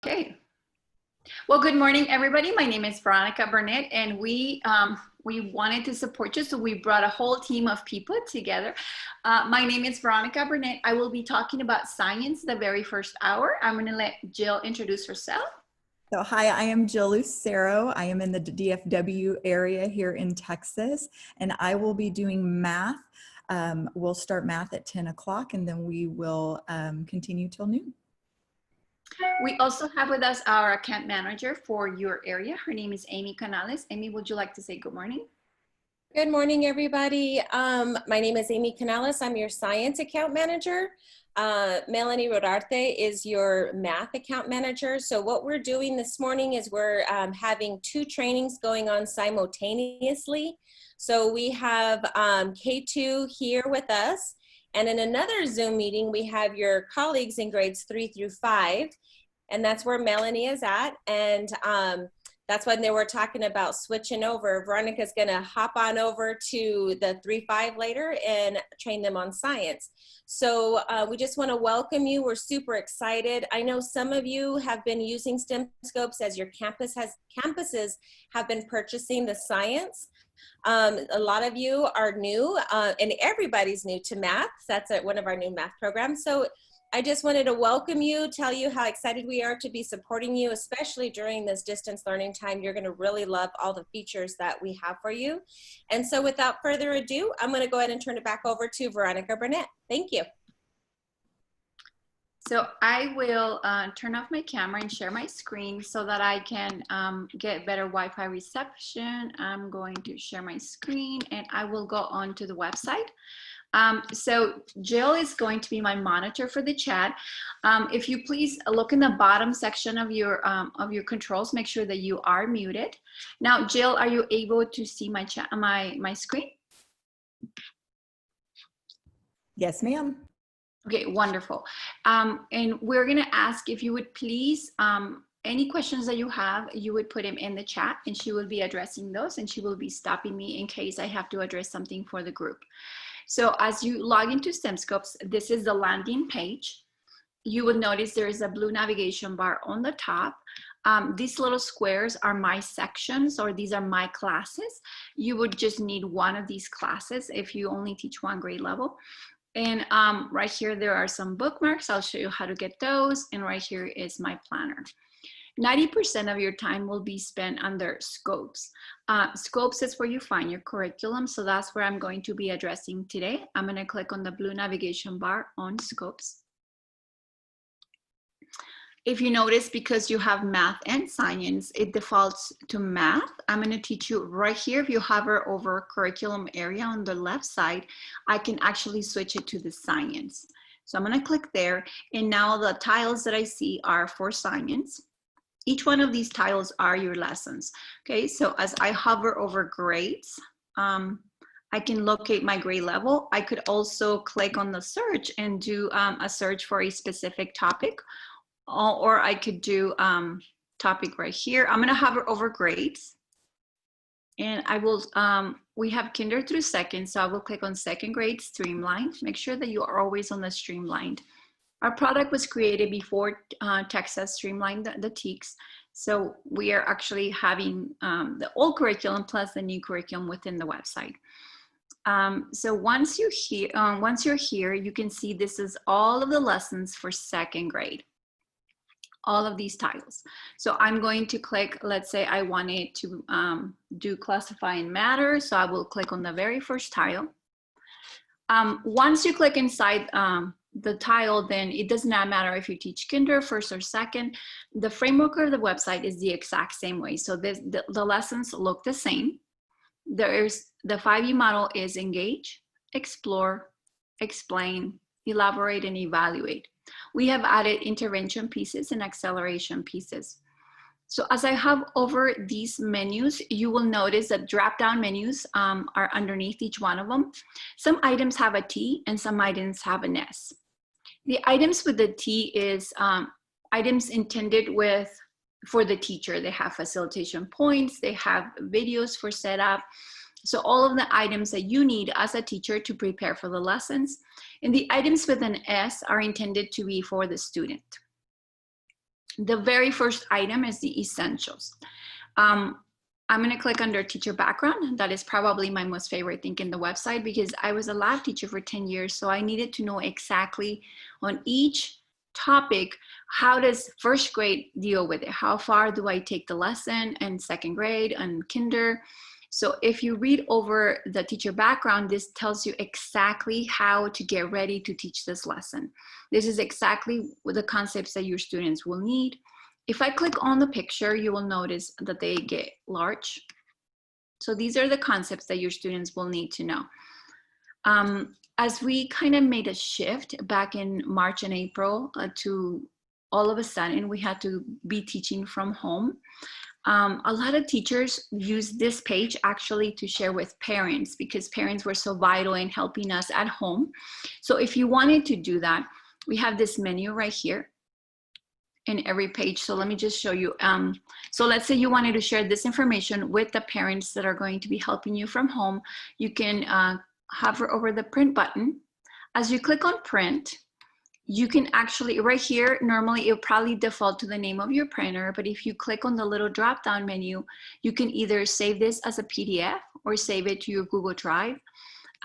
Okay. Well, good morning, everybody. My name is Veronica Burnett, and we wanted to support you, so we brought a whole team of people together. My name is Veronica Burnett. I will be talking about science the very first hour. I'm going to let Jill introduce herself. So hi, I am Jill Lucero. I am in the DFW area here in Texas, and I will be doing math. We'll start math at 10 o'clock, and then we will continue till noon. We also have with us our account manager for your area. Her name is Amy Canales. Amy, would you like to say good morning? Good morning, everybody. My name is Amy Canales. I'm your science account manager. Melanie Rodarte is your math account manager. So what we're doing this morning is we're having two trainings going on simultaneously. So we have K-2 here with us. And in another Zoom meeting, we have your colleagues in grades 3 through 5. And that's where Melanie is at. And that's when they were talking about switching over. Veronica's gonna hop on over to the 3-5 later and train them on science. So we just wanna welcome you. We're super excited. I know some of you have been using STEMScopes as your campuses have been purchasing the science. A lot of you are new and everybody's new to math. That's one of our new math programs. So I just wanted to welcome you, tell you how excited we are to be supporting you, especially during this distance learning time. You're gonna really love all the features that we have for you. And so without further ado, I'm gonna go ahead and turn it back over to Veronica Burnett. Thank you. So I will turn off my camera and share my screen so that I can get better Wi-Fi reception. I'm going to share my screen and I will go on to the website. So Jill is going to be my monitor for the chat. If you please look in the bottom section of your controls, make sure that you are muted. Now, Jill, are you able to see my chat, my screen? Yes, ma'am. Okay, wonderful. And we're gonna ask if you would please, any questions that you have, you would put them in the chat and she will be addressing those and she will be stopping me in case I have to address something for the group. So as you log into STEMScopes, this is the landing page. You would notice there is a blue navigation bar on the top. These little squares are my sections, or these are my classes. You would just need one of these classes if you only teach one grade level. And right here, there are some bookmarks. I'll show you how to get those. And right here is my planner. 90% of your time will be spent under scopes. Scopes is where you find your curriculum. So that's where I'm going to be addressing today. I'm going to click on the blue navigation bar on scopes. If you notice, because you have math and science, it defaults to math. I'm going to teach you right here. If you hover over curriculum area on the left side, I can actually switch it to the science. So I'm going to click there. And now the tiles that I see are for science. Each one of these tiles are your lessons. Okay, so as I hover over grades, I can locate my grade level. I could also click on the search and do a search for a specific topic. Or I could do topic right here. I'm gonna hover over grades and I will, we have kinder through second, so I will click on second grade streamlined. Make sure that you are always on the streamlined. Our product was created before Texas streamlined the TEKS. So we are actually having the old curriculum plus the new curriculum within the website. So once you're here, you can see this is all of the lessons for second grade. All of these tiles. So I'm going to click, let's say I wanted to do classifying matter. So I will click on the very first tile. Once you click inside the tile, then it does not matter if you teach kinder, first or second. The framework of the website is the exact same way. So the lessons look the same. The 5E model is engage, explore, explain, elaborate, and evaluate. We have added intervention pieces and acceleration pieces. So as I have over these menus, you will notice that drop-down menus are underneath each one of them. Some items have a T and some items have an S. The items with the T is items intended for the teacher. They have facilitation points, they have videos for setup. So all of the items that you need as a teacher to prepare for the lessons. And the items with an S are intended to be for the student. The very first item is the essentials. I'm going to click under teacher background. That is probably my most favorite thing in the website because I was a lab teacher for 10 years. So I needed to know exactly on each topic, how does first grade deal with it? How far do I take the lesson in second grade and kinder? So if you read over the teacher background, this tells you exactly how to get ready to teach this lesson. This is exactly the concepts that your students will need. If I click on the picture, you will notice that they get large. So these are the concepts that your students will need to know. As we kind of made a shift back in March and April to all of a sudden we had to be teaching from home. A lot of teachers use this page actually to share with parents because parents were so vital in helping us at home. So if you wanted to do that, we have this menu right here in every page. So let me just show you. So let's say you wanted to share this information with the parents that are going to be helping you from home. You can hover over the print button. As you click on print, you can actually, right here, normally it'll probably default to the name of your printer, but if you click on the little drop-down menu, you can either save this as a PDF or save it to your Google Drive.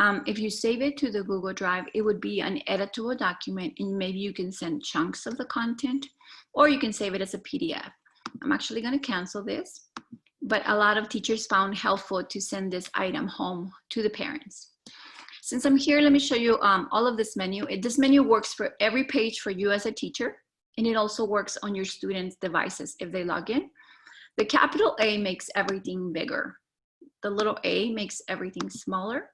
If you save it to the Google Drive, it would be an editable document and maybe you can send chunks of the content or you can save it as a PDF. I'm actually going to cancel this, but a lot of teachers found helpful to send this item home to the parents. Since I'm here, let me show you all of this menu. This menu works for every page for you as a teacher, and it also works on your students' devices if they log in. The capital A makes everything bigger. The little a makes everything smaller.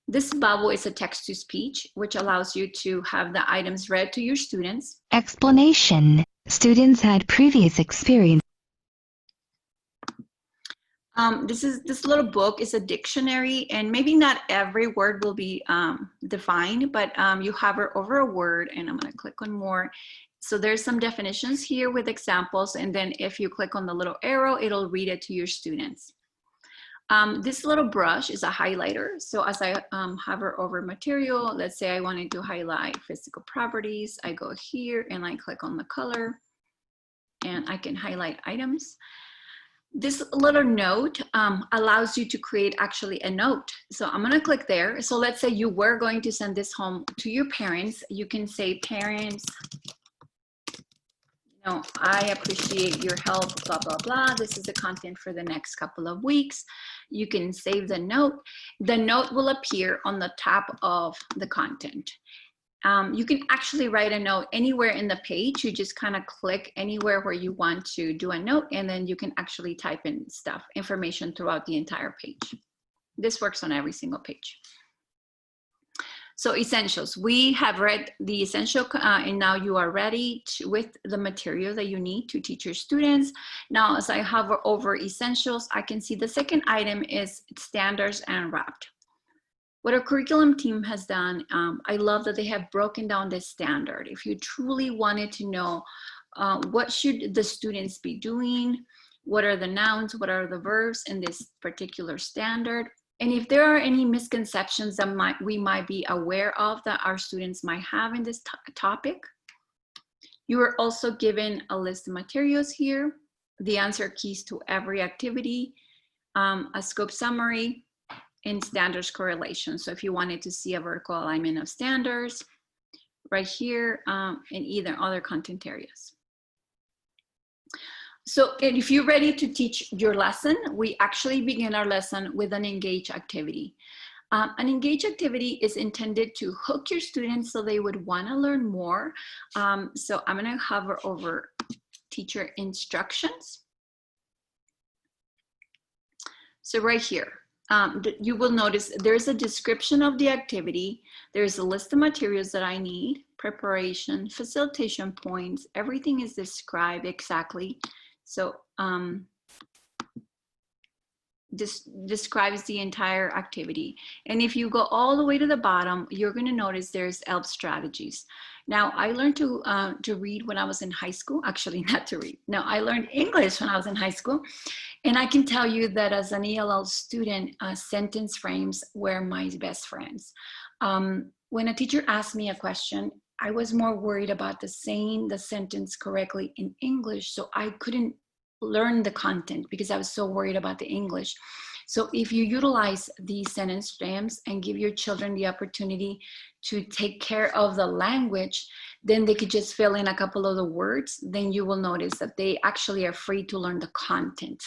This bubble is a text-to-speech, which allows you to have the items read to your students. Explanation. Students had previous experience. This little book is a dictionary, and maybe not every word will be defined, but you hover over a word, and I'm going to click on more. So there's some definitions here with examples, and then if you click on the little arrow, it'll read it to your students. This little brush is a highlighter. So as I hover over material, let's say I wanted to highlight physical properties, I go here and I click on the color, and I can highlight items. This little note allows you to create actually a note. So I'm going to click there. So let's say you were going to send this home to your parents. You can say, parents, you know, I appreciate your help, blah, blah, blah. This is the content for the next couple of weeks. You can save the note. The note will appear on the top of the content. You can actually write a note anywhere in the page. You just kind of click anywhere where you want to do a note, and then you can actually type in stuff, information throughout the entire page. This works on every single page. So essentials, we have read the essential, and now you are ready with the material that you need to teach your students. Now, as I hover over essentials, I can see the second item is standards and wrapped. What our curriculum team has done, I love that they have broken down the standard. If you truly wanted to know what should the students be doing, what are the nouns, what are the verbs in this particular standard, and if there are any misconceptions that we might be aware of that our students might have in this topic, you are also given a list of materials here, the answer keys to every activity, a scope summary, and standards correlation. So if you wanted to see a vertical alignment of standards right here in either other content areas. So if you're ready to teach your lesson, we actually begin our lesson with an engage activity. An engage activity is intended to hook your students so they would want to learn more. So I'm going to hover over teacher instructions. So right here, you will notice there's a description of the activity. There's a list of materials that I need, preparation, facilitation points, everything is described exactly. So this describes the entire activity. And if you go all the way to the bottom, you're going to notice there's ELP strategies. Now, I learned to read when I was in high school. Actually, not to read. No, I learned English when I was in high school. And I can tell you that as an ELL student, sentence frames were my best friends. When a teacher asked me a question, I was more worried about saying the sentence correctly in English, so I couldn't learn the content because I was so worried about the English. So if you utilize these sentence frames and give your children the opportunity to take care of the language, then they could just fill in a couple of the words, then you will notice that they actually are free to learn the content.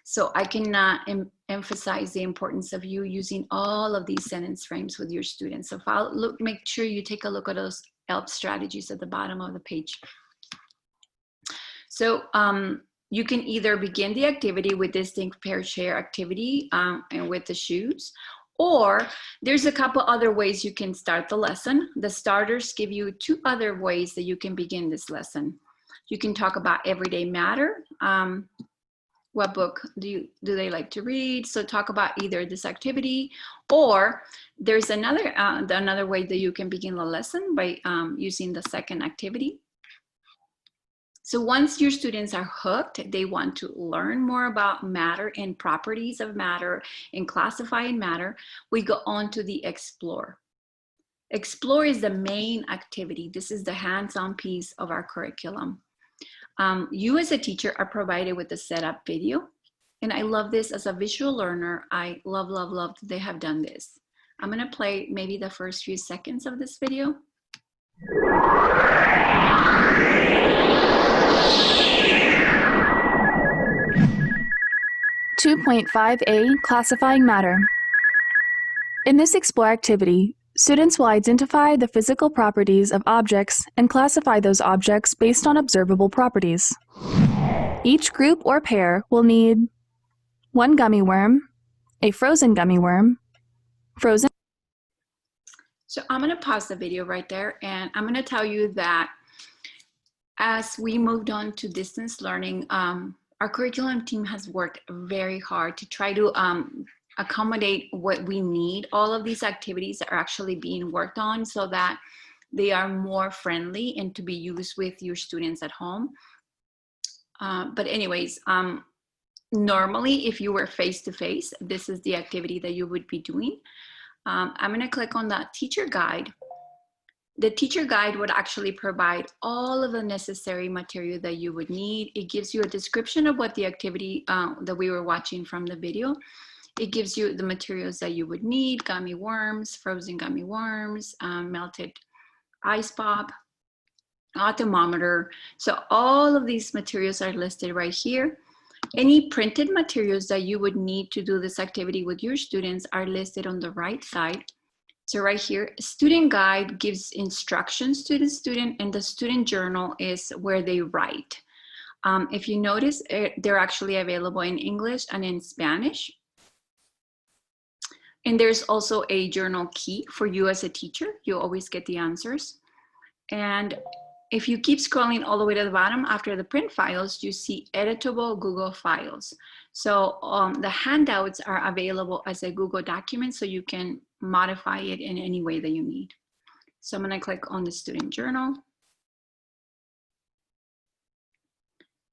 So I cannot emphasize the importance of you using all of these sentence frames with your students. So make sure you take a look at those help strategies at the bottom of the page. So you can either begin the activity with this think, pair, share activity and with the shoes, or there's a couple other ways you can start the lesson. The starters give you 2 other ways that you can begin this lesson. You can talk about everyday matter. What book do they like to read? So talk about either this activity, or there's another way that you can begin the lesson by using the second activity. So once your students are hooked, they want to learn more about matter and properties of matter and classifying matter, we go on to the explore. Explore is the main activity. This is the hands-on piece of our curriculum. You as a teacher are provided with a setup video. And I love this as a visual learner. I love that they have done this. I'm gonna play maybe the first few seconds of this video. 2.5a Classifying Matter. In this Explore activity, students will identify the physical properties of objects and classify those objects based on observable properties. Each group or pair will need 1 gummy worm, a frozen gummy worm, frozen. So I'm gonna pause the video right there, and I'm gonna tell you that as we moved on to distance learning, our curriculum team has worked very hard to try to accommodate what we need. All of these activities are actually being worked on so that they are more friendly and to be used with your students at home. But anyways, normally if you were face-to-face, this is the activity that you would be doing. I'm gonna click on that teacher guide. The teacher guide would actually provide all of the necessary material that you would need. It gives you a description of what the activity that we were watching from the video. It gives you the materials that you would need: gummy worms, frozen gummy worms, melted ice pop, a thermometer. So all of these materials are listed right here. Any printed materials that you would need to do this activity with your students are listed on the right side. So right here, student guide gives instructions to the student, and the student journal is where they write. If you notice, they're actually available in English and in Spanish. And there's also a journal key for you as a teacher. You always get the answers. And if you keep scrolling all the way to the bottom after the print files, you see editable Google files. So the handouts are available as a Google document, so you can modify it in any way that you need. So I'm gonna click on the student journal.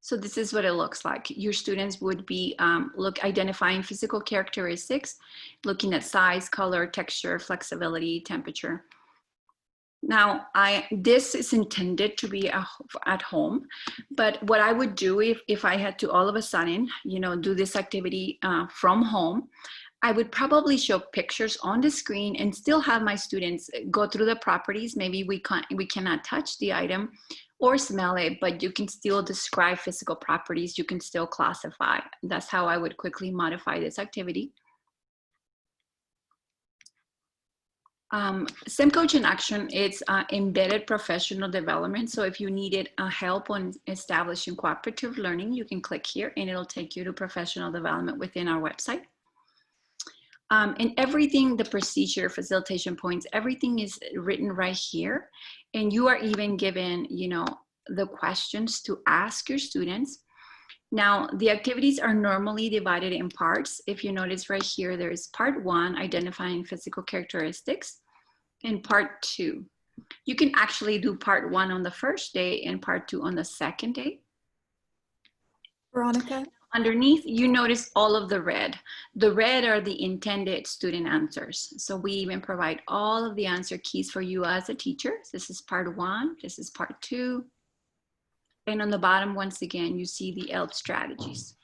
So this is what it looks like. Your students would be identifying physical characteristics, looking at size, color, texture, flexibility, temperature. Now, this is intended to be at home, but what I would do if I had to all of a sudden, do this activity from home, I would probably show pictures on the screen and still have my students go through the properties. Maybe we cannot touch the item or smell it, but you can still describe physical properties. You can still classify. That's how I would quickly modify this activity. STEMcoach in Action, it's embedded professional development. So if you needed help on establishing cooperative learning, you can click here and it'll take you to professional development within our website. And everything, the procedure, facilitation points, everything is written right here. And you are even given, the questions to ask your students. Now, the activities are normally divided in parts. If you notice right here, there is part 1, identifying physical characteristics, and part 2. You can actually do part 1 on the first day and part 2 on the second day. Veronica, Underneath, you notice all of the red. The red are the intended student answers. So we even provide all of the answer keys for you as a teacher. This is part 1, this is part 2. And on the bottom, once again, you see the ELP strategies.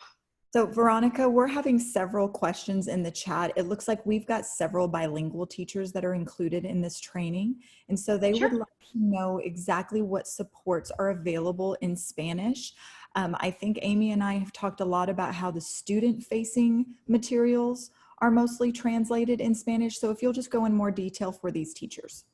So Veronica, we're having several questions in the chat. It looks like we've got several bilingual teachers that are included in this training. And so they would like to know exactly what supports are available in Spanish. I think Amy and I have talked a lot about how the student-facing materials are mostly translated in Spanish. So if you'll just go in more detail for these teachers.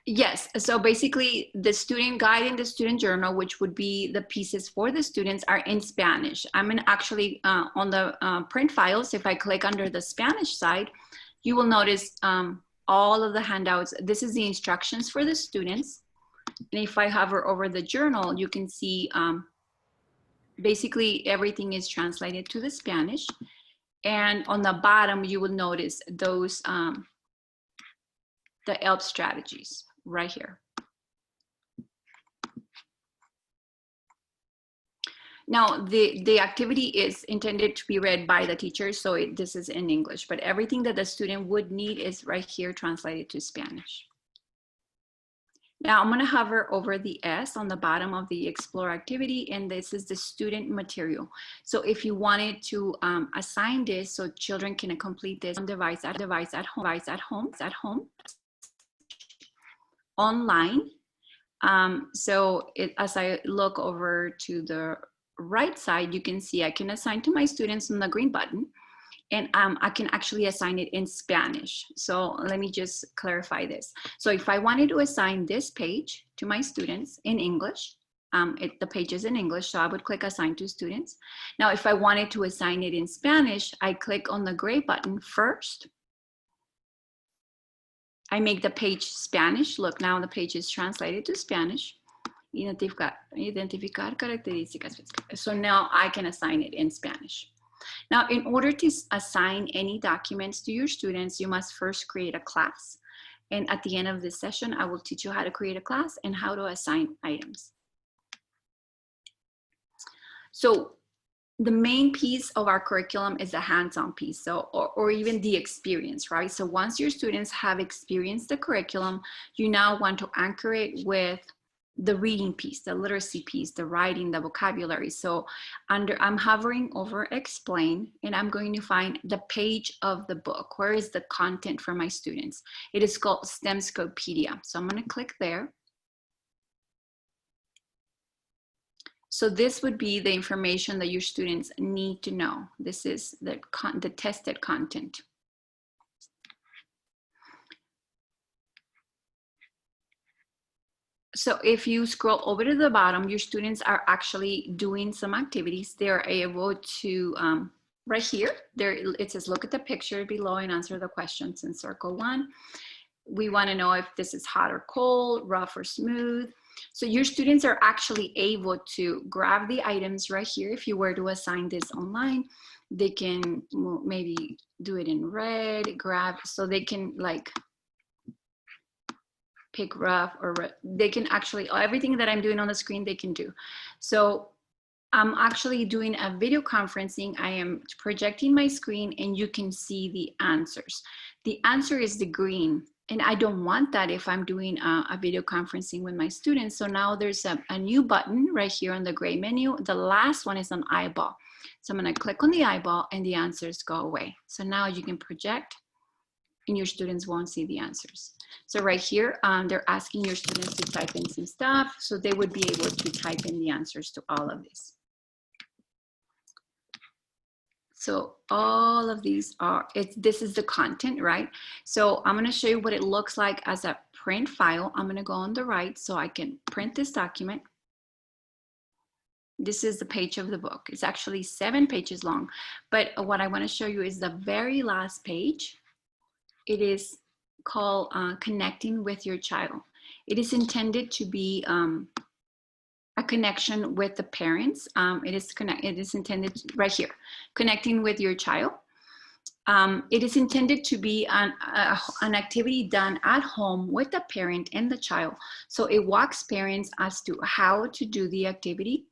Yes, so basically the student guide and the student journal, which would be the pieces for the students, are in Spanish. I'm gonna actually, on the print files, if I click under the Spanish side, you will notice all of the handouts. This is the instructions for the students. And if I hover over the journal, you can see basically everything is translated to the Spanish. And on the bottom, you will notice those, the ELP strategies right here. Now, the activity is intended to be read by the teacher, so this is in English, but everything that the student would need is right here translated to Spanish. Now, I'm gonna hover over the S on the bottom of the Explore activity, and this is the student material. So if you wanted to assign this so children can complete this on device at home, online. So as I look over to the right side, you can see I can assign to my students on the green button, and I can actually assign it in Spanish. So let me just clarify this. So if I wanted to assign this page to my students in English, the page is in English, so I would click Assign to Students. Now, if I wanted to assign it in Spanish, I click on the gray button first. I make the page Spanish. Look, now the page is translated to Spanish. Identificar características. So now I can assign it in Spanish. Now, in order to assign any documents to your students, you must first create a class. And at the end of this session, I will teach you how to create a class and how to assign items. So the main piece of our curriculum is the hands-on piece, so or even the experience, right? So once your students have experienced the curriculum, you now want to anchor it with the reading piece, the literacy piece, the writing, the vocabulary. So I'm hovering over Explain, and I'm going to find the page of the book. Where is the content for my students? It is called STEMScopedia. So I'm going to click there. So this would be the information that your students need to know. This is the tested content. So if you scroll over to the bottom, your students are actually doing some activities. They're able to, right here, it says, look at the picture below and answer the questions in circle 1. We want to know if this is hot or cold, rough or smooth. So your students are actually able to grab the items right here. If you were to assign this online, they can maybe do it in red, grab, so they can like pick rough or red. They can actually, everything that I'm doing on the screen, they can do. So I'm actually doing a video conferencing. I am projecting my screen and you can see the answers. The answer is the green. And I don't want that if I'm doing a video conferencing with my students. So now there's a new button right here on the gray menu. The last one is an eyeball. So I'm gonna click on the eyeball and the answers go away. So now you can project and your students won't see the answers. So right here, they're asking your students to type in some stuff. So they would be able to type in the answers to all of this. So all of these are, this is the content, right? So I'm gonna show you what it looks like as a print file. I'm gonna go on the right so I can print this document. This is the page of the book. It's actually 7 pages long, but what I wanna show you is the very last page. It is called Connecting with Your Child. It is intended to be a connection with the parents. It is intended right here, connecting with your child. It is intended to be an activity done at home with the parent and the child. So it walks parents as to how to do the activity.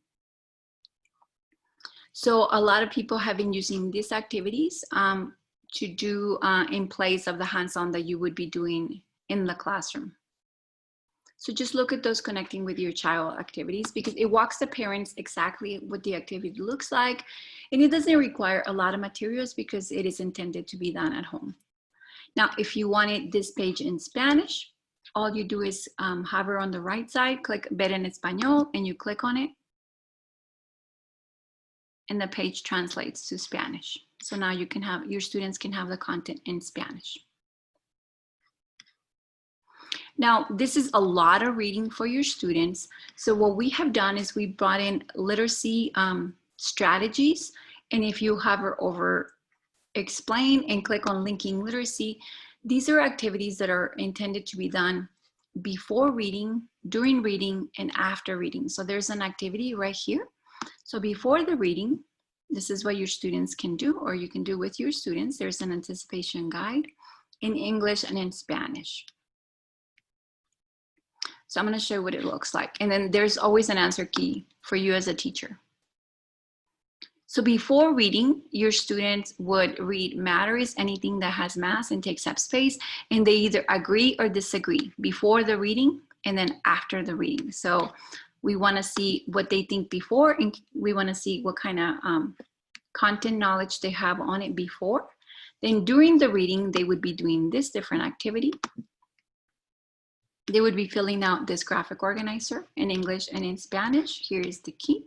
So a lot of people have been using these activities to do in place of the hands-on that you would be doing in the classroom. So just look at those connecting with your child activities, because it walks the parents exactly what the activity looks like. And it doesn't require a lot of materials because it is intended to be done at home. Now, if you wanted this page in Spanish, all you do is hover on the right side, click Ver en Español, and you click on it. And the page translates to Spanish. So now you can have, your students can have the content in Spanish. Now, this is a lot of reading for your students. So what we have done is we brought in literacy strategies. And if you hover over explain and click on linking literacy, these are activities that are intended to be done before reading, during reading, and after reading. So there's an activity right here. So before the reading, this is what your students can do, or you can do with your students. There's an anticipation guide in English and in Spanish. So I'm going to show you what it looks like. And then there's always an answer key for you as a teacher. So before reading, your students would read matter is anything that has mass and takes up space, and they either agree or disagree before the reading and then after the reading. So we want to see what they think before, and we want to see what kind of content knowledge they have on it before. Then during the reading, they would be doing this different activity. They would be filling out this graphic organizer in English and in Spanish. Here is the key.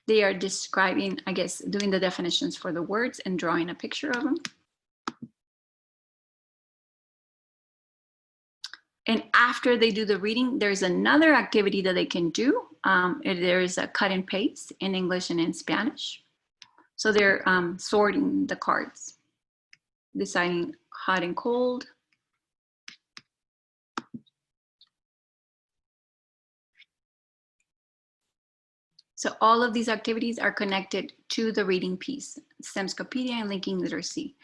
They are describing, I guess, doing the definitions for the words and drawing a picture of them. And after they do the reading, there's another activity that they can do. There is a cut and paste in English and in Spanish. So they're sorting the cards, deciding hot and cold. So all of these activities are connected to the reading piece, STEMScopedia and linking literacy.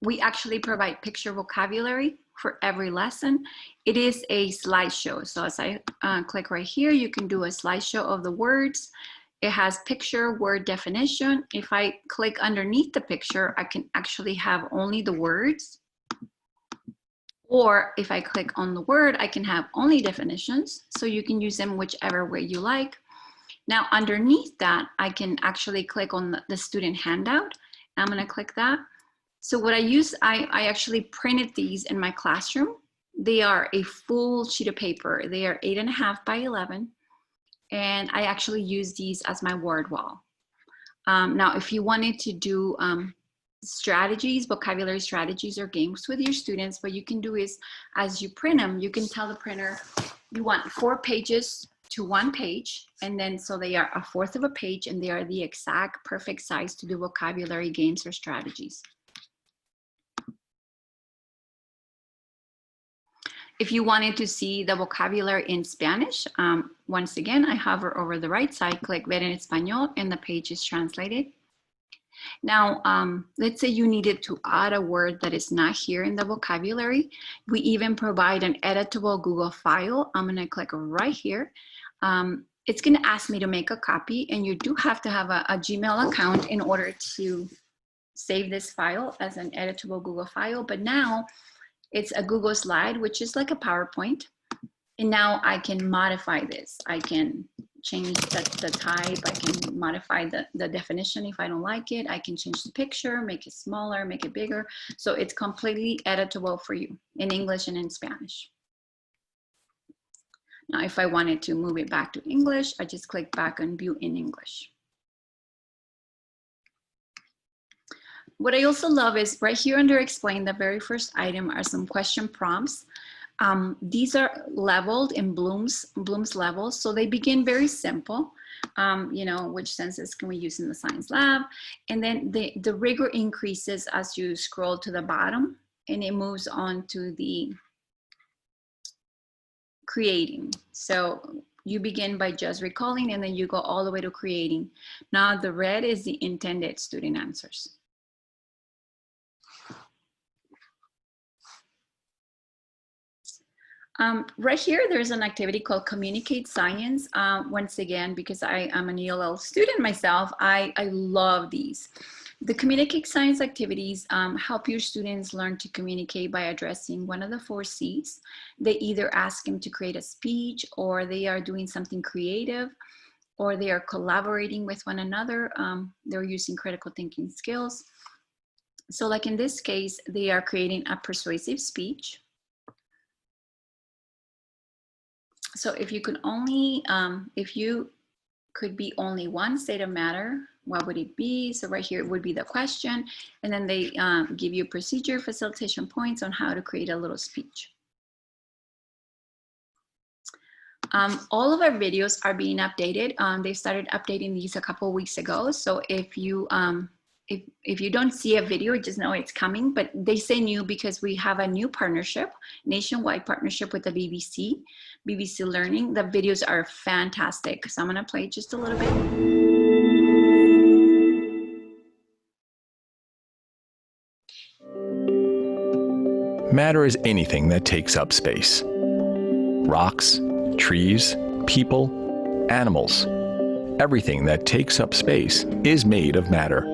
We actually provide picture vocabulary for every lesson. It is a slideshow. So as I click right here, you can do a slideshow of the words. It has picture, word definition. If I click underneath the picture, I can actually have only the words. Or if I click on the word, I can have only definitions. So you can use them whichever way you like. Now underneath that, I can actually click on the student handout. I'm gonna click that. So what I use, I actually printed these in my classroom. They are a full sheet of paper. They are 8.5 by 11. And I actually use these as my word wall. Now, if you wanted to do strategies, vocabulary strategies or games with your students, what you can do is, as you print them, you can tell the printer you want 4 pages to 1 page, and then so they are 1/4 of a page, and they are the exact perfect size to do vocabulary games or strategies. If you wanted to see the vocabulary in Spanish, once again, I hover over the right side, click Ver en Español, and the page is translated. Now, let's say you needed to add a word that is not here in the vocabulary. We even provide an editable Google file. I'm gonna click right here. It's gonna ask me to make a copy, and you do have to have a Gmail account in order to save this file as an editable Google file. But now it's a Google slide, which is like a PowerPoint. And now I can modify this. I can change the type. I can modify the definition if I don't like it. I can change the picture, make it smaller, make it bigger. So it's completely editable for you in English and in Spanish. Now, if I wanted to move it back to English, I just click back on View in English. What I also love is right here under Explain, the very first item are some question prompts. These are leveled in Bloom's levels. So they begin very simple. You know, which senses can we use in the science lab? And then the rigor increases as you scroll to the bottom, and it moves on to the creating. So you begin by just recalling, and then you go all the way to creating. Now the red is the intended student answers. Right here, there's an activity called Communicate Science. Once again, because I am an ELL student myself, I love these. The Communicate Science activities help your students learn to communicate by addressing one of the 4 C's. They either ask them to create a speech, or they are doing something creative, or they are collaborating with one another. They're using critical thinking skills. So like in this case, they are creating a persuasive speech. So if you could only, if you could be only one state of matter, what would it be? So right here, it would be the question. And then they give you procedure, facilitation points on how to create a little speech. All of our videos are being updated. They started updating these a couple of weeks ago. So if you don't see a video, just know it's coming, but they say new because we have a new partnership, nationwide partnership with the BBC Learning. The videos are fantastic. So I'm gonna play just a little bit. Matter is anything that takes up space. Rocks, trees, people, animals. Everything that takes up space is made of matter.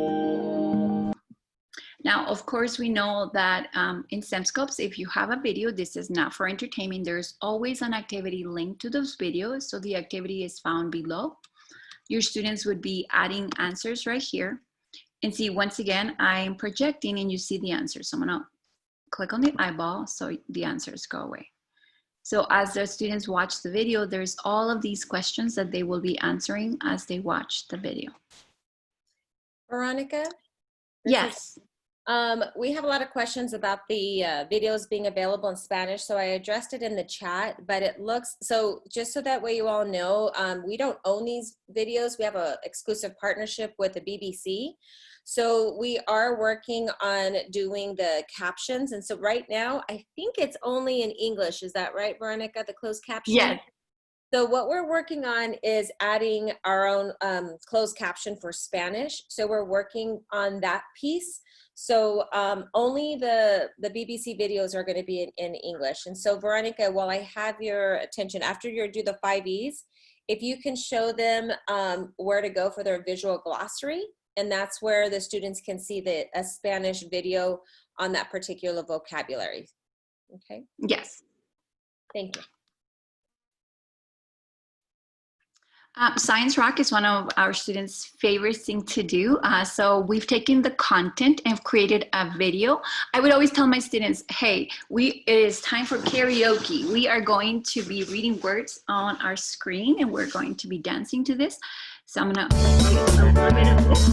Now, of course, we know that in STEMScopes, if you have a video, this is not for entertainment. There's always an activity linked to those videos. So the activity is found below. Your students would be adding answers right here. And see, once again, I'm projecting and you see the answers. So I'm gonna click on the eyeball so the answers go away. So as the students watch the video, there's all of these questions that they will be answering as they watch the video. Veronica? Yes. We have a lot of questions about the videos being available in Spanish, so I addressed it in the chat, but it looks, so just so that way you all know, we don't own these videos. We have an exclusive partnership with the BBC. So we are working on doing the captions. And so right now, I think it's only in English. Is that right, Veronica, the closed caption? Yes. So what we're working on is adding our own closed caption for Spanish. So we're working on that piece. So only the BBC videos are going to be in English. And so Veronica, while I have your attention, after you do the 5 E's, if you can show them where to go for their visual glossary, and that's where the students can see a Spanish video on that particular vocabulary. Okay? Yes. Thank you. Science Rock is one of our students' favorite things to do. So we've taken the content and created a video. I would always tell my students, hey, it is time for karaoke. We are going to be reading words on our screen and we're going to be dancing to this. So I'm gonna play a little bit of this.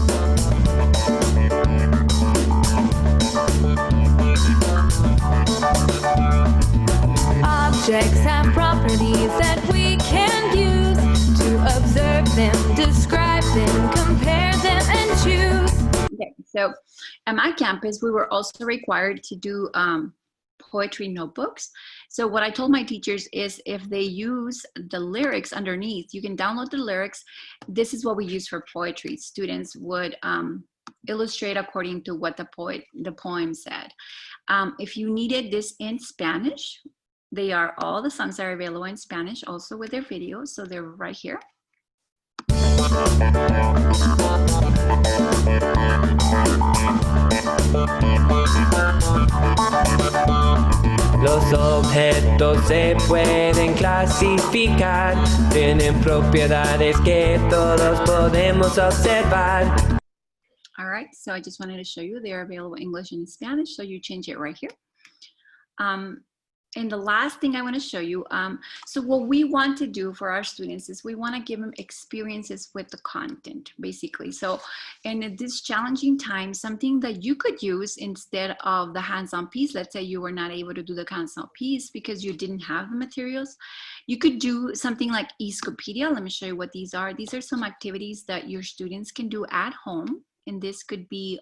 Objects have properties that we can use to observe them, describe them, compare them, and choose. Okay, so at my campus, we were also required to do poetry notebooks. So what I told my teachers is if they use the lyrics underneath, you can download the lyrics. This is what we use for poetry. Students would illustrate according to what the poem said. If you needed this in Spanish, all the songs are available in Spanish also with their videos. So they're right here. Los objetos se pueden clasificar, tienen propiedades que todos podemos observar. All right, so I just wanted to show you they're available in English and Spanish, so you change it right here. And the last thing I want to show you, so what we want to do for our students is we want to give them experiences with the content, basically. So in this challenging time, something that you could use instead of the hands-on piece, let's say you were not able to do the hands-on piece because you didn't have the materials, you could do something like Escopedia. Let me show you what these are. These are some activities that your students can do at home, and this could be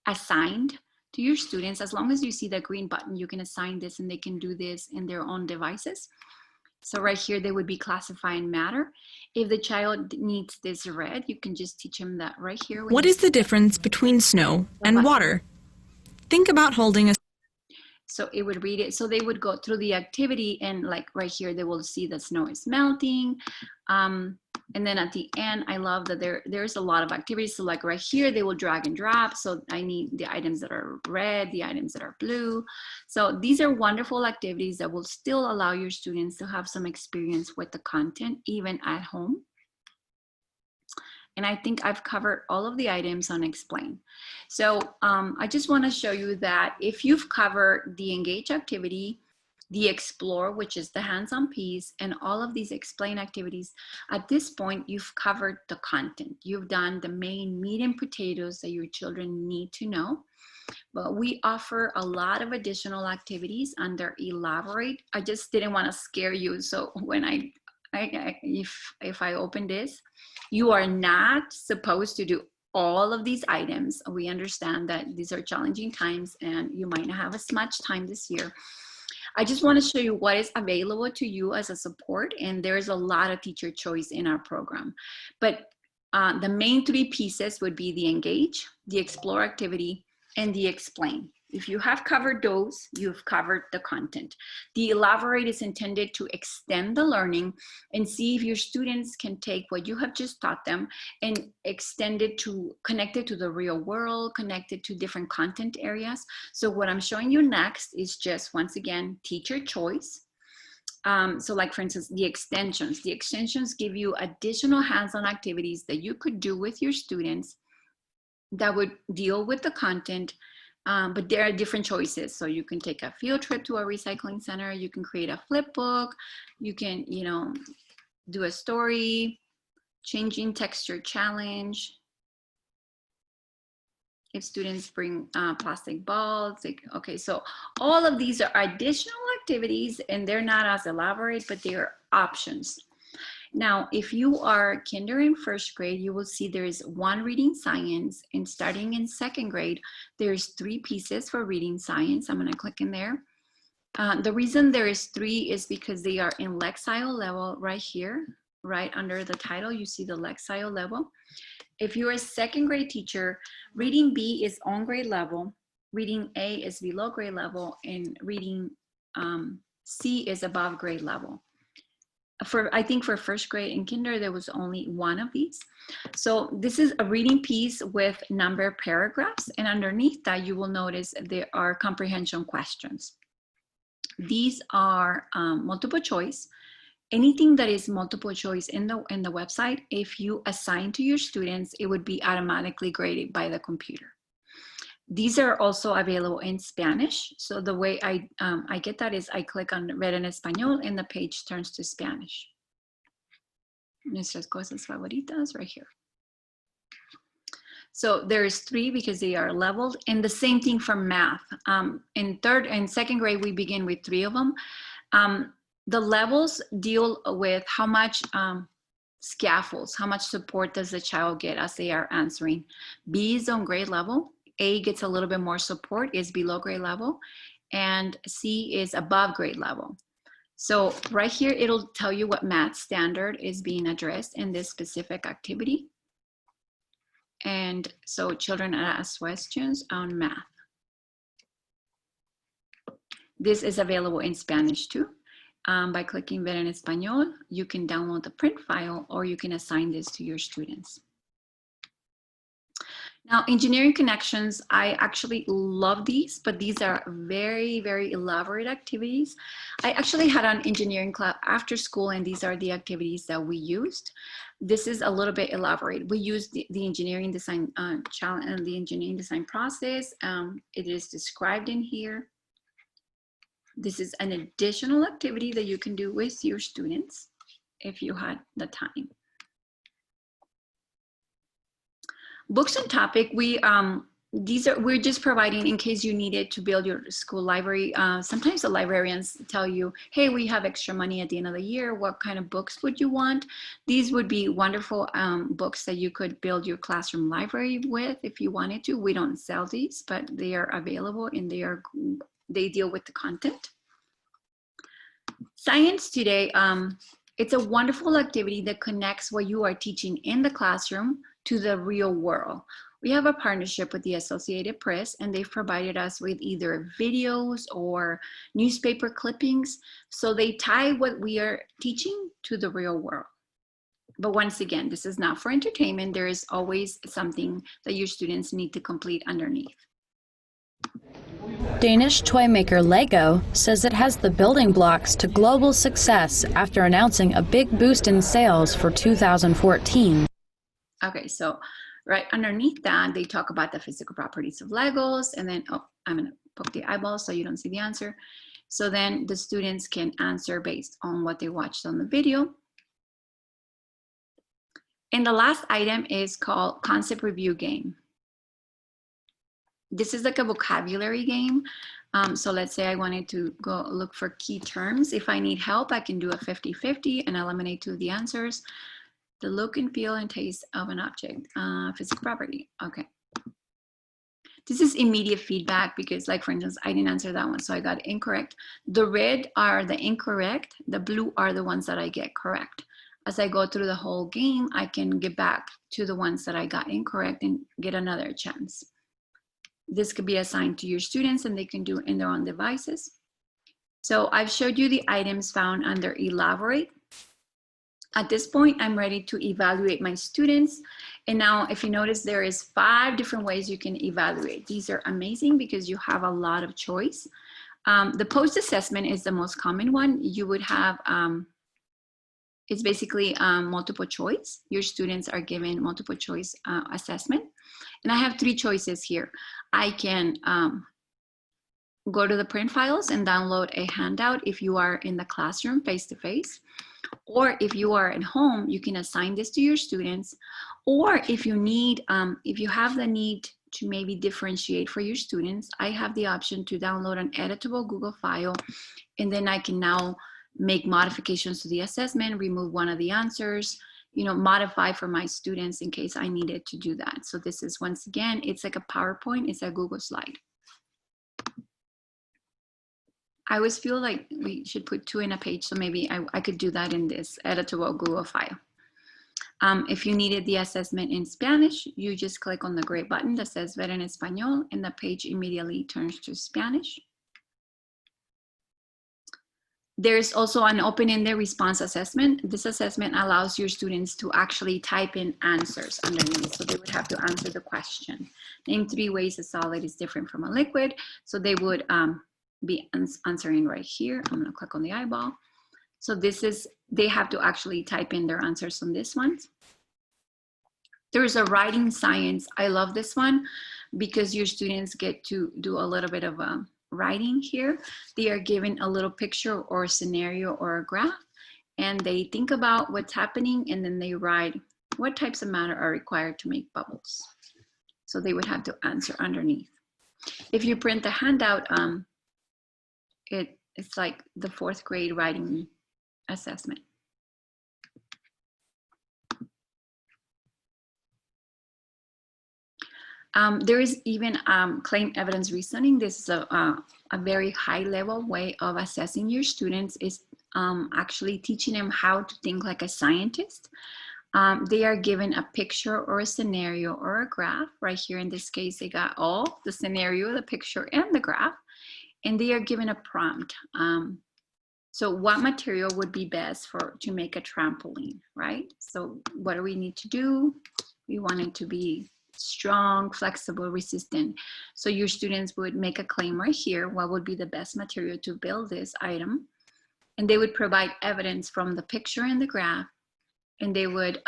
assigned to your students. As long as you see the green button, you can assign this and they can do this in their own devices. So right here, they would be classifying matter. If the child needs this red, you can just teach them that right here. What is the difference between snow and water? Think about holding a... So it would read it. So they would go through the activity, and like right here, they will see the snow is melting. And then at the end, I love that there's a lot of activities. So like right here, they will drag and drop. So I need the items that are red, the items that are blue. So these are wonderful activities that will still allow your students to have some experience with the content, even at home. And I think I've covered all of the items on Explain. So I just want to show you that if you've covered the Engage activity, the Explore, which is the hands-on piece, and all of these Explain activities, at this point, you've covered the content. You've done the main meat and potatoes that your children need to know. But we offer a lot of additional activities under Elaborate. I just didn't want to scare you. So when if I open this, you are not supposed to do all of these items. We understand that these are challenging times and you might not have as much time this year. I just want to show you what is available to you as a support, and there's a lot of teacher choice in our program. But the main three pieces would be the Engage, the Explore activity, and the Explain. If you have covered those, you've covered the content. The Elaborate is intended to extend the learning and see if your students can take what you have just taught them and extend it to, connect it to the real world, connect it to different content areas. So what I'm showing you next is just, once again, teacher choice. So like, for instance, the extensions. The extensions give you additional hands-on activities that you could do with your students that would deal with the content. But there are different choices. So you can take a field trip to a recycling center. You can create a flip book. You can, do a story, changing texture challenge. If students bring plastic balls, okay, so all of these are additional activities and they're not as elaborate, but they are options. Now, if you are kinder and first grade, you will see there is one reading science, and starting in second grade, there's 3 pieces for reading science. I'm gonna click in there. The reason there is 3 is because they are in Lexile level right here, right under the title, you see the Lexile level. If you're a second grade teacher, reading B is on grade level, reading A is below grade level, and reading C is above grade level. I think for first grade and kinder, there was only one of these. So this is a reading piece with numbered paragraphs, and underneath that you will notice there are comprehension questions. These are multiple choice. Anything that is multiple choice in the website, if you assign to your students, it would be automatically graded by the computer. These are also available in Spanish. So the way I get that is I click on Red en Español and the page turns to Spanish. Nuestras cosas favoritas right here. So there's 3 because they are leveled, and the same thing for math. In third and second grade, we begin with 3 of them. The levels deal with how much scaffolds, how much support does the child get as they are answering. B is on grade level. A gets a little bit more support, is below grade level, and C is above grade level. So right here, it'll tell you what math standard is being addressed in this specific activity. And so children ask questions on math. This is available in Spanish too. By clicking Ver en Español, you can download the print file or you can assign this to your students. Now, engineering connections, I actually love these, but these are very, very elaborate activities. I actually had an engineering club after school, and these are the activities that we used. This is a little bit elaborate. We used the engineering design challenge and the engineering design process. It is described in here. This is an additional activity that you can do with your students if you had the time. Books and topic, we're just providing in case you needed to build your school library. Sometimes the librarians tell you, hey, we have extra money at the end of the year. What kind of books would you want? These would be wonderful books that you could build your classroom library with if you wanted to. We don't sell these, but they are available and they deal with the content. Science Today, it's a wonderful activity that connects what you are teaching in the classroom to the real world. We have a partnership with the Associated Press, and they've provided us with either videos or newspaper clippings. So they tie what we are teaching to the real world. But once again, this is not for entertainment. There is always something that your students need to complete underneath. Danish toy maker Lego says it has the building blocks to global success after announcing a big boost in sales for 2014. Okay, so right underneath that, they talk about the physical properties of Legos, and then, oh, I'm gonna poke the eyeball so you don't see the answer. So then the students can answer based on what they watched on the video. And the last item is called Concept Review Game. This is like a vocabulary game. So let's say I wanted to go look for key terms. If I need help, I can do a 50-50 and eliminate 2 of the answers. The look and feel and taste of an object, physical property. Okay. This is immediate feedback because, like, for instance, I didn't answer that one, so I got incorrect. The red are the incorrect. The blue are the ones that I get correct. As I go through the whole game, I can get back to the ones that I got incorrect and get another chance. This could be assigned to your students and they can do it in their own devices. So I've showed you the items found under Elaborate. At this point, I'm ready to evaluate my students. And now, if you notice, there is 5 different ways you can evaluate. These are amazing because you have a lot of choice. The post-assessment is the most common one. You would have, it's basically multiple choice. Your students are given multiple choice assessment. And I have 3 choices here. I can go to the print files and download a handout if you are in the classroom face-to-face. Or if you are at home, you can assign this to your students. Or if you need, if you have the need to maybe differentiate for your students, I have the option to download an editable Google file, and then I can now make modifications to the assessment, remove one of the answers, you know, modify for my students in case I needed to do that. So this is, once again, it's like a PowerPoint, it's a Google slide. I always feel like we should put 2 in a page, so maybe I could do that in this editable Google file. If you needed the assessment in Spanish, you just click on the gray button that says Ver en Español, and the page immediately turns to Spanish. There's also an open-ended response assessment. This assessment allows your students to actually type in answers underneath. So they would have to answer the question. Name 3 ways a solid is different from a liquid. So they would be answering right here. I'm gonna click on the eyeball. So this is, they have to actually type in their answers on this one. There's a writing science. I love this one because your students get to do a little bit of writing here. They are given a little picture or a scenario or a graph, and they think about what's happening, and then they write what types of matter are required to make bubbles. So they would have to answer underneath. If you print the handout, it's like the 4th grade writing assessment. There is even claim evidence reasoning. This is a very high level way of assessing your students, is actually teaching them how to think like a scientist. They are given a picture or a scenario or a graph. Right here in this case, they got all the scenario, the picture, and the graph, and they are given a prompt. So what material would be best to make a trampoline, right? So what do we need to do? We want it to be strong, flexible, resistant. So your students would make a claim right here. What would be the best material to build this item? And they would provide evidence from the picture and the graph, and they would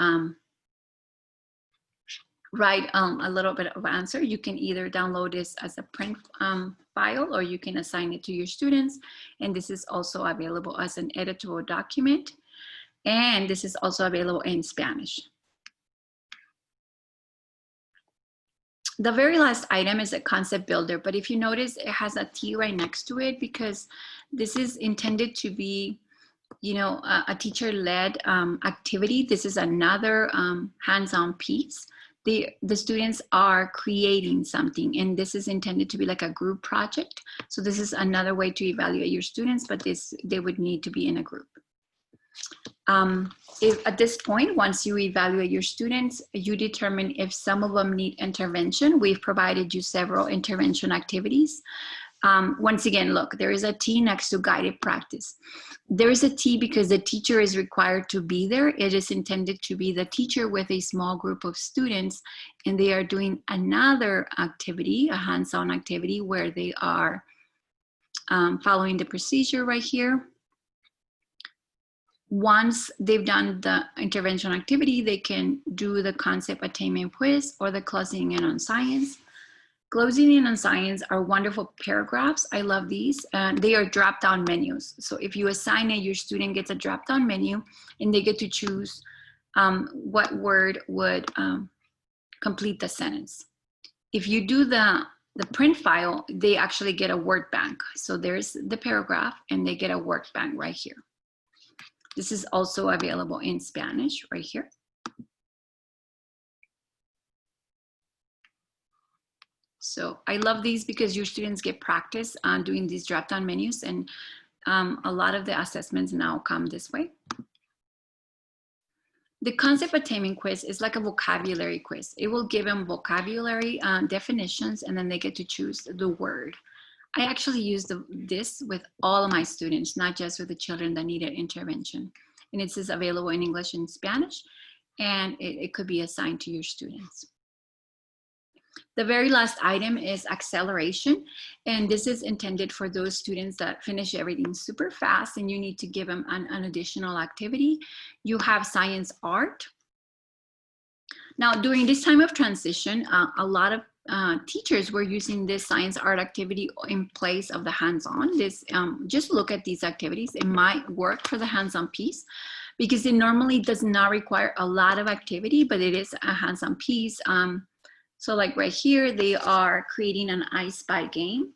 write a little bit of answer. You can either download this as a print file, or you can assign it to your students. And this is also available as an editable document. And this is also available in Spanish. The very last item is a concept builder, but if you notice, it has a T right next to it because this is intended to be, you know, a teacher-led activity. This is another hands-on piece. The students are creating something, and this is intended to be like a group project. So this is another way to evaluate your students, but they would need to be in a group. If at this point, once you evaluate your students, you determine if some of them need intervention. We've provided you several intervention activities. Once again, look, there is a T next to guided practice. There is a T because the teacher is required to be there. It is intended to be the teacher with a small group of students, and they are doing another activity, a hands-on activity, where they are following the procedure right here. Once they've done the intervention activity, they can do the concept attainment quiz or the closing in on science. Closing in on science are wonderful paragraphs. I love these. They are drop-down menus. So if you assign it, your student gets a drop-down menu and they get to choose what word would complete the sentence. If you do the print file, they actually get a word bank. So there's the paragraph and they get a word bank right here. This is also available in Spanish right here. So I love these because your students get practice on doing these drop-down menus, and a lot of the assessments now come this way. The concept attainment quiz is like a vocabulary quiz. It will give them vocabulary definitions, and then they get to choose the word. I actually use this with all of my students, not just with the children that needed intervention. And it is available in English and Spanish, and it could be assigned to your students. The very last item is acceleration, and this is intended for those students that finish everything super fast and you need to give them an additional activity. You have science art. Now, during this time of transition, a lot of teachers were using this science art activity in place of the hands-on. Just look at these activities. It might work for the hands-on piece because it normally does not require a lot of activity, but it is a hands-on piece. So like right here, they are creating an I Spy game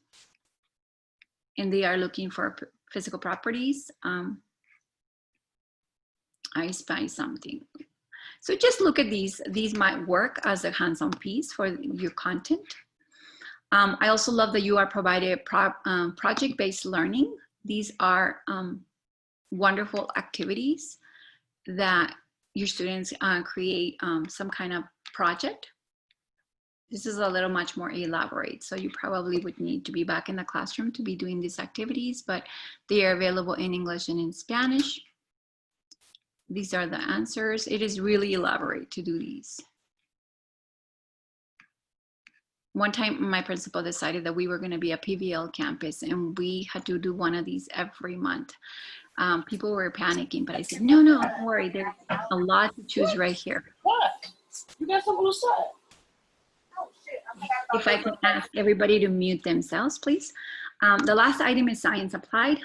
and they are looking for physical properties. I spy something. So just look at these. These might work as a hands-on piece for your content. I also love that you are provided project-based learning. These are wonderful activities that your students create some kind of project. This is a little much more elaborate, so you probably would need to be back in the classroom to be doing these activities, but they are available in English and in Spanish. These are the answers. It is really elaborate to do these. One time my principal decided that we were going to be a PVL campus and we had to do one of these every month. People were panicking, but I said, no, don't worry. There's a lot to choose right here. What? You got some blue stuff. If I can ask everybody to mute themselves, please. The last item is science applied.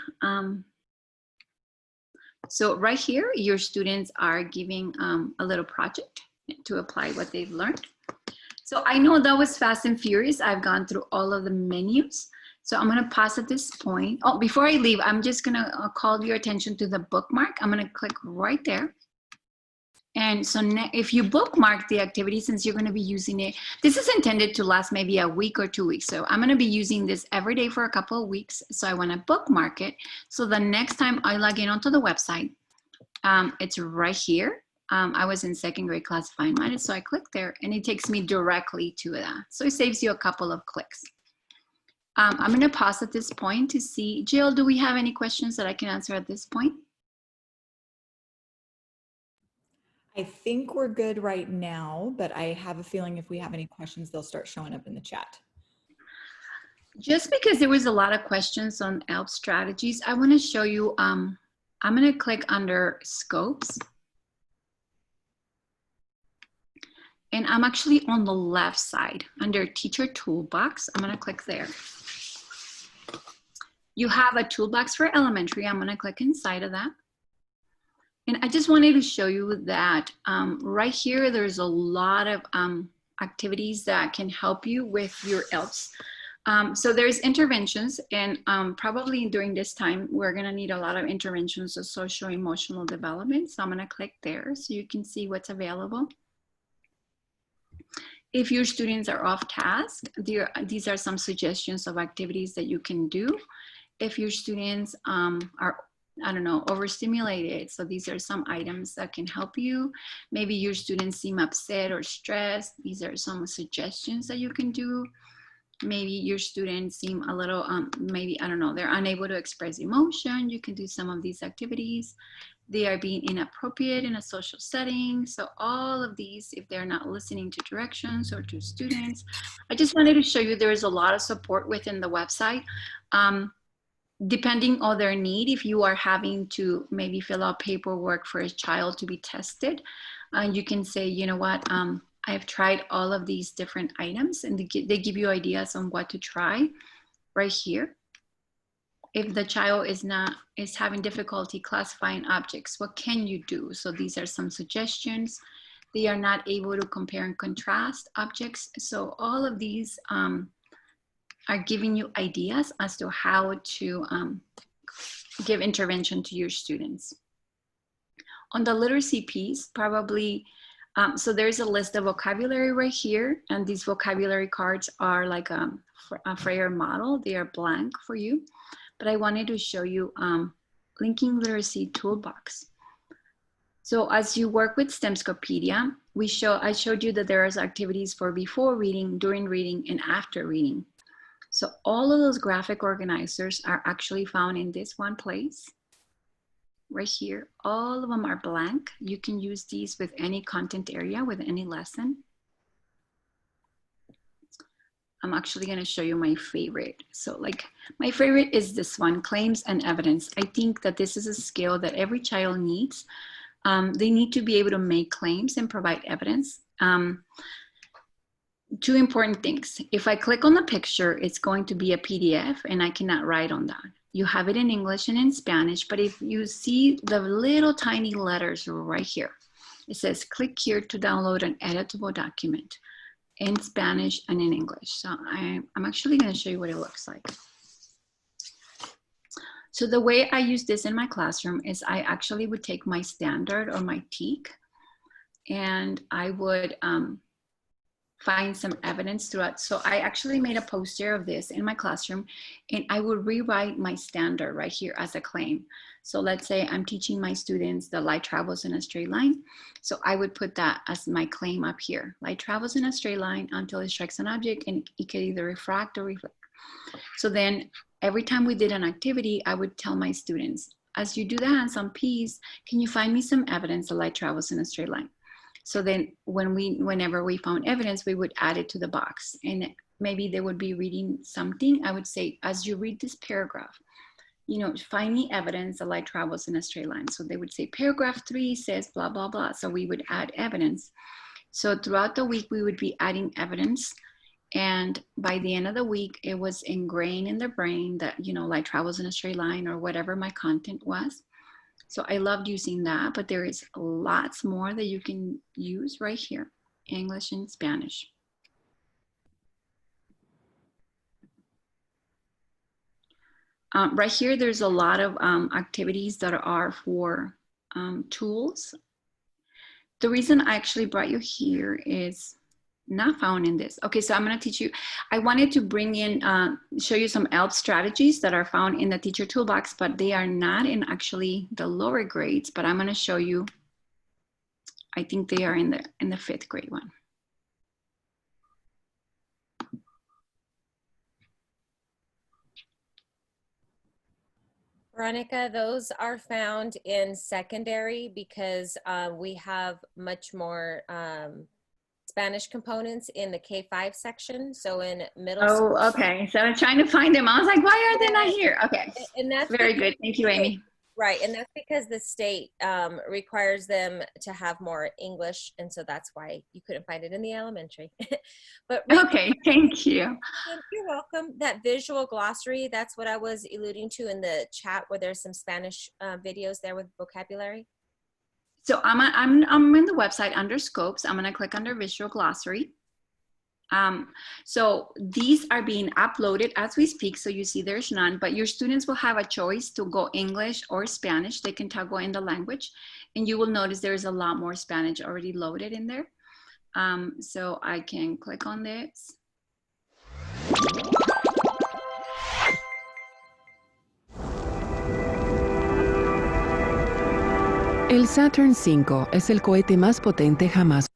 So right here, your students are giving a little project to apply what they've learned. So I know that was fast and furious. I've gone through all of the menus. So I'm gonna pause at this point. Oh, before I leave, I'm just gonna call your attention to the bookmark. I'm gonna click right there. And so if you bookmark the activity, since you're going to be using it, this is intended to last maybe a week or 2 weeks. So I'm going to be using this every day for a couple of weeks. So I want to bookmark it. So the next time I log in onto the website, it's right here. I was in second grade classifying matters. So I click there and it takes me directly to that. So it saves you a couple of clicks. I'm going to pause at this point to see, Jill, do we have any questions that I can answer at this point? I think we're good right now, but I have a feeling if we have any questions, they'll start showing up in the chat. Just because there was a lot of questions on ELP strategies, I want to show you, I'm going to click under scopes. And I'm actually on the left side under teacher toolbox. I'm going to click there. You have a toolbox for elementary. I'm going to click inside of that. And I just wanted to show you that right here, there's a lot of activities that can help you with your ELPs. So there's interventions, and probably during this time, we're gonna need a lot of interventions of social emotional development. So I'm gonna click there so you can see what's available. If your students are off task, these are some suggestions of activities that you can do. If your students are I don't know, overstimulated. So these are some items that can help you. Maybe your students seem upset or stressed. These are some suggestions that you can do. Maybe your students seem a little, maybe, I don't know, they're unable to express emotion. You can do some of these activities. They are being inappropriate in a social setting. So all of these, if they're not listening to directions or to students, I just wanted to show you there is a lot of support within the website. Depending on their need, if you are having to maybe fill out paperwork for a child to be tested, you can say, you know what, I've tried all of these different items, and they give you ideas on what to try right here. If the child is having difficulty classifying objects, what can you do? So these are some suggestions. They are not able to compare and contrast objects. So all of these are giving you ideas as to how to give intervention to your students. On the literacy piece, probably, so there's a list of vocabulary right here, and these vocabulary cards are like a Freyer model. They are blank for you, but I wanted to show you Linking Literacy Toolbox. So as you work with STEMScopedia, I showed you that there is activities for before reading, during reading, and after reading. So all of those graphic organizers are actually found in this one place, right here. All of them are blank. You can use these with any content area, with any lesson. I'm actually gonna show you my favorite. So like, my favorite is this one, Claims and Evidence. I think that this is a skill that every child needs. They need to be able to make claims and provide evidence. Two important things. If I click on the picture, it's going to be a PDF and I cannot write on that. You have it in English and in Spanish, but if you see the little tiny letters right here, it says click here to download an editable document in Spanish and in English. So I'm actually going to show you what it looks like. So the way I use this in my classroom is I actually would take my standard or my TEAC, and I would find some evidence throughout. So I actually made a poster of this in my classroom, and I would rewrite my standard right here as a claim. So let's say I'm teaching my students that light travels in a straight line. So I would put that as my claim up here. Light travels in a straight line until it strikes an object, and it can either refract or reflect. So then every time we did an activity, I would tell my students, as you do the hands-on piece, can you find me some evidence that light travels in a straight line? So then whenever we found evidence, we would add it to the box, and maybe they would be reading something. I would say, as you read this paragraph, you know, find me evidence that light travels in a straight line. So they would say paragraph 3 says blah, blah, blah. So we would add evidence. So throughout the week, we would be adding evidence. And by the end of the week, it was ingrained in their brain that, you know, light travels in a straight line or whatever my content was. So I loved using that, but there is lots more that you can use right here, English and Spanish. Right here, there's a lot of activities that are for tools. The reason I actually brought you here is not found in this. Okay, so I'm gonna teach you. I wanted to bring in, show you some ELP strategies that are found in the teacher toolbox, but they are not in actually the lower grades, but I'm gonna show you, I think they are in the 5th grade one. Veronica, those are found in secondary because we have much more Spanish components in the K-5 section. So in middle school. Oh, okay. So I'm trying to find them. I was like, why are they not here? Okay. And that's very good. Thank you, Amy. Right. And that's because the state requires them to have more English. And so that's why you couldn't find it in the elementary. But okay, thank you. You're welcome. That visual glossary, that's what I was alluding to in the chat where there's some Spanish videos there with vocabulary. So I'm in the website under Scopes. I'm going to click under Visual Glossary. So these are being uploaded as we speak. So you see there's none, but your students will have a choice to go English or Spanish. They can toggle in the language, and you will notice there's a lot more Spanish already loaded in there. So I can click on this. El Saturn V es el cohete más potente jamás.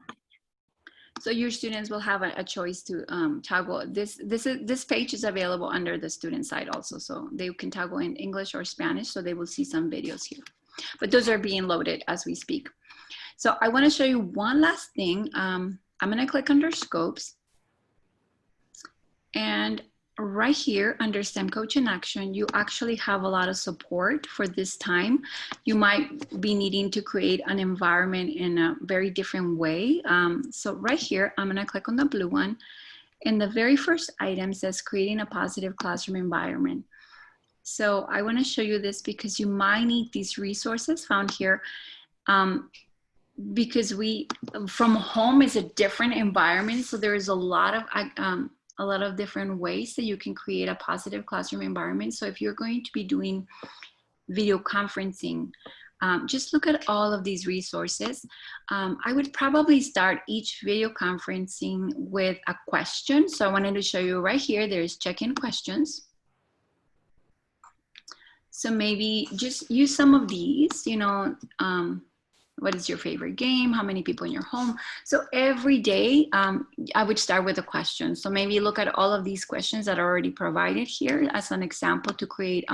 So your students will have a choice to toggle. This page is available under the student side also. So they can toggle in English or Spanish. So they will see some videos here. But those are being loaded as we speak. So I want to show you one last thing. I'm going to click under Scopes. And right here under STEM Coach in Action, you actually have a lot of support for this time. You might be needing to create an environment in a very different way. So right here, I'm going to click on the blue one. And the very first item says creating a positive classroom environment. So I want to show you this because you might need these resources found here. Because from home is a different environment. So there is a lot of different ways that you can create a positive classroom environment. So if you're going to be doing video conferencing, just look at all of these resources. I would probably start each video conferencing with a question. So I wanted to show you right here, there's check-in questions. So maybe just use some of these, what is your favorite game? How many people in your home? So every day, I would start with a question. So maybe look at all of these questions that are already provided here as an example to create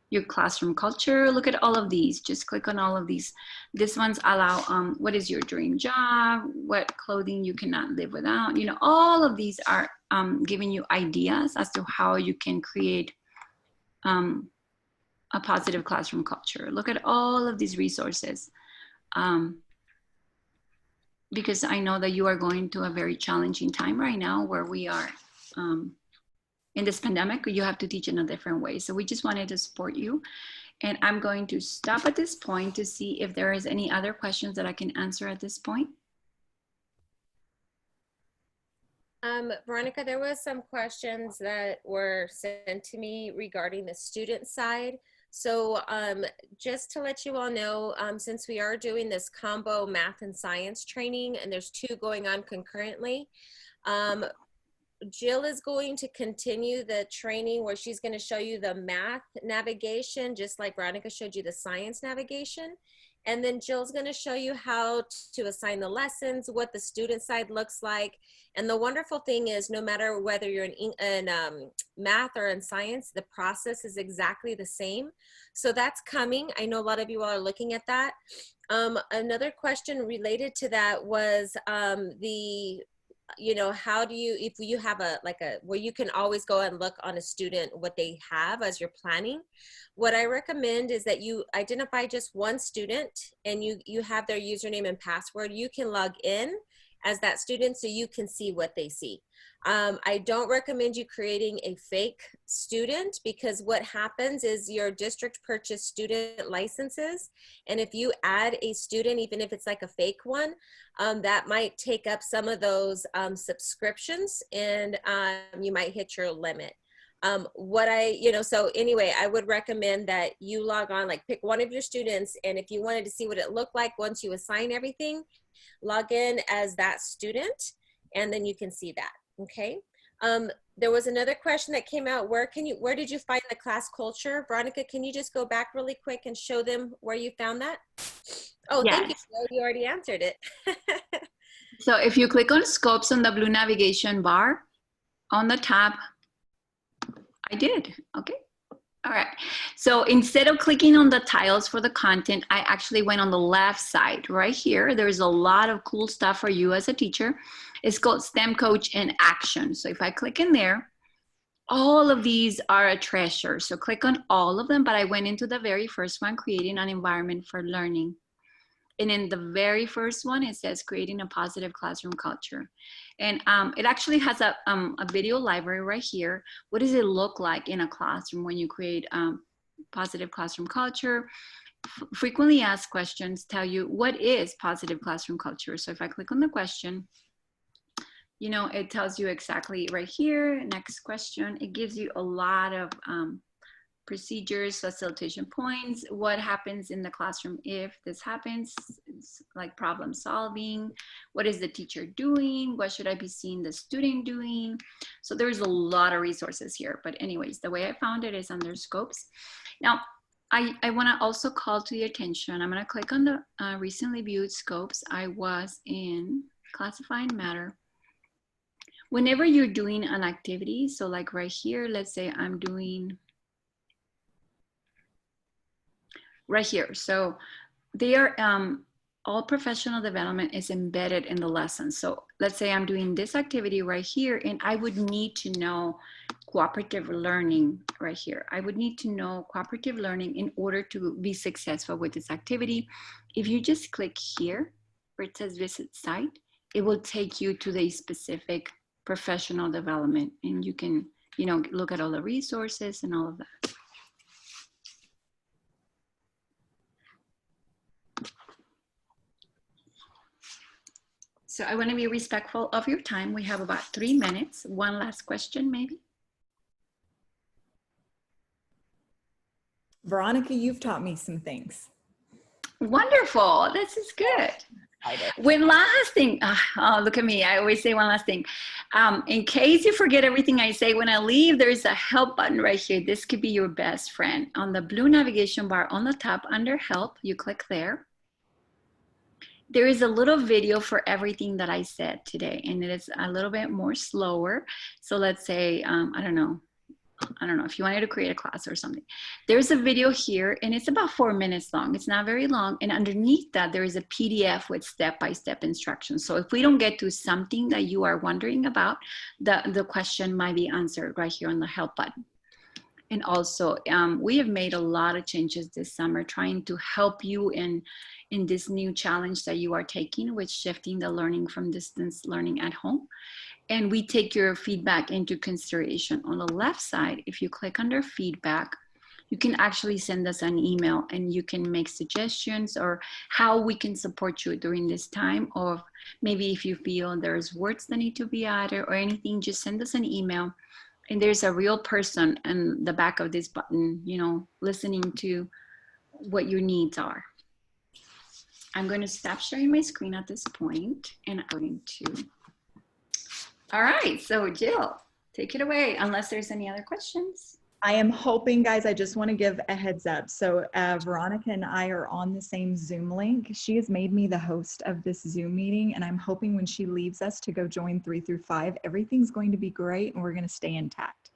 your classroom culture. Look at all of these. Just click on all of these. These ones allow, what is your dream job? What clothing you cannot live without? All of these are giving you ideas as to how you can create a positive classroom culture. Look at all of these resources. Because I know that you are going to a very challenging time right now where we are in this pandemic. You have to teach in a different way. So we just wanted to support you. And I'm going to stop at this point to see if there is any other questions that I can answer at this point. Veronica, there was some questions that were sent to me regarding the student side. So just to let you all know, since we are doing this combo math and science training, and there's two going on concurrently, Jill is going to continue the training where she's going to show you the math navigation, just like Veronica showed you the science navigation. And then Jill's going to show you how to assign the lessons, what the student side looks like. And the wonderful thing is, no matter whether you're in math or in science, the process is exactly the same. So that's coming. I know a lot of you all are looking at that. Another question related to that was how do you, if you have where you can always go and look on a student what they have as you're planning. What I recommend is that you identify just one student and you have their username and password. You can log in as that student so you can see what they see. I don't recommend you creating a fake student, because what happens is your district purchased student licenses. And if you add a student, even if it's like a fake one, that might take up some of those subscriptions, and you might hit your limit. So anyway, I would recommend that you log on, like pick one of your students. And if you wanted to see what it looked like once you assign everything, log in as that student, and then you can see that. Okay. There was another question that came out. Where did you find the class culture? Veronica, can you just go back really quick and show them where you found that? Oh, yes. Thank you. You already answered it. So if you click on Scopes on the blue navigation bar on the tab, I did. Okay. All right. So instead of clicking on the tiles for the content, I actually went on the left side right here. There's a lot of cool stuff for you as a teacher. It's called STEM Coach in Action. So if I click in there, all of these are a treasure. So click on all of them, but I went into the very first one, creating an environment for learning. And in the very first one, it says creating a positive classroom culture. And it actually has a video library right here. What does it look like in a classroom when you create positive classroom culture? Frequently asked questions tell you what is positive classroom culture. So if I click on the question, it tells you exactly right here. Next question. It gives you a lot of procedures, facilitation points, what happens in the classroom if this happens, it's like problem solving, what is the teacher doing, what should I be seeing the student doing. So there's a lot of resources here, but anyways, the way I found it is under Scopes. Now, I want to also call to your attention. I'm going to click on the recently viewed scopes. I was in classifying matter. Whenever you're doing an activity, so like right here, let's say I'm doing right here. So they are all professional development is embedded in the lesson. So let's say I'm doing this activity right here, and I would need to know cooperative learning right here. I would need to know cooperative learning in order to be successful with this activity. If you just click here where it says visit site, it will take you to the specific professional development, and you can, you know, look at all the resources and all of that. So I want to be respectful of your time. We have about 3 minutes. One last question, maybe. Veronica, you've taught me some things. Wonderful. This is good. One last thing. Oh, look at me. I always say one last thing. In case you forget everything I say when I leave, there's a help button right here. This could be your best friend. On the blue navigation bar on the top under help, you click there. There is a little video for everything that I said today, and it is a little bit more slower. So let's say, I don't know if you wanted to create a class or something. There's a video here, and it's about 4 minutes long. It's not very long. And underneath that, there is a PDF with step-by-step instructions. So if we don't get to something that you are wondering about, the question might be answered right here on the help button. And also, we have made a lot of changes this summer trying to help you in this new challenge that you are taking with shifting the learning from distance learning at home. And we take your feedback into consideration. On the left side, if you click under feedback, you can actually send us an email and you can make suggestions or how we can support you during this time, or maybe if you feel there's words that need to be added or anything, just send us an email. And there's a real person in the back of this button, you know, listening to what your needs are. I'm going to stop sharing my screen at this point, and I'm going to. All right, so Jill, take it away, unless there's any other questions. I am hoping, guys, I just want to give a heads up. So Veronica and I are on the same Zoom link. She has made me the host of this Zoom meeting, and I'm hoping when she leaves us to go join 3 through 5, everything's going to be great and we're going to stay intact.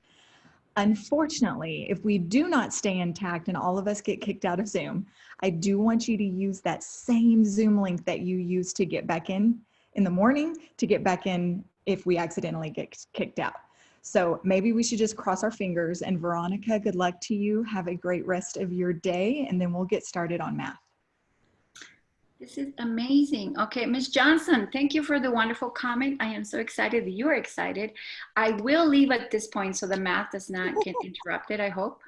Unfortunately, if we do not stay intact and all of us get kicked out of Zoom, I do want you to use that same Zoom link that you used to get back in the morning to get back in if we accidentally get kicked out. So maybe we should just cross our fingers. And Veronica, good luck to you. Have a great rest of your day, and then we'll get started on math. This is amazing. Okay, Ms. Johnson, thank you for the wonderful comment. I am so excited that you are excited. I will leave at this point so the math does not get interrupted, I hope.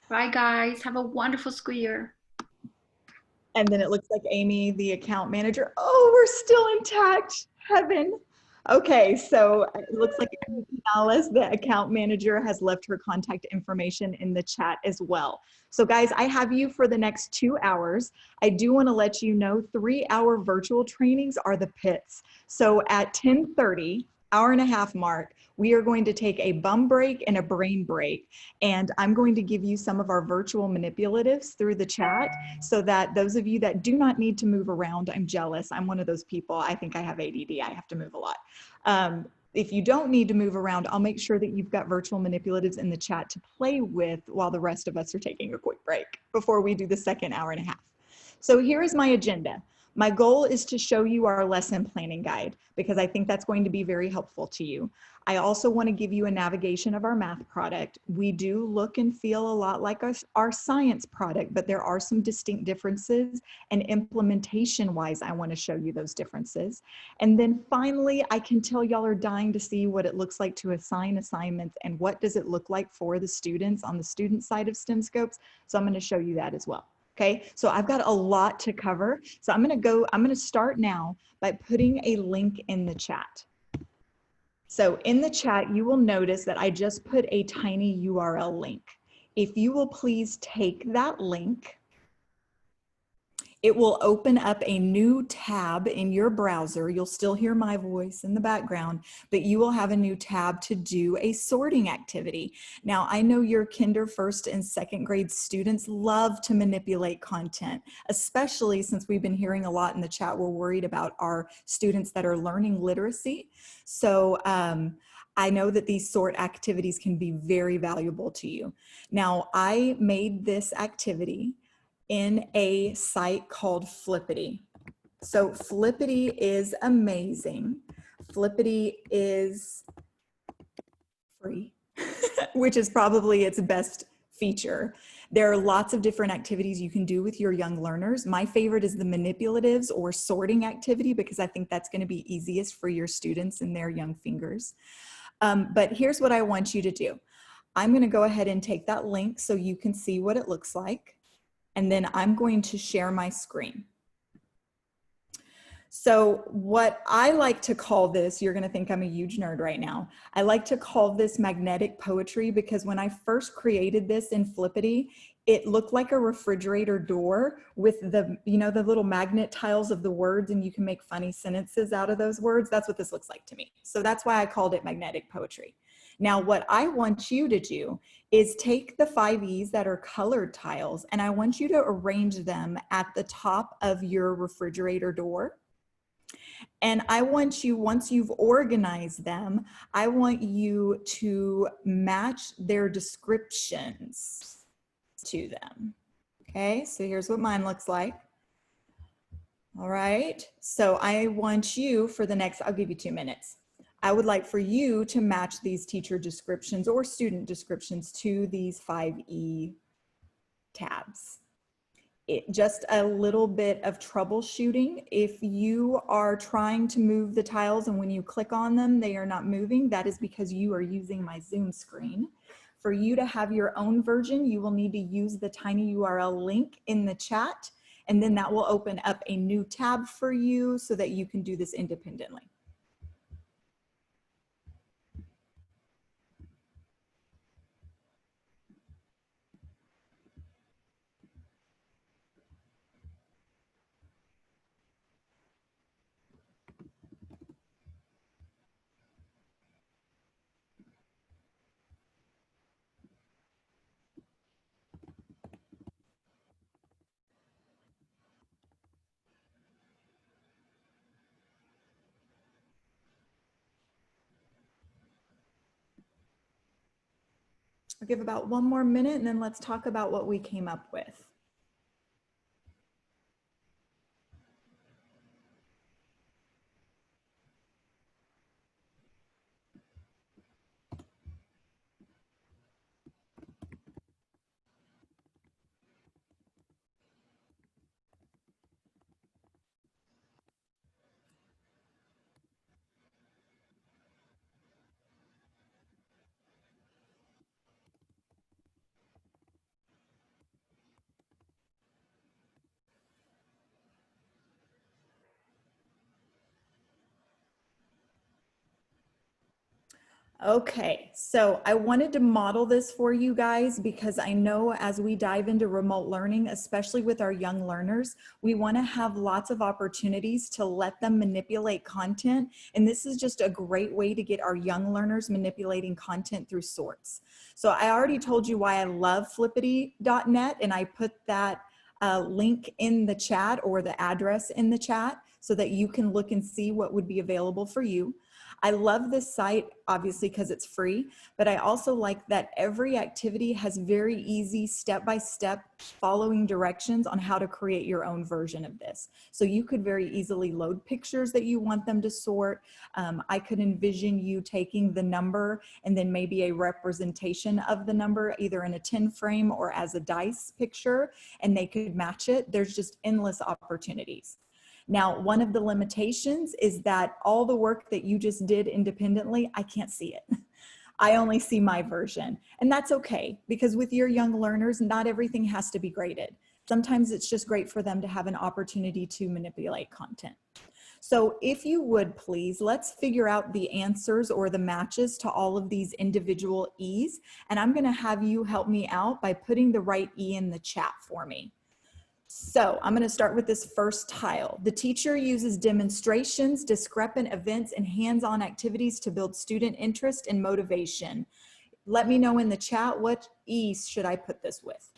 Bye, guys. Have a wonderful school year. And then it looks like Amy, the account manager. Oh, we're still intact. Heaven. Okay, so it looks like Amy Canales, the account manager, has left her contact information in the chat as well. So guys, I have you for the next 2 hours. I do want to let you know 3-hour virtual trainings are the pits. So at 10:30, hour-and-a-half mark, we are going to take a bum break and a brain break. And I'm going to give you some of our virtual manipulatives through the chat so that those of you that do not need to move around, I'm jealous. I'm one of those people. I think I have ADD. I have to move a lot. If you don't need to move around, I'll make sure that you've got virtual manipulatives in the chat to play with while the rest of us are taking a quick break before we do the second hour-and-a-half. So here is my agenda. My goal is to show you our lesson planning guide because I think that's going to be very helpful to you. I also want to give you a navigation of our math product. We do look and feel a lot like our science product, but there are some distinct differences, and implementation wise, I want to show you those differences. And then finally, I can tell y'all are dying to see what it looks like to assign assignments and what does it look like for the students on the student side of STEMScopes. So I'm going to show you that as well. Okay, so I've got a lot to cover. So I'm going to start now by putting a link in the chat. So in the chat, you will notice that I just put a tiny URL link. If you will please take that link It will open up a new tab in your browser. You'll still hear my voice in the background, but you will have a new tab to do a sorting activity. Now, I know your kinder, first, and second grade students love to manipulate content, especially since we've been hearing a lot in the chat. We're worried about our students that are learning literacy. So I know that these sort activities can be very valuable to you. Now, I made this activity in a site called Flippity. So Flippity is amazing. Flippity is free, which is probably its best feature. There are lots of different activities you can do with your young learners. My favorite is the manipulatives or sorting activity because I think that's going to be easiest for your students and their young fingers. But here's what I want you to do. I'm going to go ahead and take that link so you can see what it looks like. And then I'm going to share my screen. So what I like to call this, you're going to think I'm a huge nerd right now. I like to call this magnetic poetry because when I first created this in Flippity, it looked like a refrigerator door with the, you know, the little magnet tiles of the words, and you can make funny sentences out of those words. That's what this looks like to me. So that's why I called it magnetic poetry. Now, what I want you to do is take the 5 E's that are colored tiles, and I want you to arrange them at the top of your refrigerator door. And I want you, once you've organized them, I want you to match their descriptions to them. Okay, so here's what mine looks like. All right, so I want you for the next, I'll give you 2 minutes. I would like for you to match these teacher descriptions or student descriptions to these 5E tabs. Just a little bit of troubleshooting. If you are trying to move the tiles and when you click on them, they are not moving, that is because you are using my Zoom screen. For you to have your own version, you will need to use the tiny URL link in the chat, and then that will open up a new tab for you so that you can do this independently. I'll give about 1 more minute and then let's talk about what we came up with. Okay, so I wanted to model this for you guys because I know as we dive into remote learning, especially with our young learners, we want to have lots of opportunities to let them manipulate content. And this is just a great way to get our young learners manipulating content through sorts. So I already told you why I love flippity.net, and I put that link in the chat or the address in the chat so that you can look and see what would be available for you. I love this site, obviously, because it's free, but I also like that every activity has very easy step-by-step following directions on how to create your own version of this. So you could very easily load pictures that you want them to sort. I could envision you taking the number and then maybe a representation of the number, either in a 10 frame or as a dice picture, and they could match it. There's just endless opportunities. Now, one of the limitations is that all the work that you just did independently, I can't see it. I only see my version, and that's okay, because with your young learners, not everything has to be graded. Sometimes it's just great for them to have an opportunity to manipulate content. So if you would please, let's figure out the answers or the matches to all of these individual E's, and I'm gonna have you help me out by putting the right E in the chat for me. So I'm going to start with this first tile. The teacher uses demonstrations, discrepant events, and hands-on activities to build student interest and motivation. Let me know in the chat, what E should I put this with?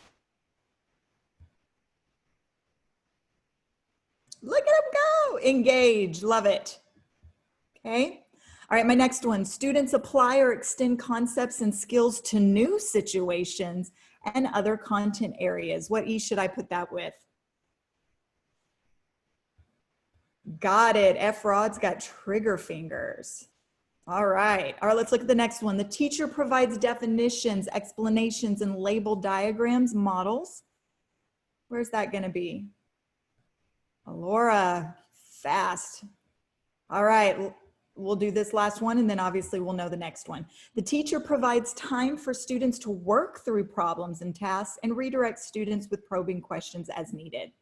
Look at them go. Engage. Love it. Okay. All right. My next one. Students apply or extend concepts and skills to new situations and other content areas. What E should I put that with? Got it. F-Rod's got trigger fingers. All right. All right. Let's look at the next one. The teacher provides definitions, explanations, and label diagrams, models. Where's that going to be? Laura, fast. All right, we'll do this last one and then obviously we'll know the next one. The teacher provides time for students to work through problems and tasks and redirects students with probing questions as needed.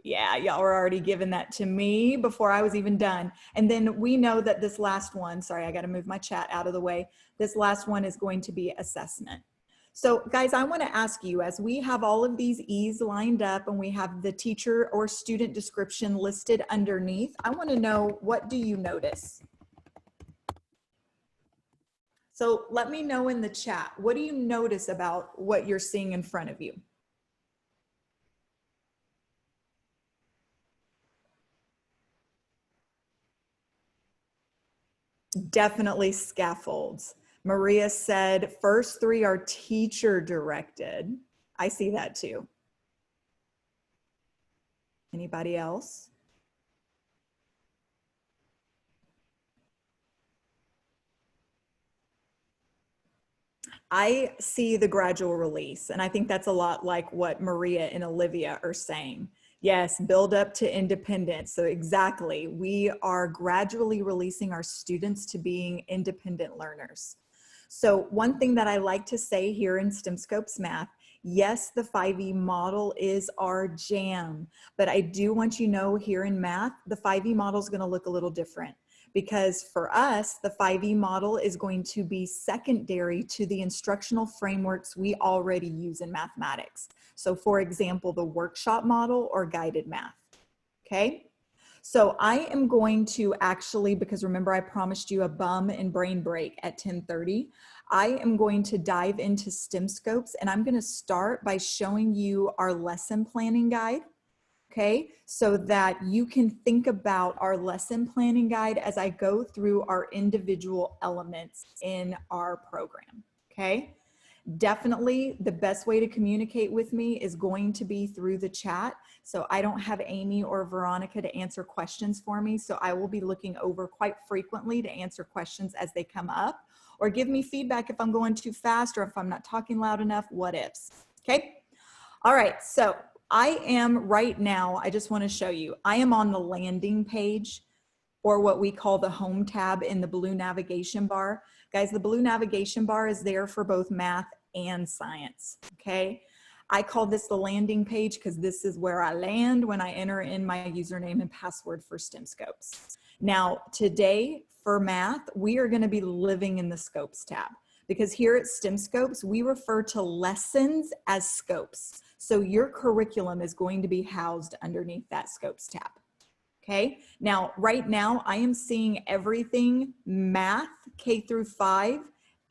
Yeah, y'all were already giving that to me before I was even done. And then we know that this last one, sorry, I got to move my chat out of the way. This last one is going to be assessment. So guys, I want to ask you, as we have all of these E's lined up and we have the teacher or student description listed underneath, I want to know, what do you notice? So let me know in the chat, what do you notice about what you're seeing in front of you? Definitely scaffolds. Maria said, first three are teacher directed. I see that too. Anybody else? I see the gradual release, and I think that's a lot like what Maria and Olivia are saying. Yes, build up to independence. So exactly, we are gradually releasing our students to being independent learners. So one thing that I like to say here in STEMScopes Math, yes, the 5E model is our jam, but I do want you to know here in math, the 5E model is going to look a little different, because for us, the 5E model is going to be secondary to the instructional frameworks we already use in mathematics. So for example, the workshop model or guided math, okay? So I am going to actually, because remember I promised you a bum and brain break at 10:30, I am going to dive into STEMScopes and I'm going to start by showing you our lesson planning guide, okay? So that you can think about our lesson planning guide as I go through our individual elements in our program, okay? Definitely the best way to communicate with me is going to be through the chat. So I don't have Amy or Veronica to answer questions for me. So I will be looking over quite frequently to answer questions as they come up, or give me feedback if I'm going too fast or if I'm not talking loud enough, what ifs, okay? All right, so I am right now, I just want to show you, I am on the landing page, or what we call the home tab in the blue navigation bar. Guys, the blue navigation bar is there for both math and science, okay? I call this the landing page because this is where I land when I enter in my username and password for STEMScopes. Now, today for math, we are going to be living in the Scopes tab, because here at STEMScopes, we refer to lessons as scopes. So your curriculum is going to be housed underneath that Scopes tab. Okay, now right now I am seeing everything math K through 5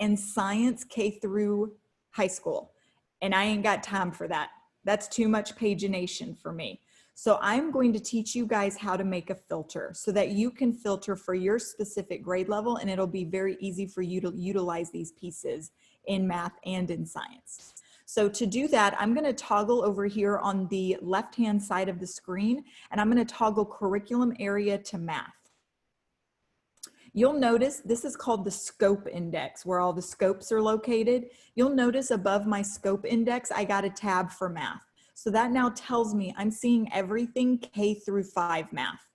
and science K through high school. And I ain't got time for that. That's too much pagination for me. So I'm going to teach you guys how to make a filter so that you can filter for your specific grade level, and it'll be very easy for you to utilize these pieces in math and in science. So to do that, I'm going to toggle over here on the left-hand side of the screen, and I'm going to toggle curriculum area to math. You'll notice this is called the scope index, where all the scopes are located. You'll notice above my scope index, I got a tab for math. So that now tells me I'm seeing everything K through 5 math.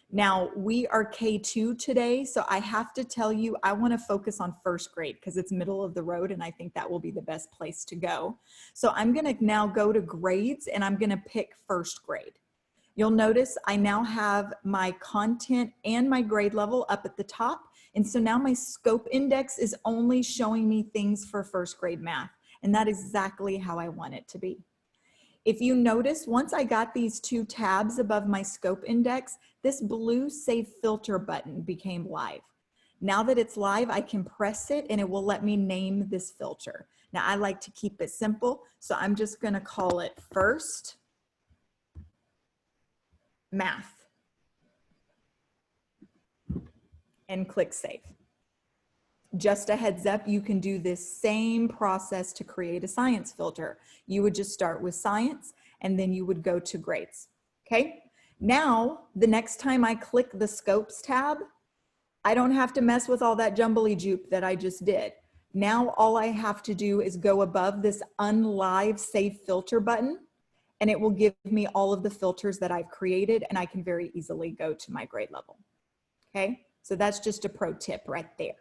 Now we are K2 today, so I have to tell you, I want to focus on first grade because it's middle of the road and I think that will be the best place to go. So I'm going to now go to grades and I'm going to pick first grade. You'll notice I now have my content and my grade level up at the top. And so now my scope index is only showing me things for first grade math. And that is exactly how I want it to be. If you notice, once I got these two tabs above my scope index, this blue Save Filter button became live. Now that it's live, I can press it and it will let me name this filter. Now I like to keep it simple, so I'm just gonna call it First Math and click Save. Just a heads up, you can do this same process to create a science filter. You would just start with science and then you would go to grades, okay? Now, the next time I click the Scopes tab, I don't have to mess with all that jumbly jupe that I just did. Now, all I have to do is go above this Unlive Save Filter button and it will give me all of the filters that I've created and I can very easily go to my grade level, okay? So that's just a pro tip right there.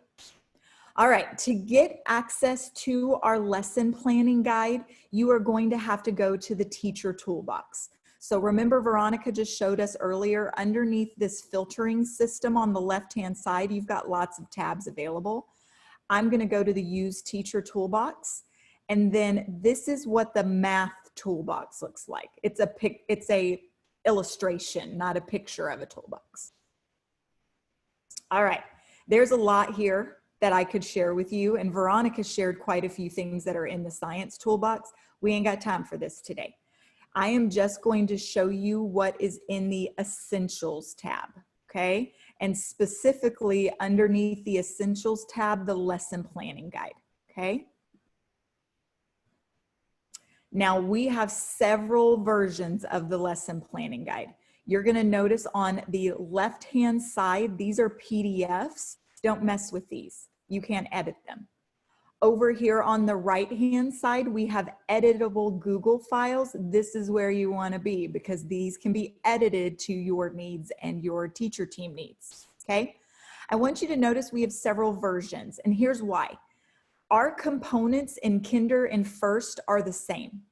All right, to get access to our lesson planning guide, you are going to have to go to the teacher toolbox. So remember, Veronica just showed us earlier, underneath this filtering system on the left-hand side, you've got lots of tabs available. I'm gonna go to the Use Teacher Toolbox, and then this is what the math toolbox looks like. It's a illustration, not a picture of a toolbox. All right, there's a lot here that I could share with you, and Veronica shared quite a few things that are in the science toolbox. We ain't got time for this today. I am just going to show you what is in the Essentials tab, okay? And specifically underneath the Essentials tab, the lesson planning guide, okay? Now we have several versions of the lesson planning guide. You're gonna notice on the left-hand side, these are PDFs. Don't mess with these. You can't edit them. Over here on the right-hand side, we have editable Google files. This is where you want to be because these can be edited to your needs and your teacher team needs, okay? I want you to notice we have several versions, and here's why. Our components in Kinder and First are the same.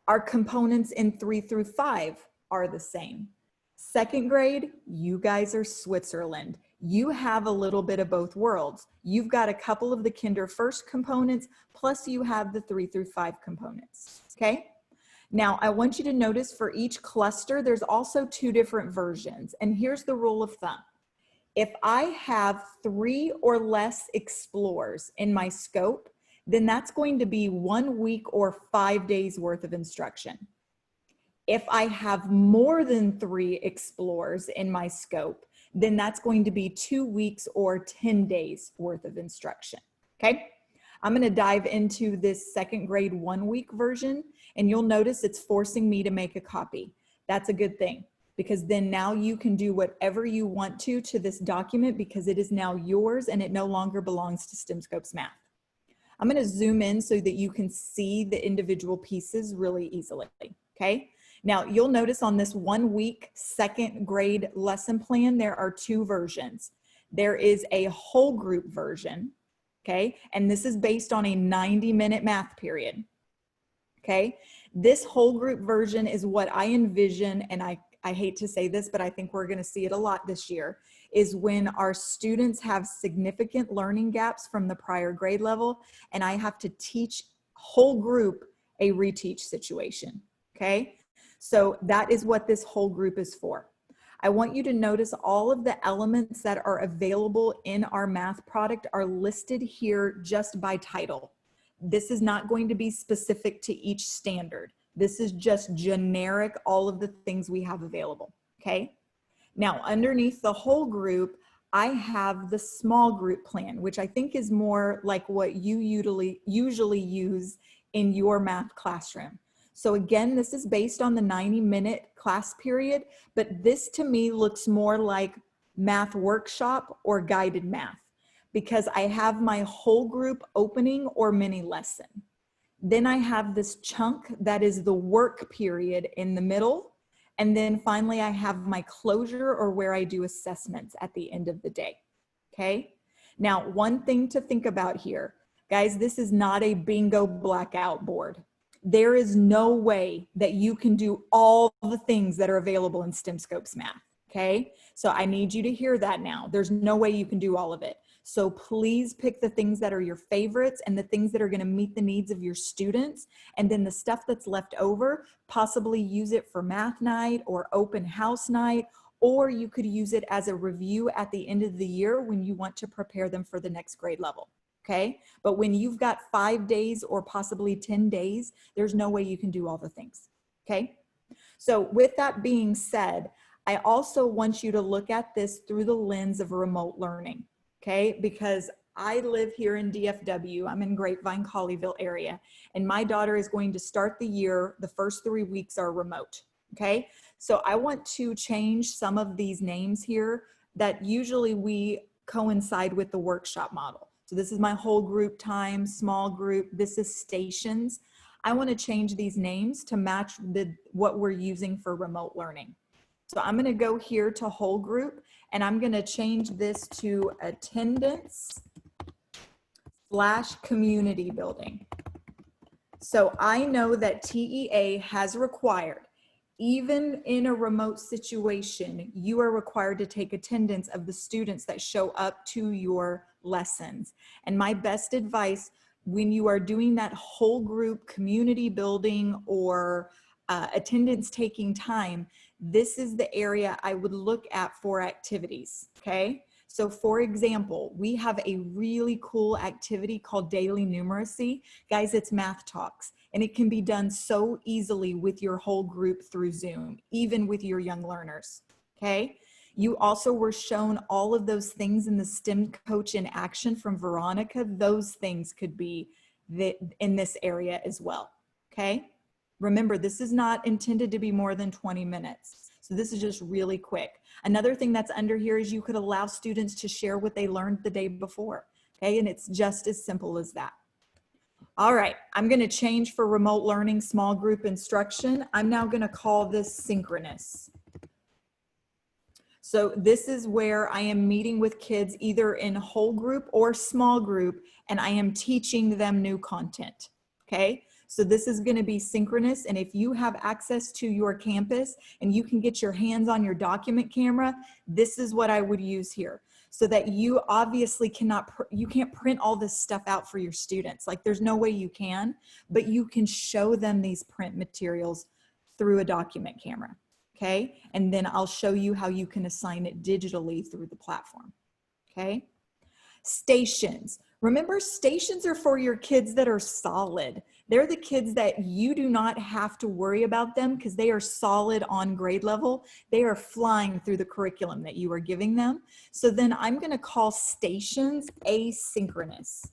Our components in 3 through 5 are the same. Second grade, you guys are Switzerland. You have a little bit of both worlds. You've got a couple of the Kinder First components, plus you have the 3 through 5 components, okay? Now, I want you to notice for each cluster, there's also 2 different versions. And here's the rule of thumb. If I have 3 or less explores in my scope, then that's going to be 1 week or 5 days worth of instruction. If I have more than 3 explores in my scope, then that's going to be 2 weeks or 10 days worth of instruction, okay? I'm gonna dive into this second grade 1 week version, and you'll notice it's forcing me to make a copy. That's a good thing, because then now you can do whatever you want to this document because it is now yours and it no longer belongs to STEMScopes Math. I'm gonna zoom in so that you can see the individual pieces really easily, okay? Now, you'll notice on this 1 week second grade lesson plan, there are 2 versions. There is a whole group version, okay? And this is based on a 90-minute math period, okay? This whole group version is what I envision, and I hate to say this, but I think we're gonna see it a lot this year, is when our students have significant learning gaps from the prior grade level, and I have to teach whole group a reteach situation, okay? So that is what this whole group is for. I want you to notice all of the elements that are available in our math product are listed here just by title. This is not going to be specific to each standard. This is just generic, all of the things we have available, okay? Now, underneath the whole group, I have the small group plan, which I think is more like what you usually use in your math classroom. So again, this is based on the 90-minute class period, but this to me looks more like math workshop or guided math because I have my whole group opening or mini lesson. Then I have this chunk that is the work period in the middle. And then finally I have my closure or where I do assessments at the end of the day, okay? Now, one thing to think about here, guys, this is not a bingo blackout board. There is no way that you can do all the things that are available in STEMScopes Math, Okay, so I need you to hear that now. There's no way you can do all of it. So please pick the things that are your favorites and the things that are going to meet the needs of your students. And then the stuff that's left over, possibly use it for math night or open house night, or you could use it as a review at the end of the year when you want to prepare them for the next grade level. Okay, but when you've got 5 days or possibly 10 days, there's no way you can do all the things. Okay, so with that being said, I also want you to look at this through the lens of remote learning. Okay, because I live here in DFW, I'm in Grapevine, Colleyville area, and my daughter is going to start the year, the first 3 weeks are remote. Okay, so I want to change some of these names here that usually we coincide with the workshop model. So this is my whole group time, small group, this is stations. I want to change these names to match what we're using for remote learning. So I'm going to go here to whole group and I'm going to change this to attendance/community building. So I know that TEA has required, even in a remote situation, you are required to take attendance of the students that show up to your lessons. And my best advice when you are doing that whole group community building or attendance taking time, this is the area I would look at for activities, okay? So for example, we have a really cool activity called Daily Numeracy. Guys, it's math talks, and it can be done so easily with your whole group through Zoom, even with your young learners, okay? You also were shown all of those things in the STEM Coach in Action from Veronica. Those things could be in this area as well, okay? Remember, this is not intended to be more than 20 minutes. So this is just really quick. Another thing that's under here is you could allow students to share what they learned the day before, okay? And it's just as simple as that. All right, I'm gonna change for remote learning, small group instruction. I'm now gonna call this synchronous. So this is where I am meeting with kids either in whole group or small group, and I am teaching them new content, okay? So this is going to be synchronous, and if you have access to your campus and you can get your hands on your document camera, this is what I would use here. So that you obviously you can't print all this stuff out for your students. Like there's no way you can, but you can show them these print materials through a document camera, okay? And then I'll show you how you can assign it digitally through the platform, okay? Stations. Remember, stations are for your kids that are solid. They're the kids that you do not have to worry about them because they are solid on grade level. They are flying through the curriculum that you are giving them. So then I'm going to call stations asynchronous.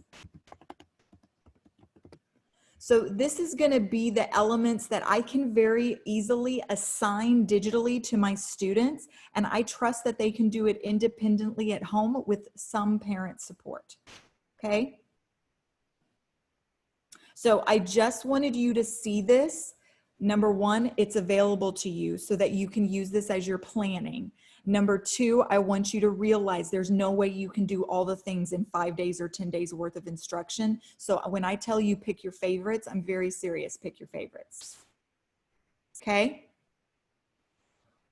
So this is going to be the elements that I can very easily assign digitally to my students, and I trust that they can do it independently at home with some parent support. Okay? So I just wanted you to see this. Number one, it's available to you so that you can use this as you're planning. Number two, I want you to realize there's no way you can do all the things in 5 days or 10 days worth of instruction. So when I tell you pick your favorites, I'm very serious. Pick your favorites. Okay?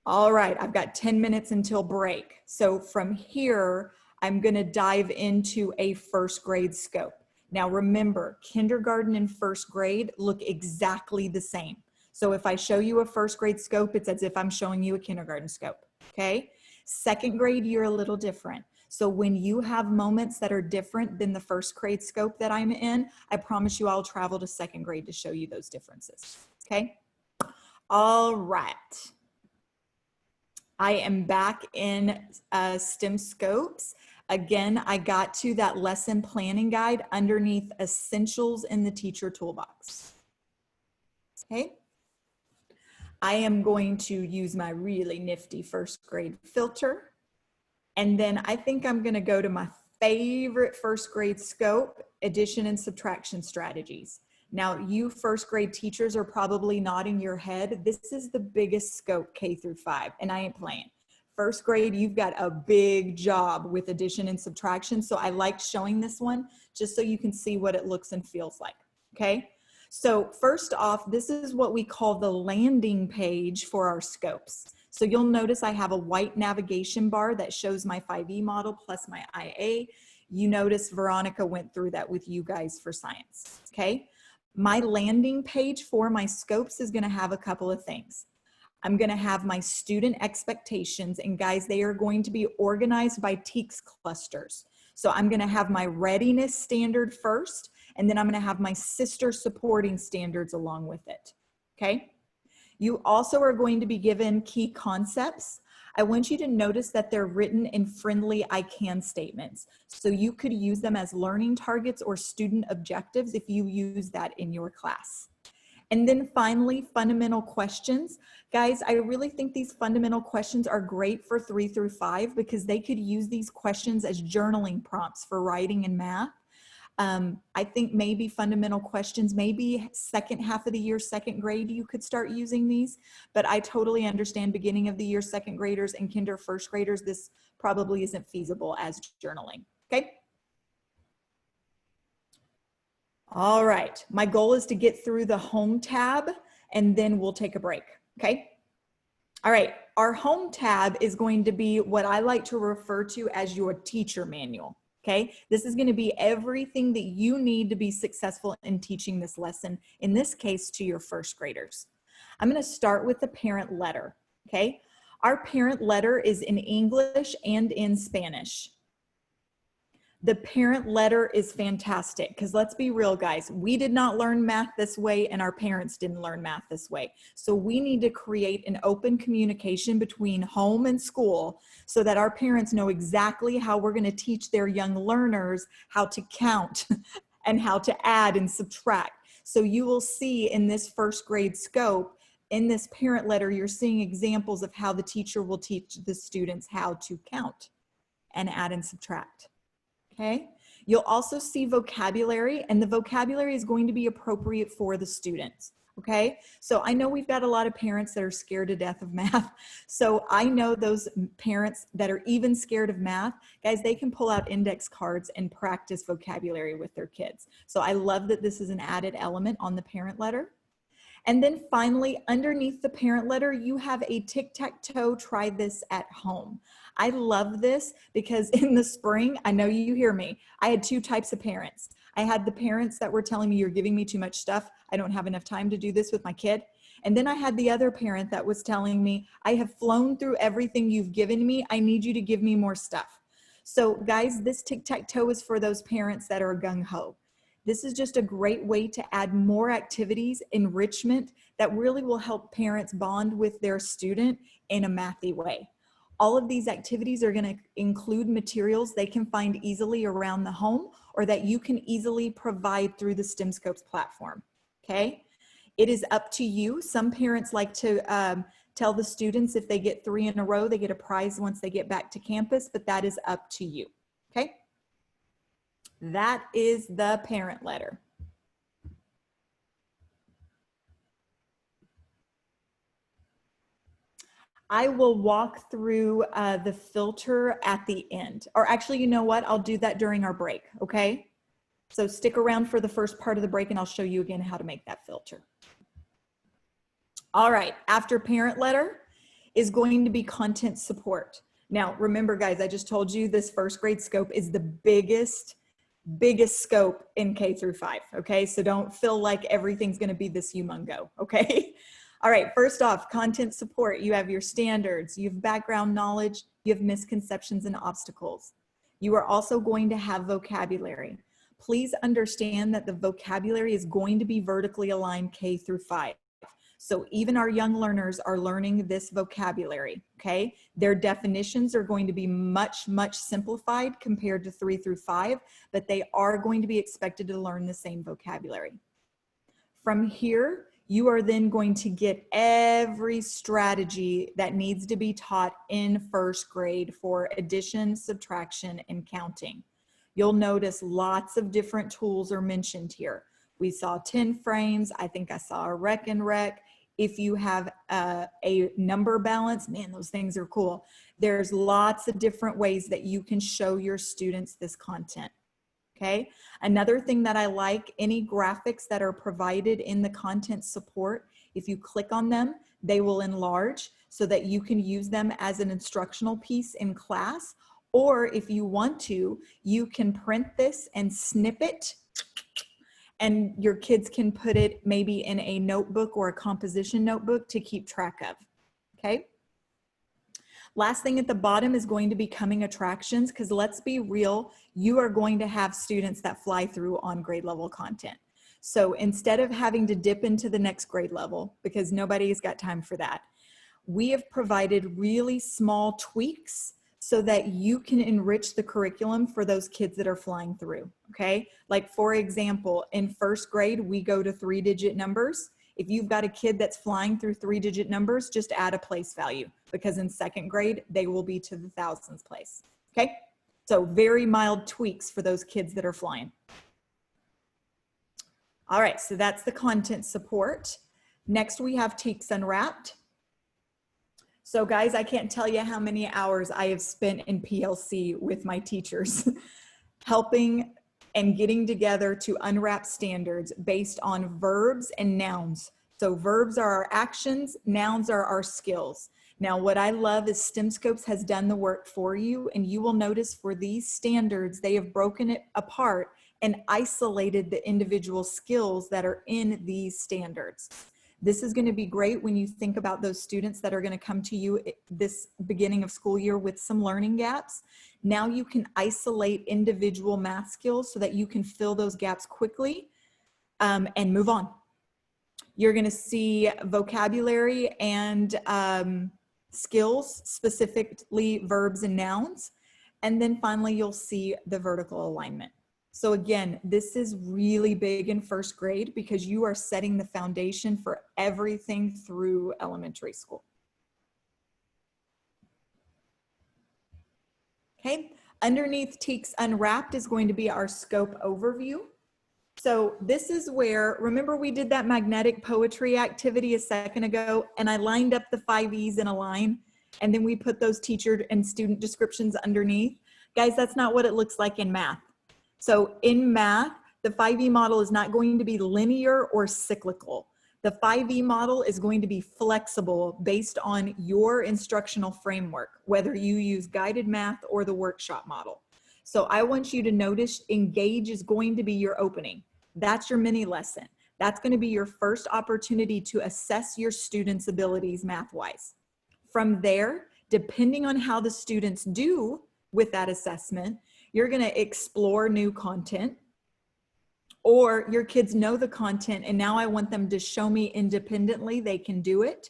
All right, I've got 10 minutes until break. So from here, I'm going to dive into a first grade scope. Now remember, kindergarten and first grade look exactly the same. So if I show you a first grade scope, it's as if I'm showing you a kindergarten scope, okay? Second grade, you're a little different. So when you have moments that are different than the first grade scope that I'm in, I promise you I'll travel to second grade to show you those differences, okay? All right. I am back in STEMScopes. Again, I got to that lesson planning guide underneath Essentials in the Teacher Toolbox. Okay. I am going to use my really nifty first grade filter. And then I think I'm going to go to my favorite first grade scope, addition and subtraction strategies. Now, you first grade teachers are probably nodding your head. This is the biggest scope K through 5, and I ain't playing. First grade, you've got a big job with addition and subtraction. So I like showing this one just so you can see what it looks and feels like, okay? So first off, this is what we call the landing page for our scopes. So you'll notice I have a white navigation bar that shows my 5E model plus my IA. You notice Veronica went through that with you guys for science, okay? My landing page for my scopes is gonna have a couple of things. I'm gonna have my student expectations, and guys, they are going to be organized by TEKS clusters. So I'm gonna have my readiness standard first, and then I'm gonna have my sister supporting standards along with it, okay? You also are going to be given key concepts. I want you to notice that they're written in friendly I can statements. So you could use them as learning targets or student objectives if you use that in your class. And then finally, fundamental questions. Guys, I really think these fundamental questions are great for 3 through 5 because they could use these questions as journaling prompts for writing and math. I think maybe fundamental questions, maybe second half of the year, second grade, you could start using these, but I totally understand beginning of the year, second graders and kinder first graders, this probably isn't feasible as journaling, okay? All right, my goal is to get through the home tab and then we'll take a break, okay? All right, our home tab is going to be what I like to refer to as your teacher manual. Okay, this is going to be everything that you need to be successful in teaching this lesson, in this case to your first graders. I'm going to start with the parent letter. Okay, our parent letter is in English and in Spanish. The parent letter is fantastic because let's be real, guys, we did not learn math this way and our parents didn't learn math this way. So we need to create an open communication between home and school so that our parents know exactly how we're going to teach their young learners how to count and how to add and subtract. So you will see in this first grade scope, in this parent letter, you're seeing examples of how the teacher will teach the students how to count and add and subtract. Okay, you'll also see vocabulary, and the vocabulary is going to be appropriate for the students. Okay, so I know we've got a lot of parents that are scared to death of math. So I know those parents that are even scared of math, guys, they can pull out index cards and practice vocabulary with their kids. So I love that this is an added element on the parent letter. And then finally, underneath the parent letter, you have a tic-tac-toe, try this at home. I love this because in the spring, I know you hear me, I had 2 types of parents. I had the parents that were telling me, you're giving me too much stuff. I don't have enough time to do this with my kid. And then I had the other parent that was telling me, I have flown through everything you've given me. I need you to give me more stuff. So guys, this tic-tac-toe is for those parents that are gung-ho. This is just a great way to add more activities, enrichment that really will help parents bond with their student in a mathy way. All of these activities are going to include materials they can find easily around the home or that you can easily provide through the STEMScopes platform, okay? It is up to you. Some parents like to tell the students if they get 3 in a row, they get a prize once they get back to campus, but that is up to you, okay? That is the parent letter. I will walk through the filter at the end. Or actually, you know what? I'll do that during our break, okay? So stick around for the first part of the break and I'll show you again how to make that filter. All right, after parent letter is going to be content support. Now, remember guys, I just told you this first grade scope is the biggest scope in K through 5, okay? So don't feel like everything's gonna be this humongo, okay? All right, first off, content support. You have your standards, you have background knowledge, you have misconceptions and obstacles. You are also going to have vocabulary. Please understand that the vocabulary is going to be vertically aligned K through 5. So even our young learners are learning this vocabulary, okay? Their definitions are going to be much simplified compared to 3 through 5, but they are going to be expected to learn the same vocabulary. From here, you are then going to get every strategy that needs to be taught in first grade for addition, subtraction, and counting. You'll notice lots of different tools are mentioned here. We saw 10 frames. I think I saw a rec and rec. If you have a number balance, man, those things are cool. There's lots of different ways that you can show your students this content. Okay. Another thing that I like, any graphics that are provided in the content support, if you click on them, they will enlarge. so that you can use them as an instructional piece in class. Or if you want to, you can print this and snip it, and your kids can put it maybe in a notebook or a composition notebook to keep track of, okay? Last thing at the bottom is going to be coming attractions, because let's be real, you are going to have students that fly through on grade level content. So instead of having to dip into the next grade level, because nobody's got time for that, we have provided really small tweaks so that you can enrich the curriculum for those kids that are flying through, okay? Like for example, in first grade, we go to 3-digit numbers. If you've got a kid that's flying through 3-digit numbers, just add a place value, because in second grade, they will be to the thousands place, okay? So very mild tweaks for those kids that are flying. All right, so that's the content support. Next, we have Teaks Unwrapped. So guys, I can't tell you how many hours I have spent in PLC with my teachers, helping and getting together to unwrap standards based on verbs and nouns. So verbs are our actions, nouns are our skills. Now, what I love is STEMScopes has done the work for you, and you will notice for these standards, they have broken it apart and isolated the individual skills that are in these standards. This is going to be great when you think about those students that are going to come to you this beginning of school year with some learning gaps. Now you can isolate individual math skills so that you can fill those gaps quickly and move on. You're going to see vocabulary and skills, specifically verbs and nouns. And then finally, you'll see the vertical alignment. So again, this is really big in first grade because you are setting the foundation for everything through elementary school. Okay, underneath Teaks Unwrapped is going to be our scope overview. So this is where, remember we did that magnetic poetry activity a second ago, and I lined up the 5 E's in a line, and then we put those teacher and student descriptions underneath. Guys, that's not what it looks like in math. So in math, the 5E model is not going to be linear or cyclical. The 5E model is going to be flexible based on your instructional framework, whether you use guided math or the workshop model. So I want you to notice engage is going to be your opening. That's your mini lesson. That's going to be your first opportunity to assess your students' abilities math-wise. From there, depending on how the students do with that assessment, you're going to explore new content, or your kids know the content and now I want them to show me independently they can do it,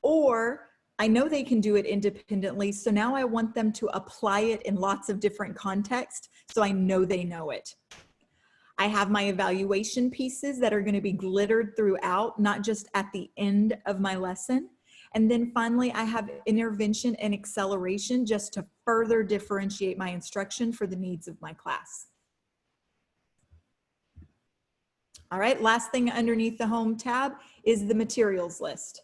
or I know they can do it independently, so now I want them to apply it in lots of different contexts so I know they know it. I have my evaluation pieces that are going to be glittered throughout, not just at the end of my lesson. And then finally, I have intervention and acceleration just to further differentiate my instruction for the needs of my class. All right, last thing underneath the home tab is the materials list.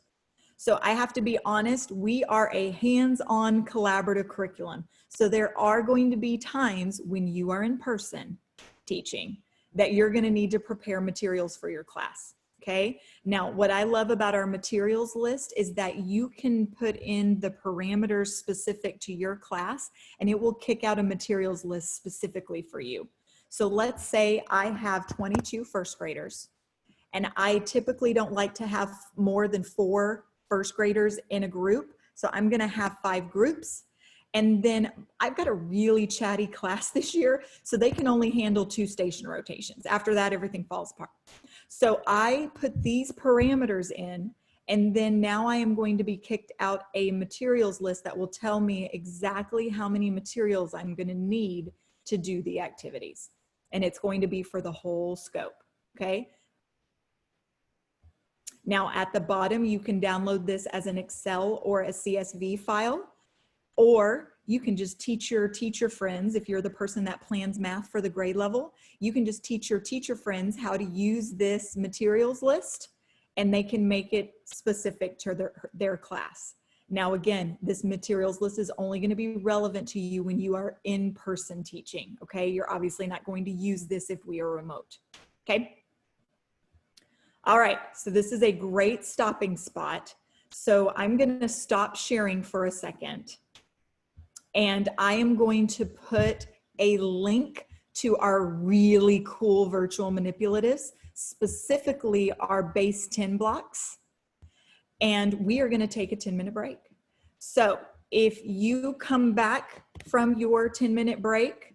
So I have to be honest, we are a hands-on collaborative curriculum. So there are going to be times when you are in person teaching that you're going to need to prepare materials for your class. Okay. Now, what I love about our materials list is that you can put in the parameters specific to your class and it will kick out a materials list specifically for you. So let's say I have 22 first graders and I typically don't like to have more than 4 first graders in a group. So I'm going to have 5 groups. And then I've got a really chatty class this year, so they can only handle 2 station rotations. After that, everything falls apart. So I put these parameters in, and then now I am going to be kicked out a materials list that will tell me exactly how many materials I'm going to need to do the activities. And it's going to be for the whole scope, okay? Now at the bottom, you can download this as an Excel or a CSV file. Or you can just teach your teacher friends, if you're the person that plans math for the grade level, you can just teach your teacher friends how to use this materials list and they can make it specific to their class. Now again, this materials list is only going to be relevant to you when you are in person teaching, okay? You're obviously not going to use this if we are remote, okay? All right, so this is a great stopping spot. So I'm going to stop sharing for a second. And I am going to put a link to our really cool virtual manipulatives, specifically our base 10 blocks. And we are going to take a 10-minute break. So if you come back from your 10-minute break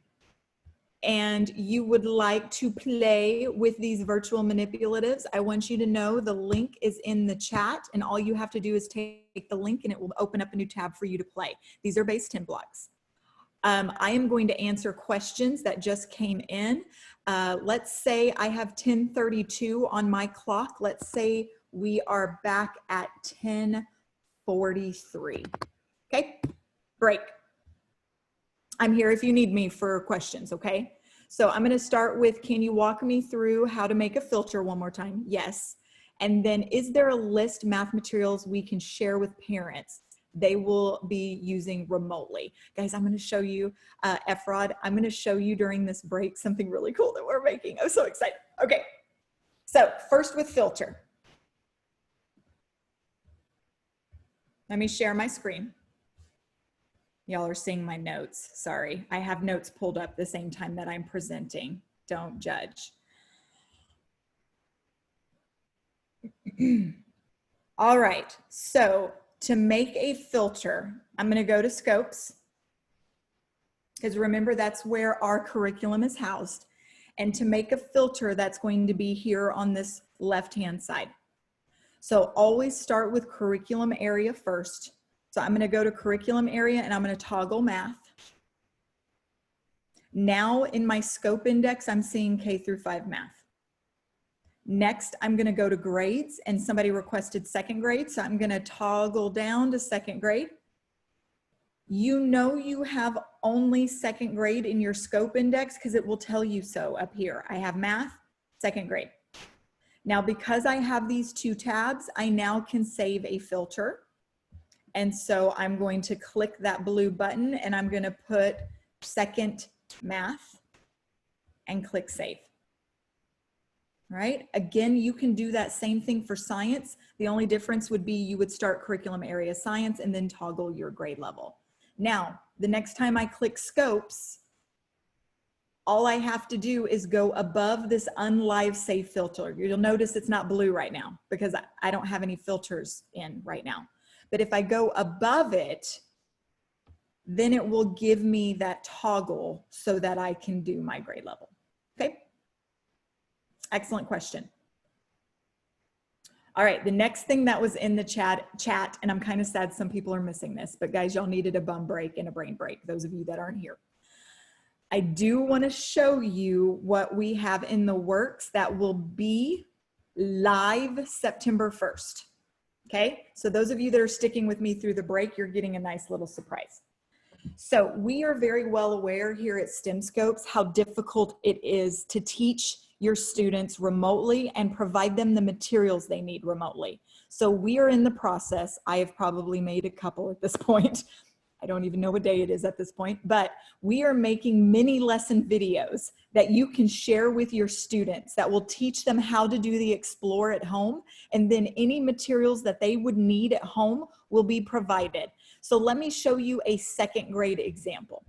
and you would like to play with these virtual manipulatives, I want you to know the link is in the chat, and all you have to do is take the link and it will open up a new tab for you to play. These are base 10 blocks. I am going to answer questions that just came in. Let's say I have 10:32 on my clock. Let's say we are back at 10:43. Okay, break. I'm here if you need me for questions, okay? So I'm gonna start with, can you walk me through how to make a filter one more time? Yes. And then, is there a list math materials we can share with parents? They will be using remotely. Guys, I'm gonna show you, Efrod, I'm gonna show you during this break something really cool that we're making. I'm so excited. Okay, so first with filter. Let me share my screen. Y'all are seeing my notes, sorry. I have notes pulled up the same time that I'm presenting. Don't judge. All right, so to make a filter, I'm gonna go to Scopes, because remember that's where our curriculum is housed. And to make a filter, that's going to be here on this left-hand side. So always start with curriculum area first. So I'm gonna go to curriculum area and I'm gonna toggle math. Now in my scope index, I'm seeing K-5 math. Next, I'm gonna go to grades, and somebody requested second grade, so I'm gonna toggle down to second grade. You know you have only second grade in your scope index because it will tell you so up here. I have math, second grade. Now, because I have these two tabs, I now can save a filter. And so I'm going to click that blue button and I'm gonna put second math and click save. Right? Again, you can do that same thing for science. The only difference would be you would start curriculum area science and then toggle your grade level. Now, the next time I click scopes, all I have to do is go above this unlive save filter. You'll notice it's not blue right now because I don't have any filters in right now. But if I go above it, then it will give me that toggle so that I can do my grade level. Okay? Excellent question. All right, the next thing that was in the chat, and I'm kind of sad some people are missing this, but guys, y'all needed a bum break and a brain break, those of you that aren't here. I do want to show you what we have in the works that will be live September 1st. Okay, so those of you that are sticking with me through the break, you're getting a nice little surprise. So we are very well aware here at STEMScopes how difficult it is to teach your students remotely and provide them the materials they need remotely. So we are in the process. I have probably made a couple at this point. I don't even know what day it is at this point, but we are making mini lesson videos that you can share with your students that will teach them how to do the Explore at home, and then any materials that they would need at home will be provided. So let me show you a second grade example.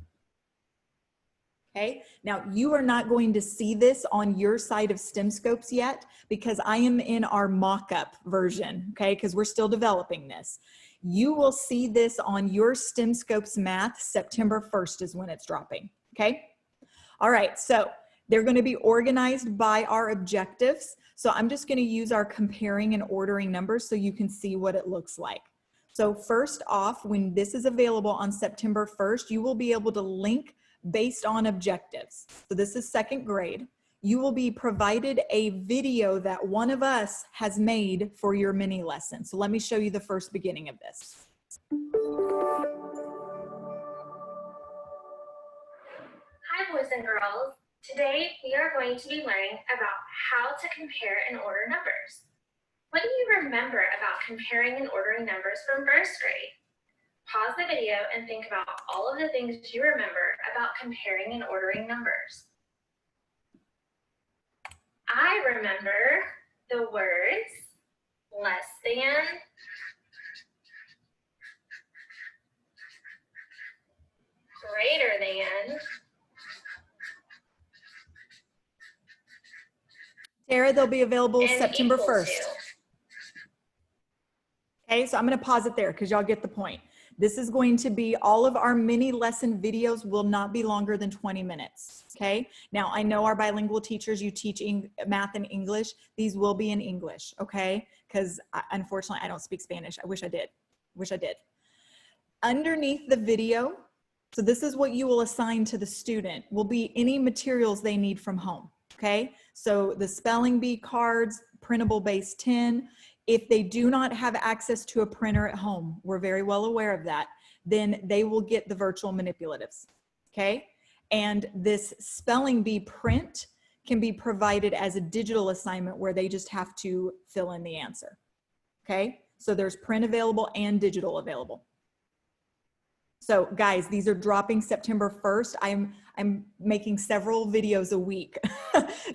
Okay, now you are not going to see this on your side of STEMScopes yet because I am in our mock-up version, okay, because we're still developing this. You will see this on your STEMScopes Math. September 1st is when it's dropping, okay? All right, so they're going to be organized by our objectives. So I'm just going to use our comparing and ordering numbers so you can see what it looks like. So first off, when this is available on September 1st, you will be able to link based on objectives. So this is second grade. You will be provided a video that one of us has made for your mini lesson. So let me show you the first beginning of this. Hi boys and girls. Today we are going to be learning about how to compare and order numbers. What do you remember about comparing and ordering numbers from first grade? Pause the video and think about all of the things you remember about comparing and ordering numbers. I remember the words less than, greater than, Tara, they'll be available and September equal 1st. to. Okay, so I'm going to pause it there because y'all get the point. This is going to be all of our mini lesson videos will not be longer than 20 minutes. Okay, now I know our bilingual teachers, you teach math and English. These will be in English, okay? Because unfortunately I don't speak Spanish. I wish I did. Wish I did. Underneath the video, so this is what you will assign to the student, will be any materials they need from home. Okay, so the spelling bee cards, printable base 10. If they do not have access to a printer at home, we're very well aware of that, then they will get the virtual manipulatives. Okay, and this spelling bee print can be provided as a digital assignment where they just have to fill in the answer. Okay, so there's print available and digital available. So guys, these are dropping September 1st. I'm making several videos a week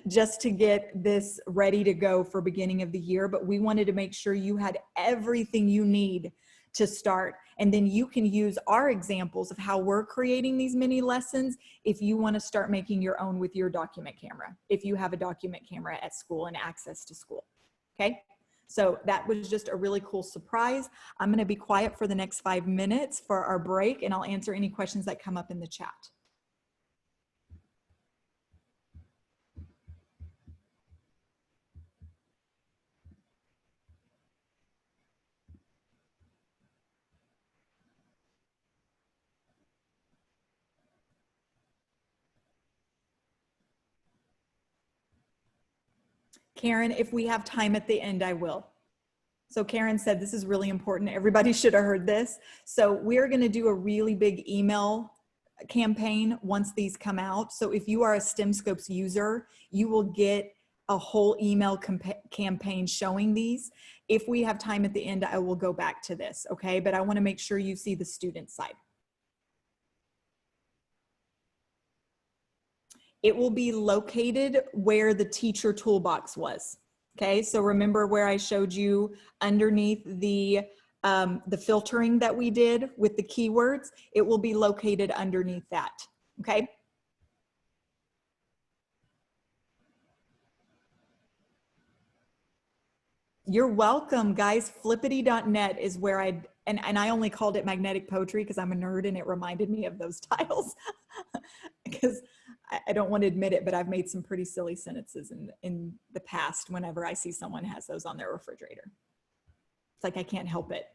just to get this ready to go for beginning of the year, but we wanted to make sure you had everything you need to start. And then you can use our examples of how we're creating these mini lessons if you want to start making your own with your document camera, if you have a document camera at school and access to school. Okay. So that was just a really cool surprise. I'm going to be quiet for the next 5 minutes for our break, and I'll answer any questions that come up in the chat. Karen, if we have time at the end, I will. So Karen said this is really important. Everybody should have heard this. So we're going to do a really big email campaign once these come out. So if you are a STEMScopes user, you will get a whole email campaign showing these. If we have time at the end, I will go back to this, okay? But I want to make sure you see the student side. It will be located where the teacher toolbox was. Okay, so remember where I showed you underneath the filtering that we did with the keywords? It will be located underneath that, okay? You're welcome, guys. Flippity.net is where and I only called it magnetic poetry because I'm a nerd and it reminded me of those tiles. Because I don't want to admit it, but I've made some pretty silly sentences in the past whenever I see someone has those on their refrigerator. It's like I can't help it.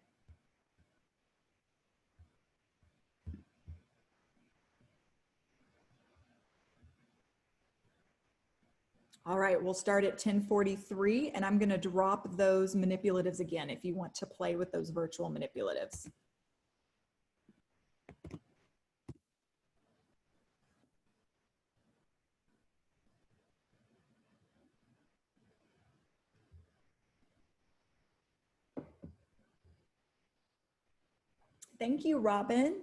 All right, we'll start at 10:43, and I'm going to drop those manipulatives again if you want to play with those virtual manipulatives. Thank you, Robin.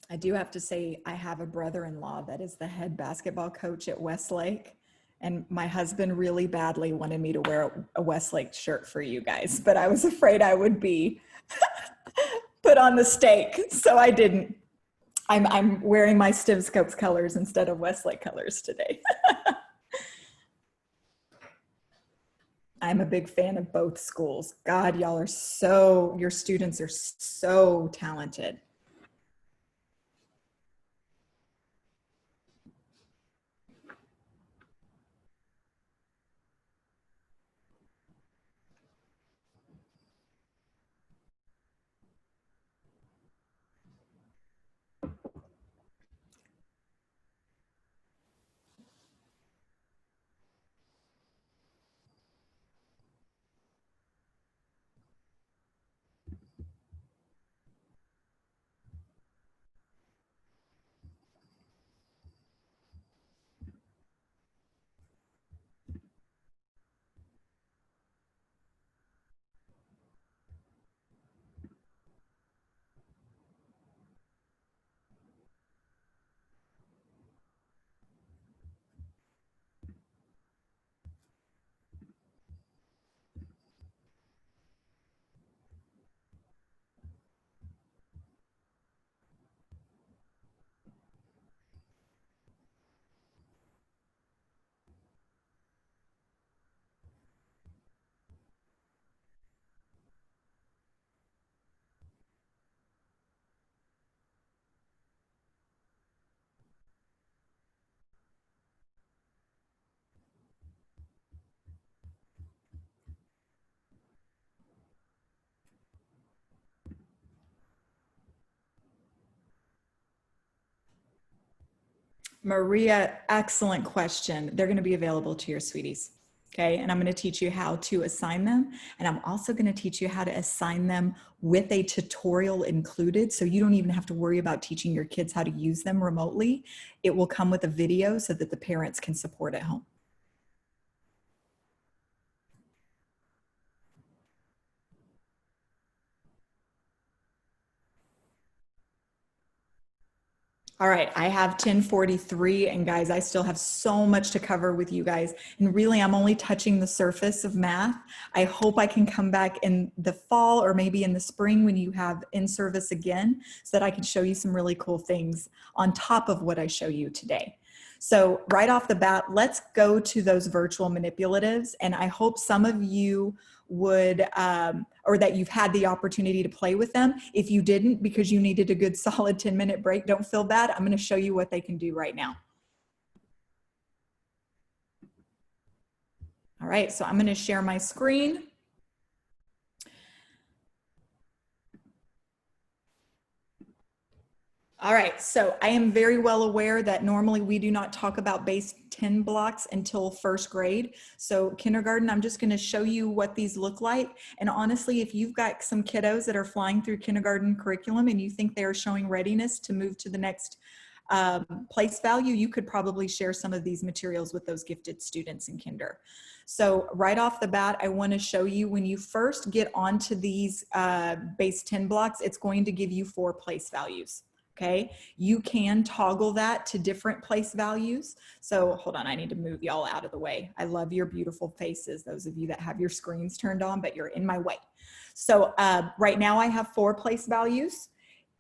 I do have to say, I have a brother-in-law that is the head basketball coach at Westlake. And my husband really badly wanted me to wear a Westlake shirt for you guys, but I was afraid I would be put on the stake, so I didn't. I'm wearing my STEMScopes colors instead of Westlake colors today. I'm a big fan of both schools. God, y'all are your students are so talented. Maria, excellent question. They're going to be available to your sweeties. Okay. And I'm going to teach you how to assign them. And I'm also going to teach you how to assign them with a tutorial included. So you don't even have to worry about teaching your kids how to use them remotely. It will come with a video so that the parents can support at home. All right, I have 10:43, and guys, I still have so much to cover with you guys. And really, I'm only touching the surface of math. I hope I can come back in the fall or maybe in the spring when you have in-service again, so that I can show you some really cool things on top of what I show you today. So right off the bat, let's go to those virtual manipulatives. And I hope some of you would, or that you've had the opportunity to play with them. If you didn't, because you needed a good solid 10-minute break, don't feel bad. I'm going to show you what they can do right now. All right, so I'm going to share my screen. All right, so I am very well aware that normally we do not talk about base 10 blocks until first grade. So kindergarten, I'm just gonna show you what these look like. And honestly, if you've got some kiddos that are flying through kindergarten curriculum and you think they are showing readiness to move to the next place value, you could probably share some of these materials with those gifted students in kinder. So right off the bat, I want to show you when you first get onto these base 10 blocks, it's going to give you 4 place values. Okay, you can toggle that to different place values. So hold on, I need to move y'all out of the way. I love your beautiful faces, those of you that have your screens turned on, but you're in my way. So right now I have 4 place values.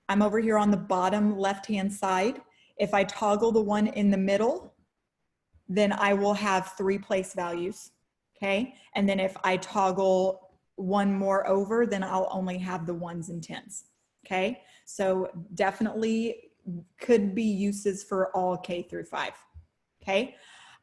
I'm over here on the bottom left-hand side. If I toggle the one in the middle, then I will have 3 place values. Okay, and then if I toggle one more over, then I'll only have the 1s and 10s. Okay, so definitely could be uses for all K through 5. Okay,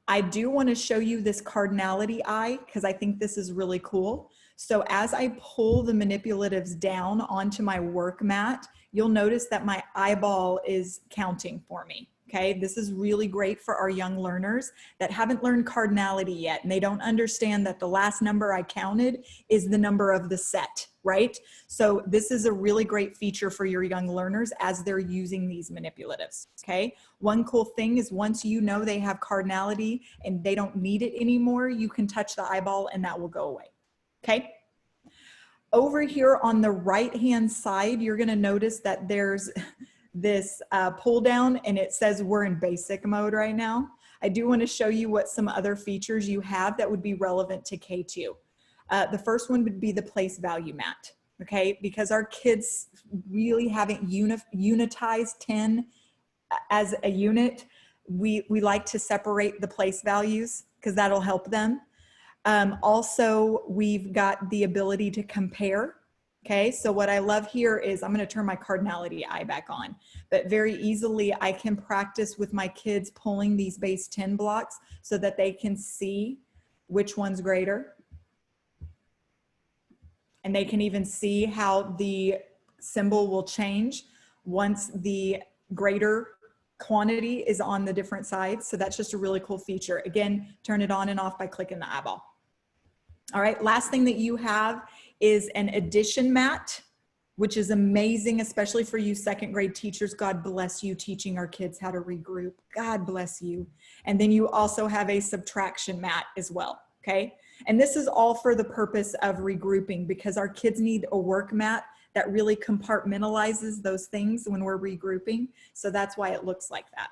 I do want to show you this cardinality eye because I think this is really cool. So as I pull the manipulatives down onto my work mat, you'll notice that my eyeball is counting for me. Okay, this is really great for our young learners that haven't learned cardinality yet, and they don't understand that the last number I counted is the number of the set, right? So this is a really great feature for your young learners as they're using these manipulatives, okay? One cool thing is once you know they have cardinality and they don't need it anymore, you can touch the eyeball and that will go away, okay? Over here on the right-hand side, you're gonna notice that there's this pull down and it says we're in basic mode right now. I do want to show you what some other features you have that would be relevant to K2. The first one would be the place value mat, okay? Because our kids really haven't unitized 10 as a unit. We like to separate the place values because that'll help them. Also, we've got the ability to compare. Okay, so what I love here is I'm going to turn my cardinality eye back on, but very easily I can practice with my kids pulling these base 10 blocks so that they can see which one's greater. And they can even see how the symbol will change once the greater quantity is on the different sides. So that's just a really cool feature. Again, turn it on and off by clicking the eyeball. All right, last thing that you have is an addition mat, which is amazing, especially for you second grade teachers. God bless you teaching our kids how to regroup. God bless you. And then you also have a subtraction mat as well, okay? And this is all for the purpose of regrouping because our kids need a work mat that really compartmentalizes those things when we're regrouping. So that's why it looks like that.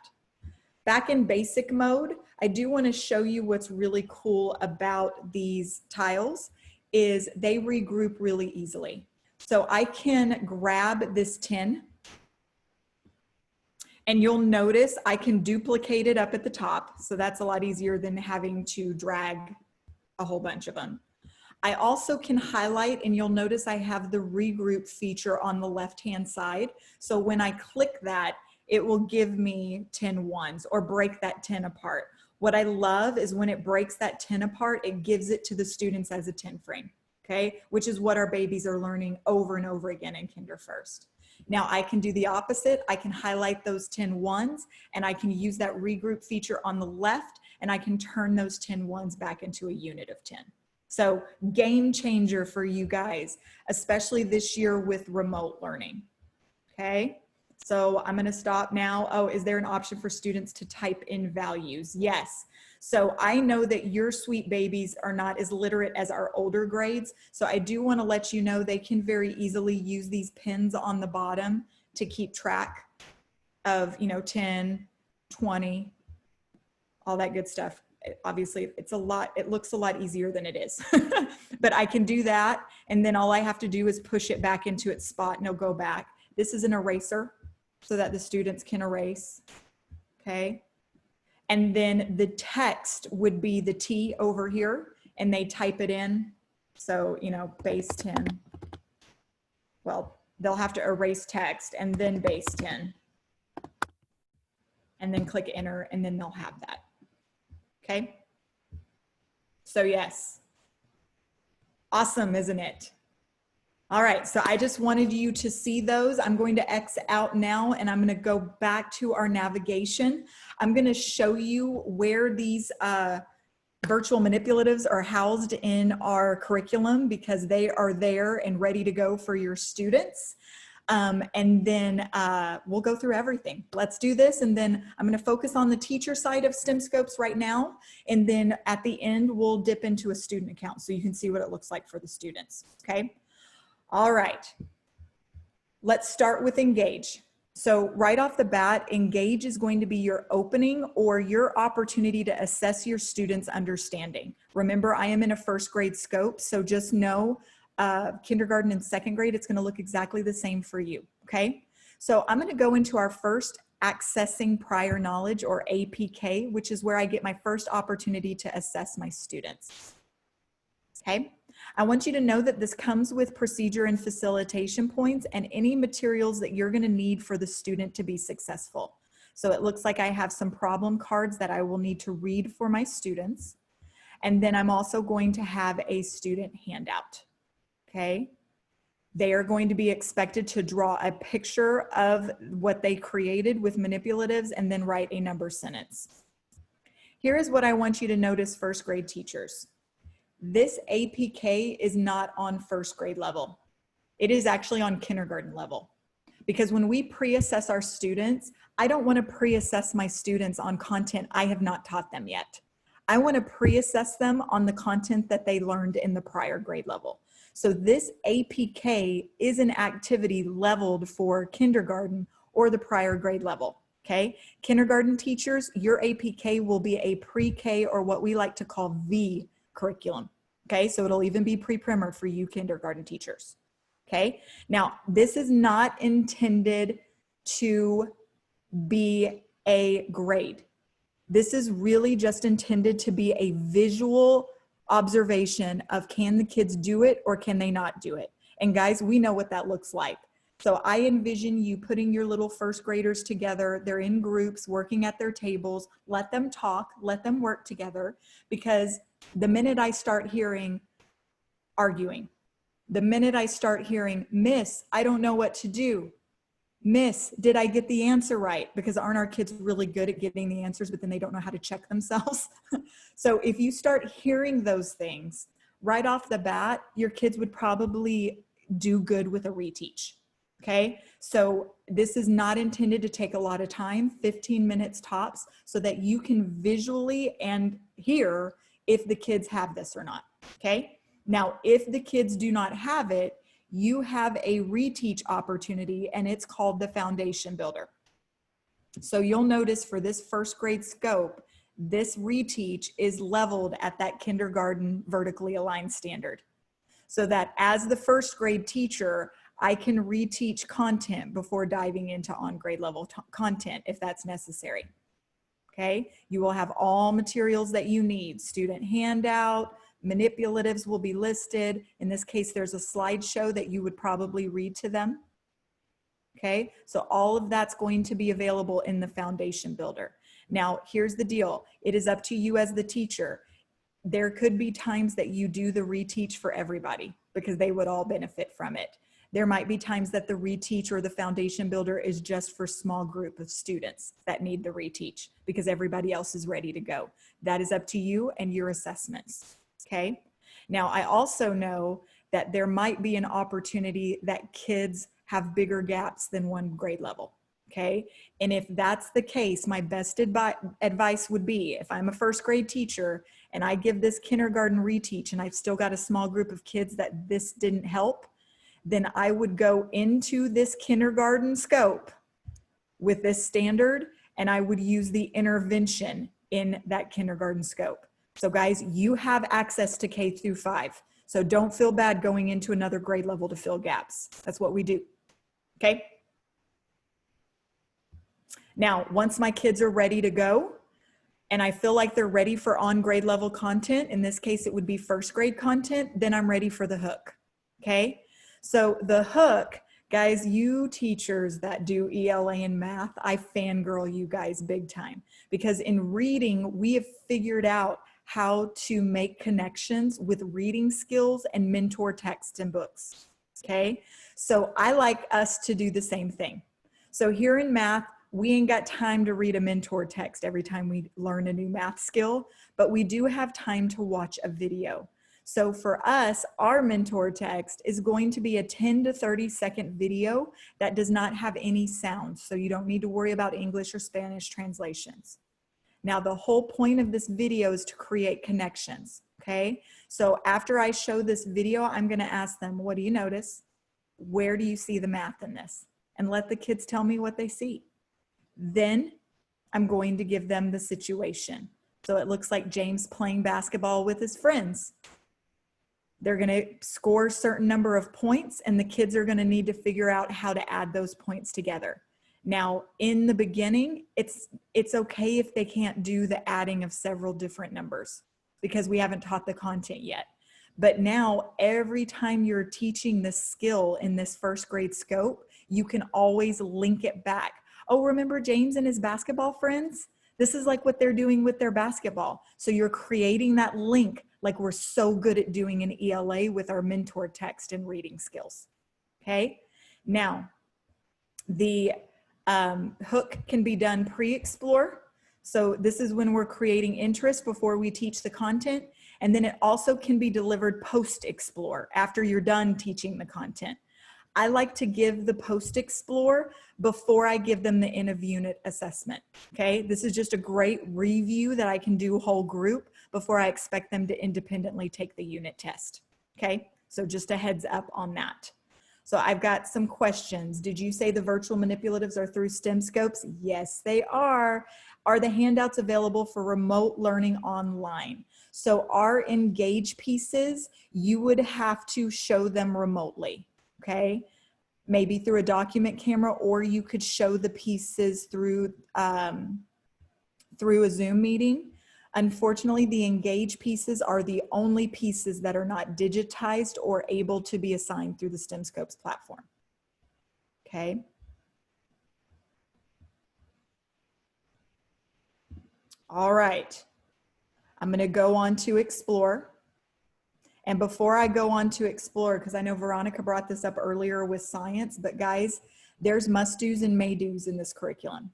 Back in basic mode, I do want to show you what's really cool about these tiles is they regroup really easily. So I can grab this 10 and you'll notice I can duplicate it up at the top. So that's a lot easier than having to drag a whole bunch of them. I also can highlight and you'll notice I have the regroup feature on the left-hand side. So when I click that, it will give me 10 ones or break that 10 apart. What I love is when it breaks that 10 apart, it gives it to the students as a 10 frame, okay? Which is what our babies are learning over and over again in Kinder First. Now I can do the opposite. I can highlight those 10 ones and I can use that regroup feature on the left and I can turn those 10 ones back into a unit of 10. So game changer for you guys, especially this year with remote learning. Okay. So I'm going to stop now. Oh, is there an option for students to type in values? Yes. So I know that your sweet babies are not as literate as our older grades. So I do want to let you know they can very easily use these pins on the bottom to keep track of, 10, 20, all that good stuff. Obviously it's a lot, it looks a lot easier than it is, but I can do that. And then all I have to do is push it back into its spot and it'll go back. This is an eraser so that the students can erase. Okay. And then the text would be the T over here and they type it in. So, base 10. Well, they'll have to erase text and then base 10 and then click enter and then they'll have that. Okay. So yes, awesome, isn't it? All right, so I just wanted you to see those. I'm going to X out now and I'm going to go back to our navigation. I'm going to show you where these virtual manipulatives are housed in our curriculum because they are there and ready to go for your students. And then we'll go through everything. Let's do this. And then I'm going to focus on the teacher side of STEMScopes right now. And then at the end, we'll dip into a student account so you can see what it looks like for the students. Okay. All right. Let's start with Engage. So right off the bat, Engage is going to be your opening or your opportunity to assess your students' understanding. Remember, I am in a first grade scope, so just know kindergarten and second grade, it's going to look exactly the same for you. Okay. So I'm going to go into our first accessing prior knowledge or APK, which is where I get my first opportunity to assess my students. Okay. I want you to know that this comes with procedure and facilitation points and any materials that you're going to need for the student to be successful. So it looks like I have some problem cards that I will need to read for my students. And then I'm also going to have a student handout. Okay. They are going to be expected to draw a picture of what they created with manipulatives and then write a number sentence. Here is what I want you to notice, first grade teachers. This APK is not on first grade level. It is actually on kindergarten level. Because when we pre-assess our students, I don't want to pre-assess my students on content I have not taught them yet. I want to pre-assess them on the content that they learned in the prior grade level. So this APK is an activity leveled for kindergarten or the prior grade level. Okay, kindergarten teachers, your APK will be a pre-K or what we like to call V curriculum. Okay, so it'll even be pre-primer for you kindergarten teachers. Okay, now this is not intended to be a grade. This is really just intended to be a visual observation of can the kids do it or can they not do it? And guys, we know what that looks like. So I envision you putting your little first graders together. They're in groups working at their tables. Let them talk, let them work together, because the minute I start hearing arguing, the minute I start hearing, Miss, I don't know what to do. Miss, did I get the answer right? Because aren't our kids really good at getting the answers, but then they don't know how to check themselves? So if you start hearing those things right off the bat, your kids would probably do good with a reteach. Okay, so this is not intended to take a lot of time, 15 minutes tops, so that you can visually and hear if the kids have this or not. Okay, now if the kids do not have it, you have a reteach opportunity and it's called the Foundation Builder. So you'll notice for this first grade scope, this reteach is leveled at that kindergarten vertically aligned standard. So that as the first grade teacher, I can reteach content before diving into on grade level content if that's necessary. Okay, you will have all materials that you need. Student handout, manipulatives will be listed. In this case, there's a slideshow that you would probably read to them. Okay, so all of that's going to be available in the Foundation Builder. Now, here's the deal. It is up to you as the teacher. There could be times that you do the reteach for everybody because they would all benefit from it. There might be times that the reteach or the foundation builder is just for small group of students that need the reteach because everybody else is ready to go. That is up to you and your assessments, okay? Now, I also know that there might be an opportunity that kids have bigger gaps than one grade level, okay? And if that's the case, my best advice would be, if I'm a first grade teacher and I give this kindergarten reteach and I've still got a small group of kids that this didn't help, then I would go into this kindergarten scope with this standard and I would use the intervention in that kindergarten scope. So guys, you have access to K through 5. So don't feel bad going into another grade level to fill gaps. That's what we do, okay? Now, once my kids are ready to go and I feel like they're ready for on grade level content, in this case, it would be first grade content, then I'm ready for the hook, okay? So the hook, guys, you teachers that do ELA and math, I fangirl you guys big time because in reading, we have figured out how to make connections with reading skills and mentor texts and books, okay? So I like us to do the same thing. So here in math, we ain't got time to read a mentor text every time we learn a new math skill, but we do have time to watch a video. So for us, our mentor text is going to be a 10 to 30 second video that does not have any sound. So you don't need to worry about English or Spanish translations. Now, the whole point of this video is to create connections, okay? So after I show this video, I'm gonna ask them, what do you notice? Where do you see the math in this? And let the kids tell me what they see. Then I'm going to give them the situation. So it looks like James playing basketball with his friends. They're going to score a certain number of points and the kids are going to need to figure out how to add those points together. Now, in the beginning, it's okay if they can't do the adding of several different numbers because we haven't taught the content yet. But now, every time you're teaching this skill in this first grade scope, you can always link it back. Oh, remember James and his basketball friends? This is like what they're doing with their basketball. So you're creating that link like we're so good at doing in ELA with our mentor text and reading skills, okay? Now, the hook can be done pre-explore. So this is when we're creating interest before we teach the content. And then it also can be delivered post-explore after you're done teaching the content. I like to give the post-explore before I give them the end of unit assessment, okay? This is just a great review that I can do whole group before I expect them to independently take the unit test, okay? So just a heads up on that. So I've got some questions. Did you say the virtual manipulatives are through STEMScopes? Yes, they are. Are the handouts available for remote learning online? So our Engage pieces, you would have to show them remotely. Okay, maybe through a document camera, or you could show the pieces through through a Zoom meeting. Unfortunately, the Engage pieces are the only pieces that are not digitized or able to be assigned through the STEMScopes platform. Okay. All right. I'm going to go on to Explore. And before I go on to Explore, because I know Veronica brought this up earlier with science, but guys, there's must-dos and may-dos in this curriculum,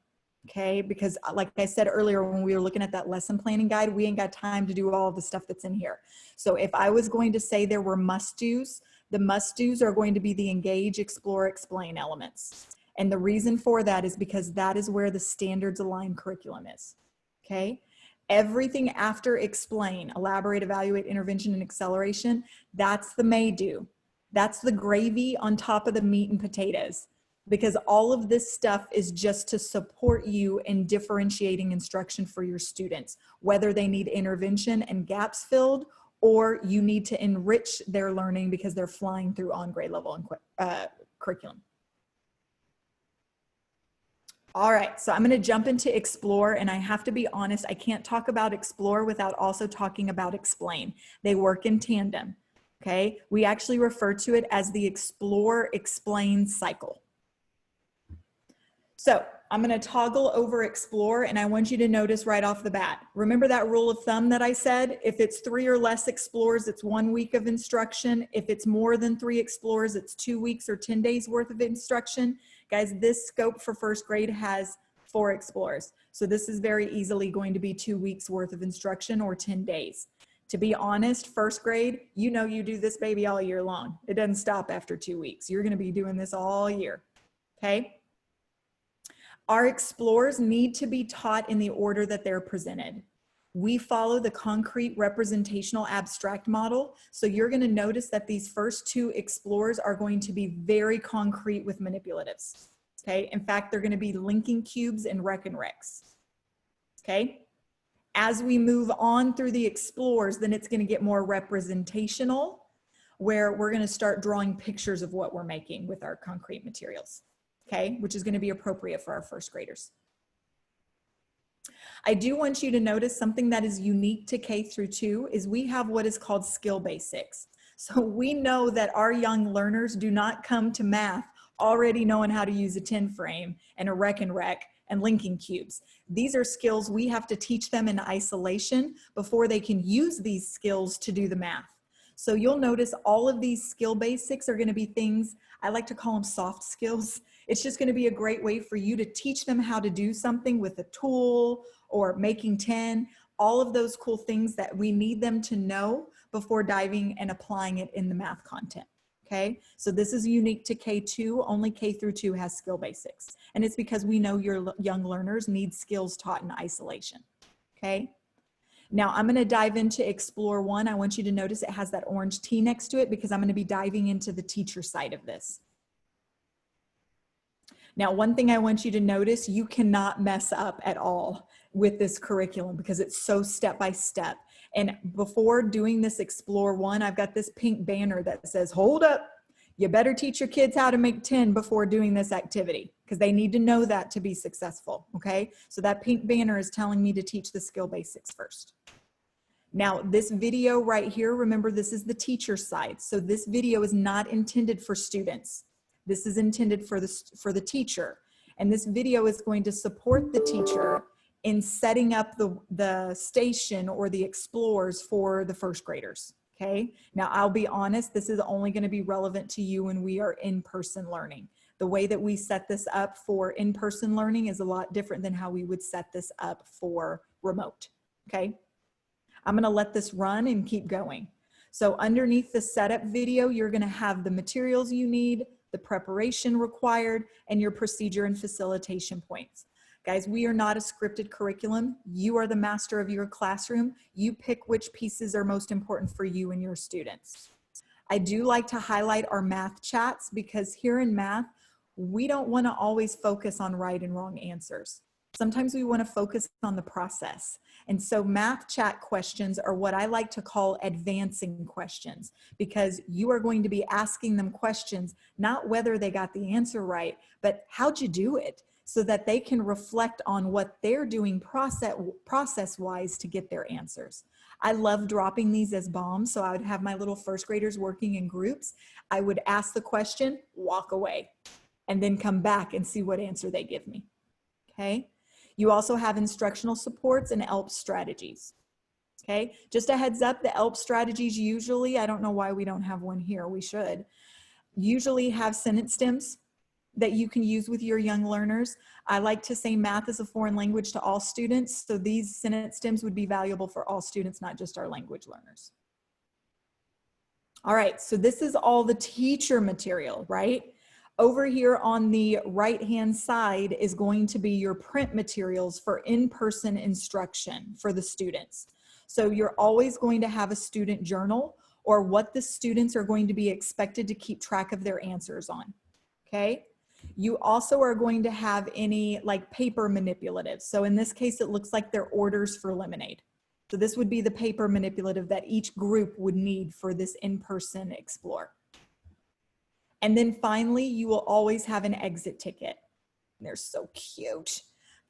okay? Because like I said earlier, when we were looking at that lesson planning guide, we ain't got time to do all of the stuff that's in here. So if I was going to say there were must-dos, the must-dos are going to be the Engage, Explore, Explain elements. And the reason for that is because that is where the standards aligned curriculum is, okay? Everything after explain, elaborate, evaluate, intervention, and acceleration, that's the may do. That's the gravy on top of the meat and potatoes, because all of this stuff is just to support you in differentiating instruction for your students, whether they need intervention and gaps filled, or you need to enrich their learning because they're flying through on grade level curriculum. All right, so I'm going to jump into Explore, and I have to be honest, I can't talk about Explore without also talking about Explain. They work in tandem, okay? We actually refer to it as the Explore Explain cycle. So I'm going to toggle over explore, and I want you to notice right off the bat. Remember that rule of thumb that I said? If it's 3 or less explores, it's 1 week of instruction. If it's more than 3 explores, it's 2 weeks or 10 days worth of instruction. Guys, this scope for first grade has 4 explores. So this is very easily going to be 2 weeks worth of instruction or 10 days. To be honest, first grade, you know you do this baby all year long. It doesn't stop after 2 weeks. You're going to be doing this all year, okay? Our explores need to be taught in the order that they're presented. We follow the concrete representational abstract model. So you're going to notice that these first 2 explores are going to be very concrete with manipulatives. Okay. In fact, they're going to be linking cubes and rec and recs. Okay. As we move on through the explores, then it's going to get more representational, where we're going to start drawing pictures of what we're making with our concrete materials. Okay, which is going to be appropriate for our first graders. I do want you to notice something that is unique to K-2 is we have what is called skill basics. So we know that our young learners do not come to math already knowing how to use a 10 frame and a rec and linking cubes. These are skills we have to teach them in isolation before they can use these skills to do the math. So you'll notice all of these skill basics are going to be things, I like to call them soft skills. It's just going to be a great way for you to teach them how to do something with a tool or making 10, all of those cool things that we need them to know before diving and applying it in the math content. Okay, so this is unique to K-2, only K-2 has skill basics. And it's because we know your young learners need skills taught in isolation. Okay, now I'm going to dive into Explore 1. I want you to notice it has that orange T next to it because I'm going to be diving into the teacher side of this. Now, one thing I want you to notice, you cannot mess up at all with this curriculum because it's so step by step. And before doing this Explore 1, I've got this pink banner that says, hold up, you better teach your kids how to make 10 before doing this activity because they need to know that to be successful, okay? So that pink banner is telling me to teach the skill basics first. Now, this video right here, remember this is the teacher side. So this video is not intended for students. This is intended for the teacher. And this video is going to support the teacher in setting up the station or the explores for the first graders, okay? Now, I'll be honest, this is only gonna be relevant to you when we are in-person learning. The way that we set this up for in-person learning is a lot different than how we would set this up for remote, okay? I'm gonna let this run and keep going. So underneath the setup video, you're gonna have the materials you need, the preparation required, and your procedure and facilitation points. Guys, we are not a scripted curriculum. You are the master of your classroom. You pick which pieces are most important for you and your students. I do like to highlight our math chats because here in math, we don't want to always focus on right and wrong answers. Sometimes we want to focus on the process. And so math chat questions are what I like to call advancing questions because you are going to be asking them questions, not whether they got the answer right, but how'd you do it? So that they can reflect on what they're doing process-wise to get their answers. I love dropping these as bombs. So I would have my little first graders working in groups. I would ask the question, walk away, and then come back and see what answer they give me, okay? You also have instructional supports and ELP strategies, okay? Just a heads up, the ELP strategies usually, I don't know why we don't have one here, we should, usually have sentence stems that you can use with your young learners. I like to say math is a foreign language to all students, so these sentence stems would be valuable for all students, not just our language learners. All right, so this is all the teacher material, right? Over here on the right-hand side is going to be your print materials for in-person instruction for the students. So you're always going to have a student journal or what the students are going to be expected to keep track of their answers on, okay? You also are going to have any like paper manipulatives. So in this case, it looks like they're orders for lemonade. So this would be the paper manipulative that each group would need for this in-person explore. And then finally, you will always have an exit ticket. They're so cute.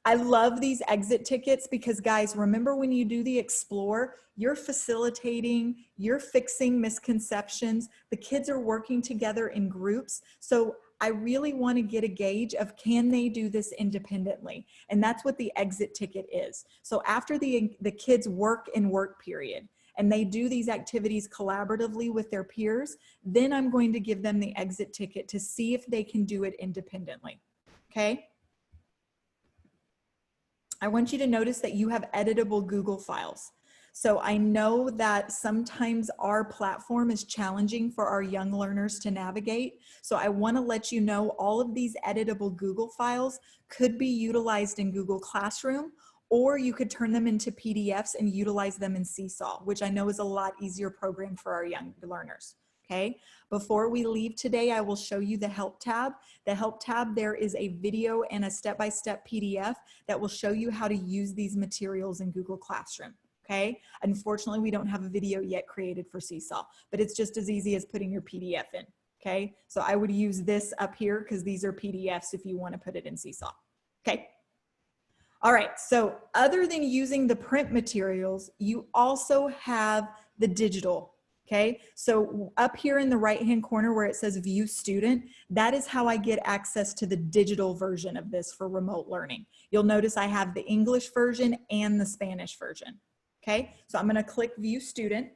I love these exit tickets because guys, remember when you do the explore, you're facilitating, you're fixing misconceptions. The kids are working together in groups. So I really want to get a gauge of, can they do this independently? And that's what the exit ticket is. So after the kids work in work period and they do these activities collaboratively with their peers, then I'm going to give them the exit ticket to see if they can do it independently. Okay? I want you to notice that you have editable Google files. So I know that sometimes our platform is challenging for our young learners to navigate. So I want to let you know all of these editable Google files could be utilized in Google Classroom, or you could turn them into PDFs and utilize them in Seesaw, which I know is a lot easier program for our young learners. Okay, before we leave today, I will show you the help tab. The help tab, there is a video and a step-by-step PDF that will show you how to use these materials in Google Classroom. Okay, unfortunately, we don't have a video yet created for Seesaw, but it's just as easy as putting your PDF in. Okay, so I would use this up here because these are PDFs if you want to put it in Seesaw. Okay. All right, so other than using the print materials, you also have the digital. Okay, so up here in the right-hand corner where it says View Student, that is how I get access to the digital version of this for remote learning. You'll notice I have the English version and the Spanish version. Okay, so I'm going to click View Student.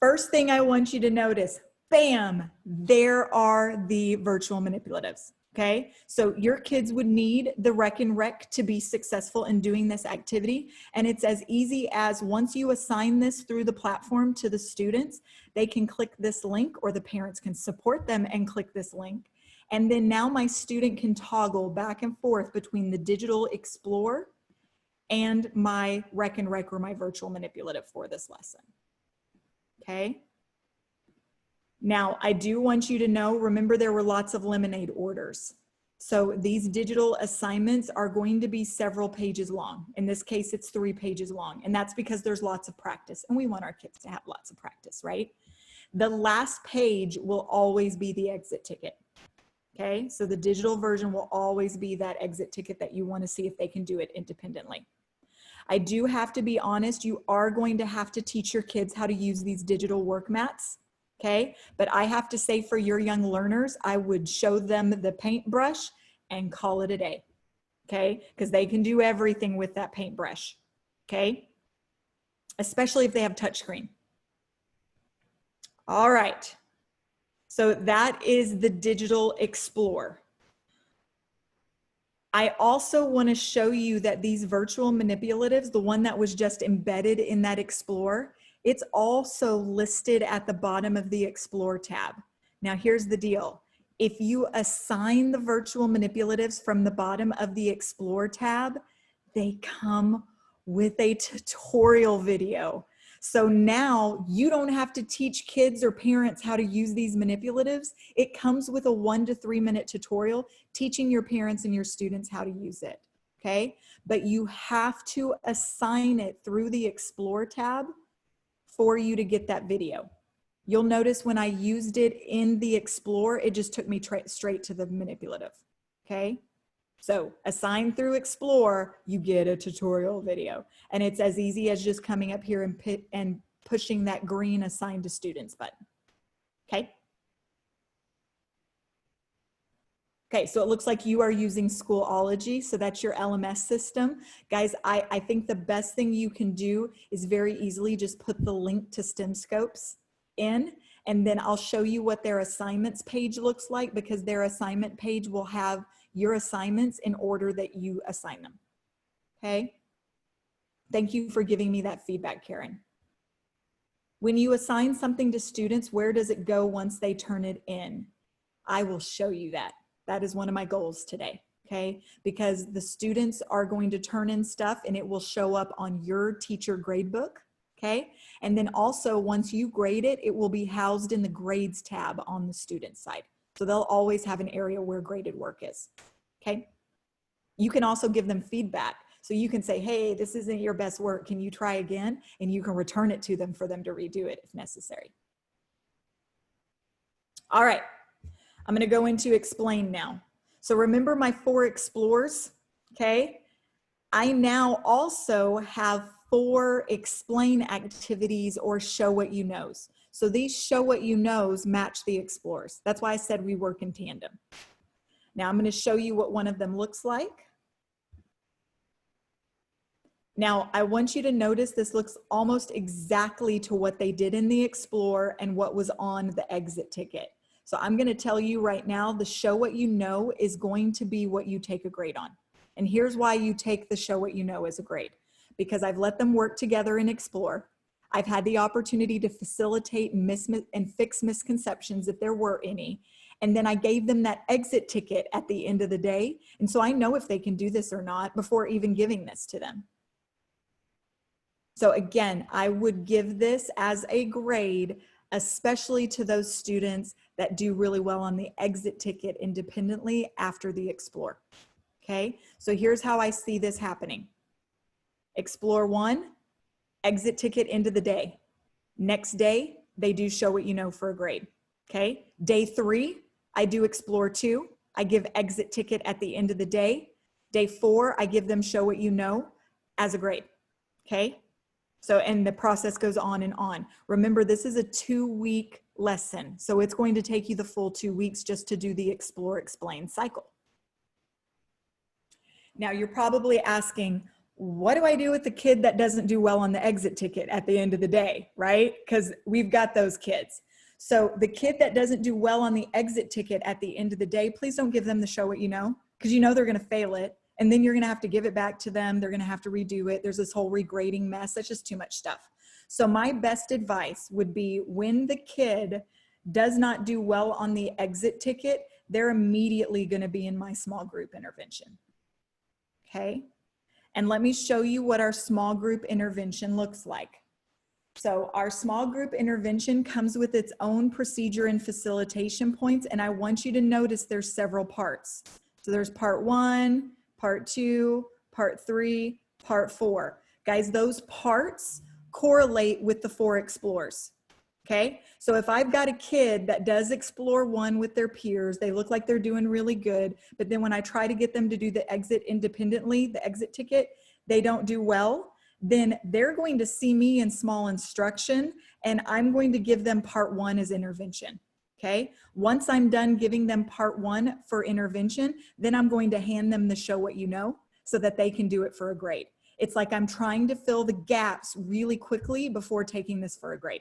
First thing I want you to notice, bam, there are the virtual manipulatives. Okay, so your kids would need the Rec and Rec to be successful in doing this activity. And it's as easy as once you assign this through the platform to the students, they can click this link, or the parents can support them and click this link. And then now my student can toggle back and forth between the digital Explore and my Rec and Rec, or my virtual manipulative for this lesson. Okay. Now, I do want you to know, remember there were lots of lemonade orders. So these digital assignments are going to be several pages long. In this case, it's 3 pages long. And that's because there's lots of practice. And we want our kids to have lots of practice, right? The last page will always be the exit ticket. Okay, so the digital version will always be that exit ticket that you want to see if they can do it independently. I do have to be honest, you are going to have to teach your kids how to use these digital work mats. Okay, but I have to say for your young learners, I would show them the paintbrush and call it a day. Okay, because they can do everything with that paintbrush. Okay, especially if they have touchscreen. All right, so that is the digital Explore. I also want to show you that these virtual manipulatives, the one that was just embedded in that Explore, it's also listed at the bottom of the Explore tab. Now here's the deal. If you assign the virtual manipulatives from the bottom of the Explore tab, they come with a tutorial video. So now you don't have to teach kids or parents how to use these manipulatives. It comes with a 1 to 3 minute tutorial teaching your parents and your students how to use it. Okay, but you have to assign it through the Explore tab for you to get that video. You'll notice when I used it in the Explore, it just took me straight to the manipulative. Okay, so assign through Explore, you get a tutorial video, and it's as easy as just coming up here and pushing that green assign to students button. Okay. Okay, so it looks like you are using Schoolology, so that's your LMS system. Guys, I think the best thing you can do is very easily just put the link to STEMScopes in, and then I'll show you what their assignments page looks like, because their assignment page will have your assignments in order that you assign them. Okay? Thank you for giving me that feedback, Karen. When you assign something to students, where does it go once they turn it in? I will show you that. That is one of my goals today, okay? Because the students are going to turn in stuff and it will show up on your teacher gradebook, okay? And then also once you grade it, it will be housed in the grades tab on the student side. So they'll always have an area where graded work is, okay? You can also give them feedback. So you can say, hey, this isn't your best work. Can you try again? And you can return it to them for them to redo it if necessary. All right. I'm going to go into explain now. So remember my 4 explores, okay? I now also have 4 explain activities or show what you knows. So these show what you knows match the explores. That's why I said we work in tandem. Now I'm going to show you what one of them looks like. Now I want you to notice this looks almost exactly to what they did in the explore and what was on the exit ticket. So I'm going to tell you right now, the show what you know is going to be what you take a grade on. And here's why you take the show what you know as a grade. Because I've let them work together and explore. I've had the opportunity to facilitate and fix misconceptions if there were any. And then I gave them that exit ticket at the end of the day. And so I know if they can do this or not before even giving this to them. So again, I would give this as a grade, especially to those students that do really well on the exit ticket independently after the explore. Okay, so here's how I see this happening. Explore 1, exit ticket into the day. Next day, they do show what you know for a grade. Okay, day 3, I do explore 2. I give exit ticket at the end of the day. Day 4, I give them show what you know as a grade. Okay, so and the process goes on and on. Remember, this is a 2-week lesson, so it's going to take you the full 2 weeks just to do the explore, explain cycle. Now you're probably asking, what do I do with the kid that doesn't do well on the exit ticket at the end of the day, right? Because we've got those kids. So the kid that doesn't do well on the exit ticket at the end of the day, please don't give them the show what you know, because you know they're going to fail it. And then you're going to have to give it back to them. They're going to have to redo it. There's this whole regrading mess. That's just too much stuff. So my best advice would be when the kid does not do well on the exit ticket, they're immediately going to be in my small group intervention. Okay. And let me show you what our small group intervention looks like. So our small group intervention comes with its own procedure and facilitation points. And I want you to notice there's several parts. So there's part 1, part 2, part 3, part 4. Guys, those parts correlate with the 4 explores. Okay, so if I've got a kid that does explore 1 with their peers, they look like they're doing really good, but then when I try to get them to do the exit independently, the exit ticket, they don't do well, then they're going to see me in small instruction and I'm going to give them part 1 as intervention. Okay, once I'm done giving them part 1 for intervention, then I'm going to hand them the show what you know so that they can do it for a grade. It's like I'm trying to fill the gaps really quickly before taking this for a grade.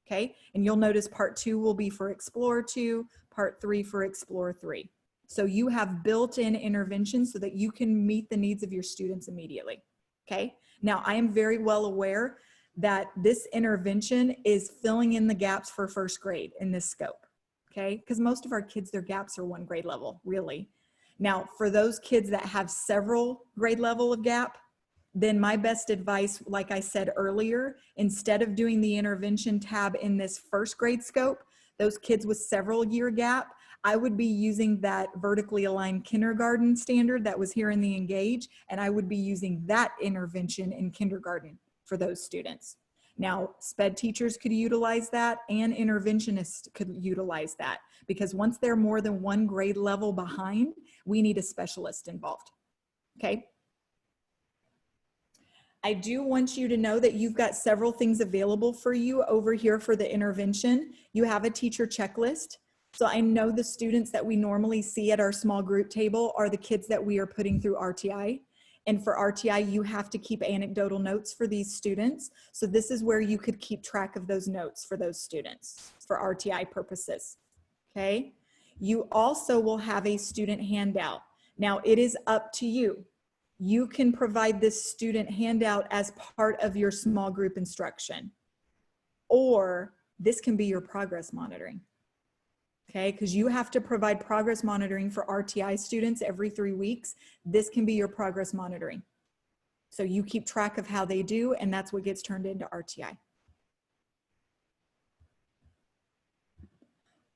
Okay, and you'll notice part 2 will be for Explore 2, part 3 for Explore 3. So you have built-in interventions so that you can meet the needs of your students immediately. Okay, now I am very well aware that this intervention is filling in the gaps for first grade in this scope. Okay, because most of our kids, their gaps are 1 grade level, really. Now, for those kids that have several grade level of gap, then my best advice, like I said earlier, instead of doing the intervention tab in this first grade scope, those kids with several year gap, I would be using that vertically aligned kindergarten standard that was here in the Engage, and I would be using that intervention in kindergarten for those students. Now, SPED teachers could utilize that and interventionists could utilize that because once they're more than 1 grade level behind, we need a specialist involved, okay? I do want you to know that you've got several things available for you over here for the intervention. You have a teacher checklist. So I know the students that we normally see at our small group table are the kids that we are putting through RTI. And for RTI, you have to keep anecdotal notes for these students. So this is where you could keep track of those notes for those students for RTI purposes, okay? You also will have a student handout. Now it is up to you. You can provide this student handout as part of your small group instruction, or this can be your progress monitoring, okay? Because you have to provide progress monitoring for RTI students every 3 weeks. This can be your progress monitoring. So you keep track of how they do, and that's what gets turned into RTI.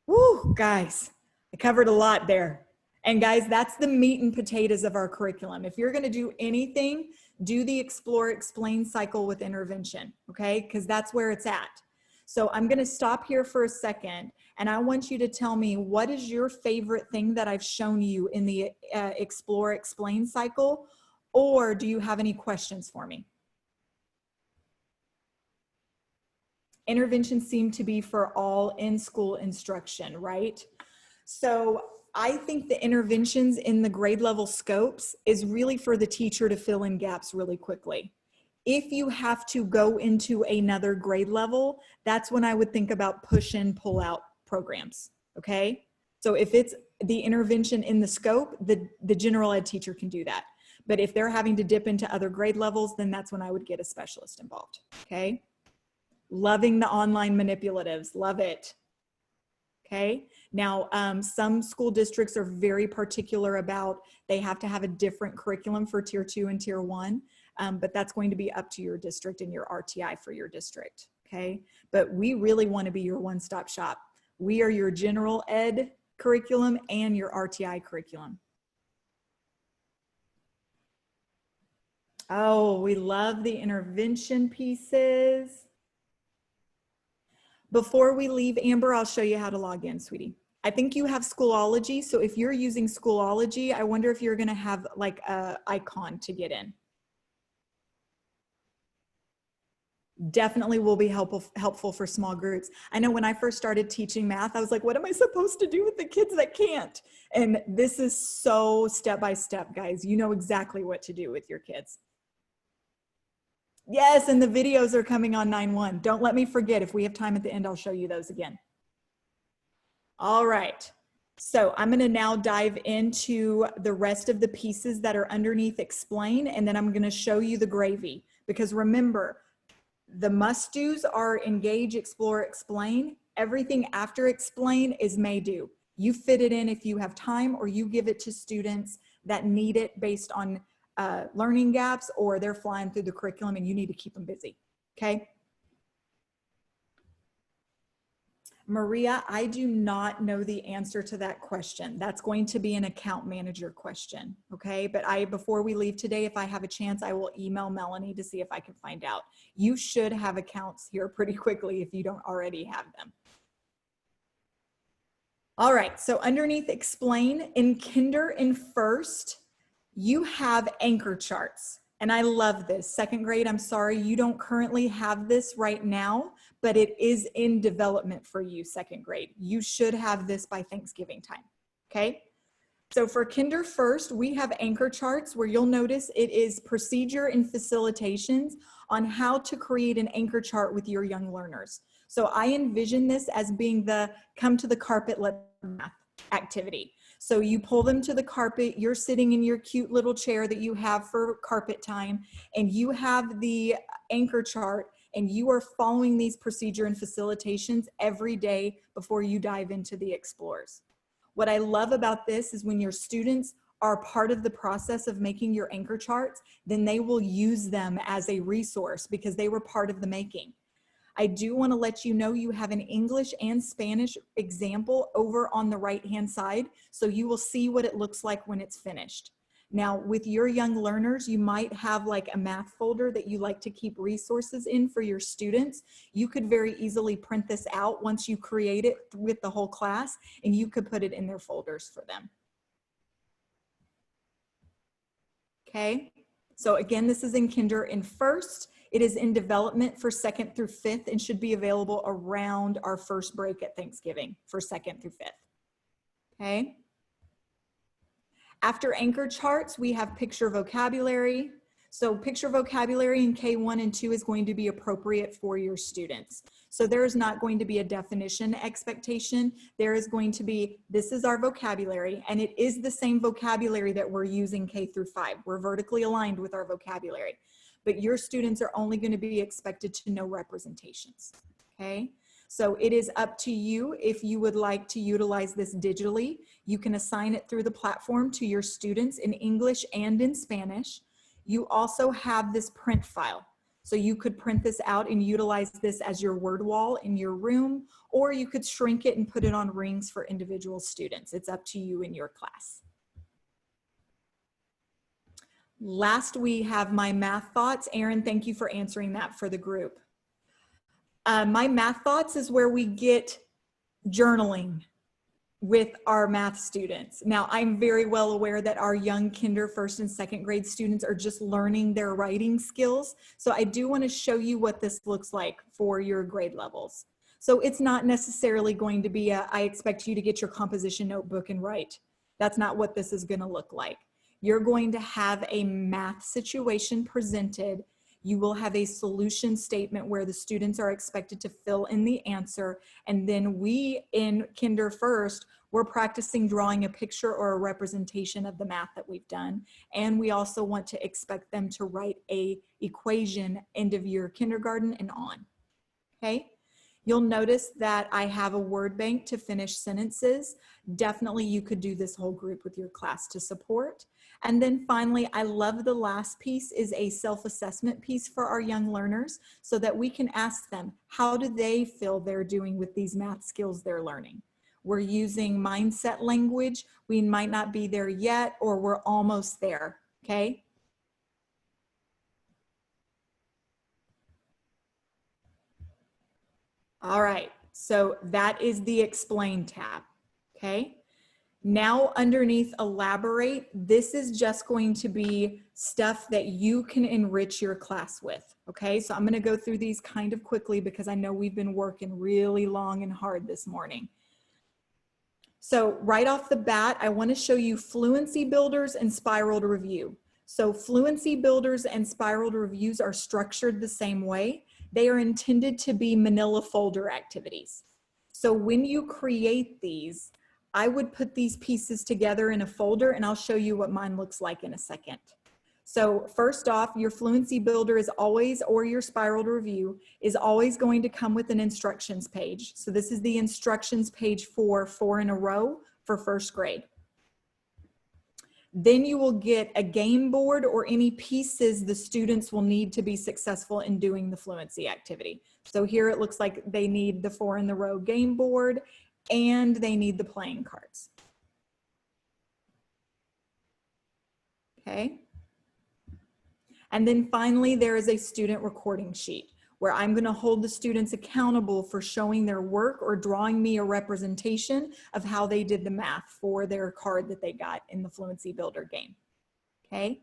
Woo, guys, I covered a lot there. And guys, that's the meat and potatoes of our curriculum. If you're gonna do anything, do the Explore, Explain cycle with intervention, okay? Because that's where it's at. So I'm gonna stop here for a second, and I want you to tell me what is your favorite thing that I've shown you in the Explore, Explain cycle, or do you have any questions for me? Interventions seem to be for all in-school instruction, right? So I think the interventions in the grade level scopes is really for the teacher to fill in gaps really quickly. If you have to go into another grade level, that's when I would think about push in, pull out programs, okay? So if it's the intervention in the scope, the general ed teacher can do that. But if they're having to dip into other grade levels, then that's when I would get a specialist involved, okay? Loving the online manipulatives, love it. Okay, now some school districts are very particular about they have to have a different curriculum for tier 2 and tier 1, but that's going to be up to your district and your RTI for your district. Okay, but we really want to be your one-stop shop. We are your general ed curriculum and your RTI curriculum. Oh, we love the intervention pieces. Before we leave, Amber, I'll show you how to log in, sweetie. I think you have Schoolology. So if you're using Schoolology, I wonder if you're going to have like a icon to get in. Definitely will be helpful for small groups. I know when I first started teaching math, I was like, what am I supposed to do with the kids that can't? And this is so step-by-step, guys. You know exactly what to do with your kids. Yes, and the videos are coming on 9/1. Don't let me forget. If we have time at the end, I'll show you those again. All right. So I'm going to now dive into the rest of the pieces that are underneath Explain, and then I'm going to show you the gravy. Because remember, the must-dos are Engage, Explore, Explain. Everything after Explain is May Do. You fit it in if you have time, or you give it to students that need it based on learning gaps, or they're flying through the curriculum and you need to keep them busy, okay? Maria, I do not know the answer to that question. That's going to be an account manager question, okay? But before we leave today, if I have a chance, I will email Melanie to see if I can find out. You should have accounts here pretty quickly if you don't already have them. All right, so underneath Explain, in Kinder and First, you have anchor charts, and I love this. Second grade, I'm sorry, you don't currently have this right now, but it is in development for you, second grade. You should have this by Thanksgiving time, okay? So for Kinder First, we have anchor charts where you'll notice it is procedure and facilitations on how to create an anchor chart with your young learners. So I envision this as being the come to the carpet, let's math activity. So you pull them to the carpet, you're sitting in your cute little chair that you have for carpet time, and you have the anchor chart, and you are following these procedure and facilitations every day before you dive into the explorers. What I love about this is when your students are part of the process of making your anchor charts, then they will use them as a resource because they were part of the making. I do want to let you know you have an English and Spanish example over on the right-hand side, so you will see what it looks like when it's finished. Now, with your young learners, you might have like a math folder that you like to keep resources in for your students. You could very easily print this out once you create it with the whole class, and you could put it in their folders for them. Okay, so again, this is in Kinder and First. It is in development for 2nd through 5th and should be available around our first break at Thanksgiving for 2nd through 5th. Okay. After anchor charts, we have picture vocabulary. So picture vocabulary in K1 and 2 is going to be appropriate for your students. So there is not going to be a definition expectation. There is going to be, this is our vocabulary, and it is the same vocabulary that we're using K through 5. We're vertically aligned with our vocabulary. But your students are only going to be expected to know representations, okay? So it is up to you if you would like to utilize this digitally. You can assign it through the platform to your students in English and in Spanish. You also have this print file. So you could print this out and utilize this as your word wall in your room, or you could shrink it and put it on rings for individual students. It's up to you in your class. Last, we have my math thoughts. Erin, thank you for answering that for the group. My math thoughts is where we get journaling. with our math students. Now, I'm very well aware that our young kinder, first and second grade students are just learning their writing skills. So I do want to show you what this looks like for your grade levels. So it's not necessarily going to be I expect you to get your composition notebook and write. That's not what this is going to look like. You're going to have a math situation presented. You will have a solution statement where the students are expected to fill in the answer. And then we in Kinder First, we're practicing drawing a picture or a representation of the math that we've done. And we also want to expect them to write a equation end of year kindergarten and on, okay? You'll notice that I have a word bank to finish sentences. Definitely you could do this whole group with your class to support. And then finally, I love the last piece is a self-assessment piece for our young learners so that we can ask them, how do they feel they're doing with these math skills they're learning? We're using mindset language. We might not be there yet, or we're almost there, okay? All right, so that is the Explain tab, okay? Now underneath Elaborate, this is just going to be stuff that you can enrich your class with, okay? So I'm gonna go through these kind of quickly because I know we've been working really long and hard this morning. So right off the bat, I wanna show you Fluency Builders and Spiraled Review. So Fluency Builders and Spiraled Reviews are structured the same way. They are intended to be manila folder activities. So when you create these, I would put these pieces together in a folder, and I'll show you what mine looks like in a second. So first off, your Fluency Builder is always, or your Spiraled Review, is always going to come with an instructions page. So this is the instructions page for 4 in a row for first grade. Then you will get a game board or any pieces the students will need to be successful in doing the fluency activity. So here it looks like they need the 4 in the row game board and they need the playing cards. Okay. And then finally, there is a student recording sheet where I'm going to hold the students accountable for showing their work or drawing me a representation of how they did the math for their card that they got in the Fluency Builder game. Okay.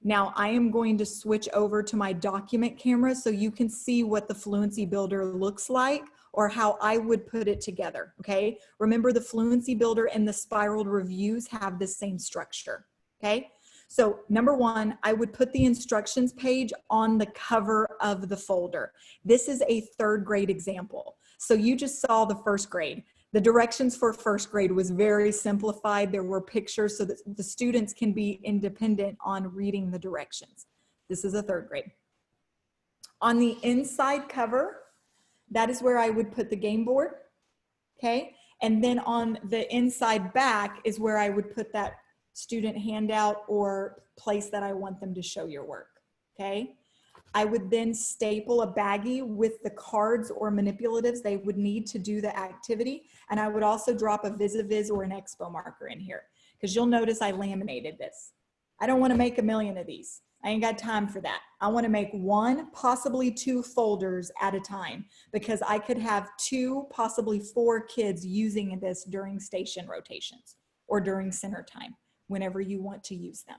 Now I am going to switch over to my document camera so you can see what the Fluency Builder looks like or how I would put it together. Okay. Remember, the Fluency Builder and the Spiraled Reviews have the same structure. Okay. So number one, I would put the instructions page on the cover of the folder. This is a third grade example. So you just saw the first grade. The directions for first grade was very simplified. There were pictures so that the students can be independent on reading the directions. This is a third grade. On the inside cover, that is where I would put the game board, okay? And then on the inside back is where I would put that student handout or place that I want them to show your work, okay? I would then staple a baggie with the cards or manipulatives they would need to do the activity. And I would also drop a vis-a-vis or an expo marker in here because you'll notice I laminated this. I don't want to make a million of these. I ain't got time for that. I want to make 1, possibly 2 folders at a time because I could have 2, possibly 4 kids using this during station rotations or during center time, whenever you want to use them,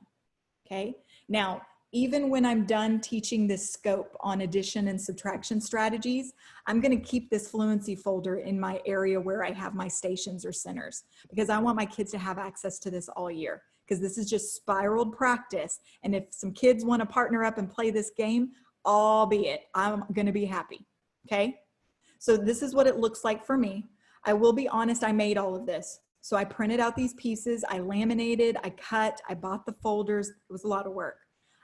okay? Now, even when I'm done teaching this scope on addition and subtraction strategies, I'm gonna keep this fluency folder in my area where I have my stations or centers because I want my kids to have access to this all year because this is just spiraled practice. And if some kids wanna partner up and play this game, albeit I'm gonna be happy, okay? So this is what it looks like for me. I will be honest, I made all of this. So I printed out these pieces, I laminated, I cut, I bought the folders. It was a lot of work.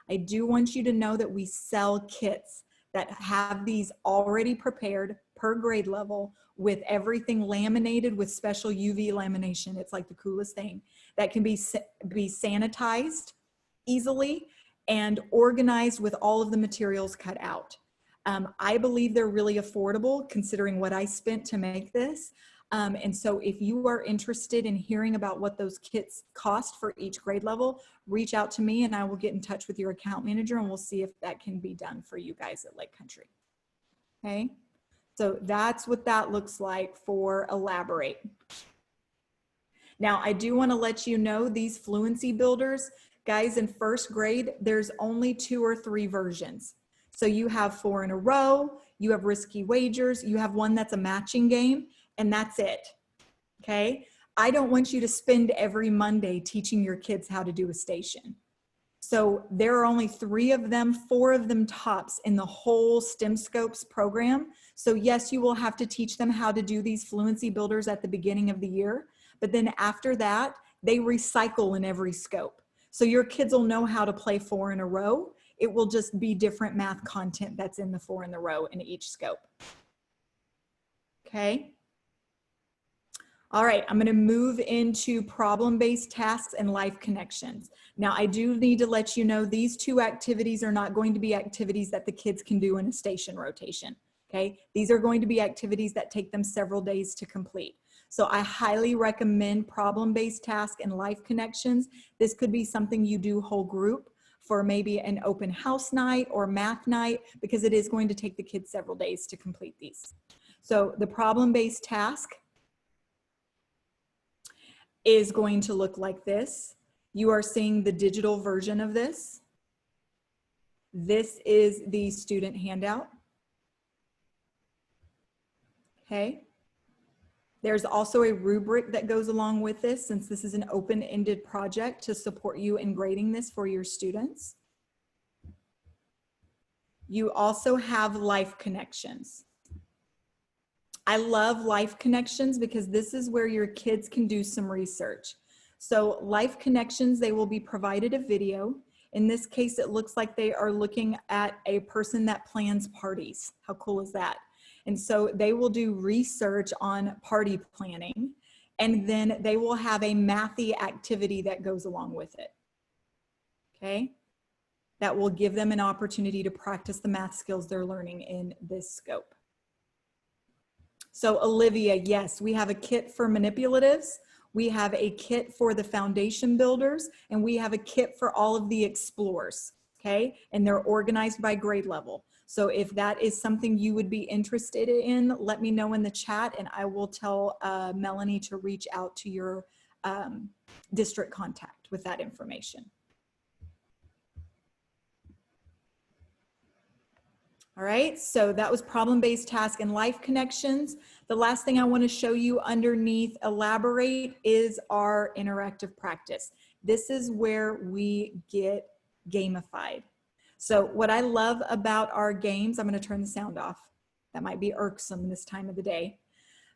I do want you to know that we sell kits that have these already prepared per grade level with everything laminated with special UV lamination. It's like the coolest thing that can be sanitized easily and organized with all of the materials cut out. I believe they're really affordable considering what I spent to make this. And so if you are interested in hearing about what those kits cost for each grade level, reach out to me and I will get in touch with your account manager and we'll see if that can be done for you guys at Lake Country. Okay, so that's what that looks like for Elaborate. Now, I do want to let you know these fluency builders, guys, in first grade, there's only 2 or 3 versions. So you have 4 in a row, you have risky wagers, you have one that's a matching game, and that's it. Okay? I don't want you to spend every Monday teaching your kids how to do a station. So there are only 3 of them, 4 of them tops in the whole STEMScopes program. So yes, you will have to teach them how to do these fluency builders at the beginning of the year, but then after that, they recycle in every scope. So your kids will know how to play 4 in a row. It will just be different math content that's in the 4 in the row in each scope. Okay. All right, I'm going to move into problem-based tasks and life connections. Now, I do need to let you know these 2 activities are not going to be activities that the kids can do in a station rotation. Okay, these are going to be activities that take them several days to complete. So I highly recommend problem-based tasks and life connections. This could be something you do whole group for maybe an open house night or math night, because it is going to take the kids several days to complete these. So the problem-based task is going to look like this. You are seeing the digital version of this. This is the student handout. Okay. There's also a rubric that goes along with this, since this is an open-ended project to support you in grading this for your students. You also have life connections. I love life connections because this is where your kids can do some research. So life connections, they will be provided a video. In this case, it looks like they are looking at a person that plans parties. How cool is that? And so they will do research on party planning, and then they will have a mathy activity that goes along with it. Okay? That will give them an opportunity to practice the math skills they're learning in this scope. So Olivia, yes, we have a kit for manipulatives, we have a kit for the foundation builders, and we have a kit for all of the explorers, okay? And they're organized by grade level. So if that is something you would be interested in, let me know in the chat, and I will tell Melanie to reach out to your district contact with that information. All right, so that was problem-based task and life connections. The last thing I want to show you underneath elaborate is our interactive practice. This is where we get gamified. So what I love about our games, I'm going to turn the sound off. That might be irksome this time of the day.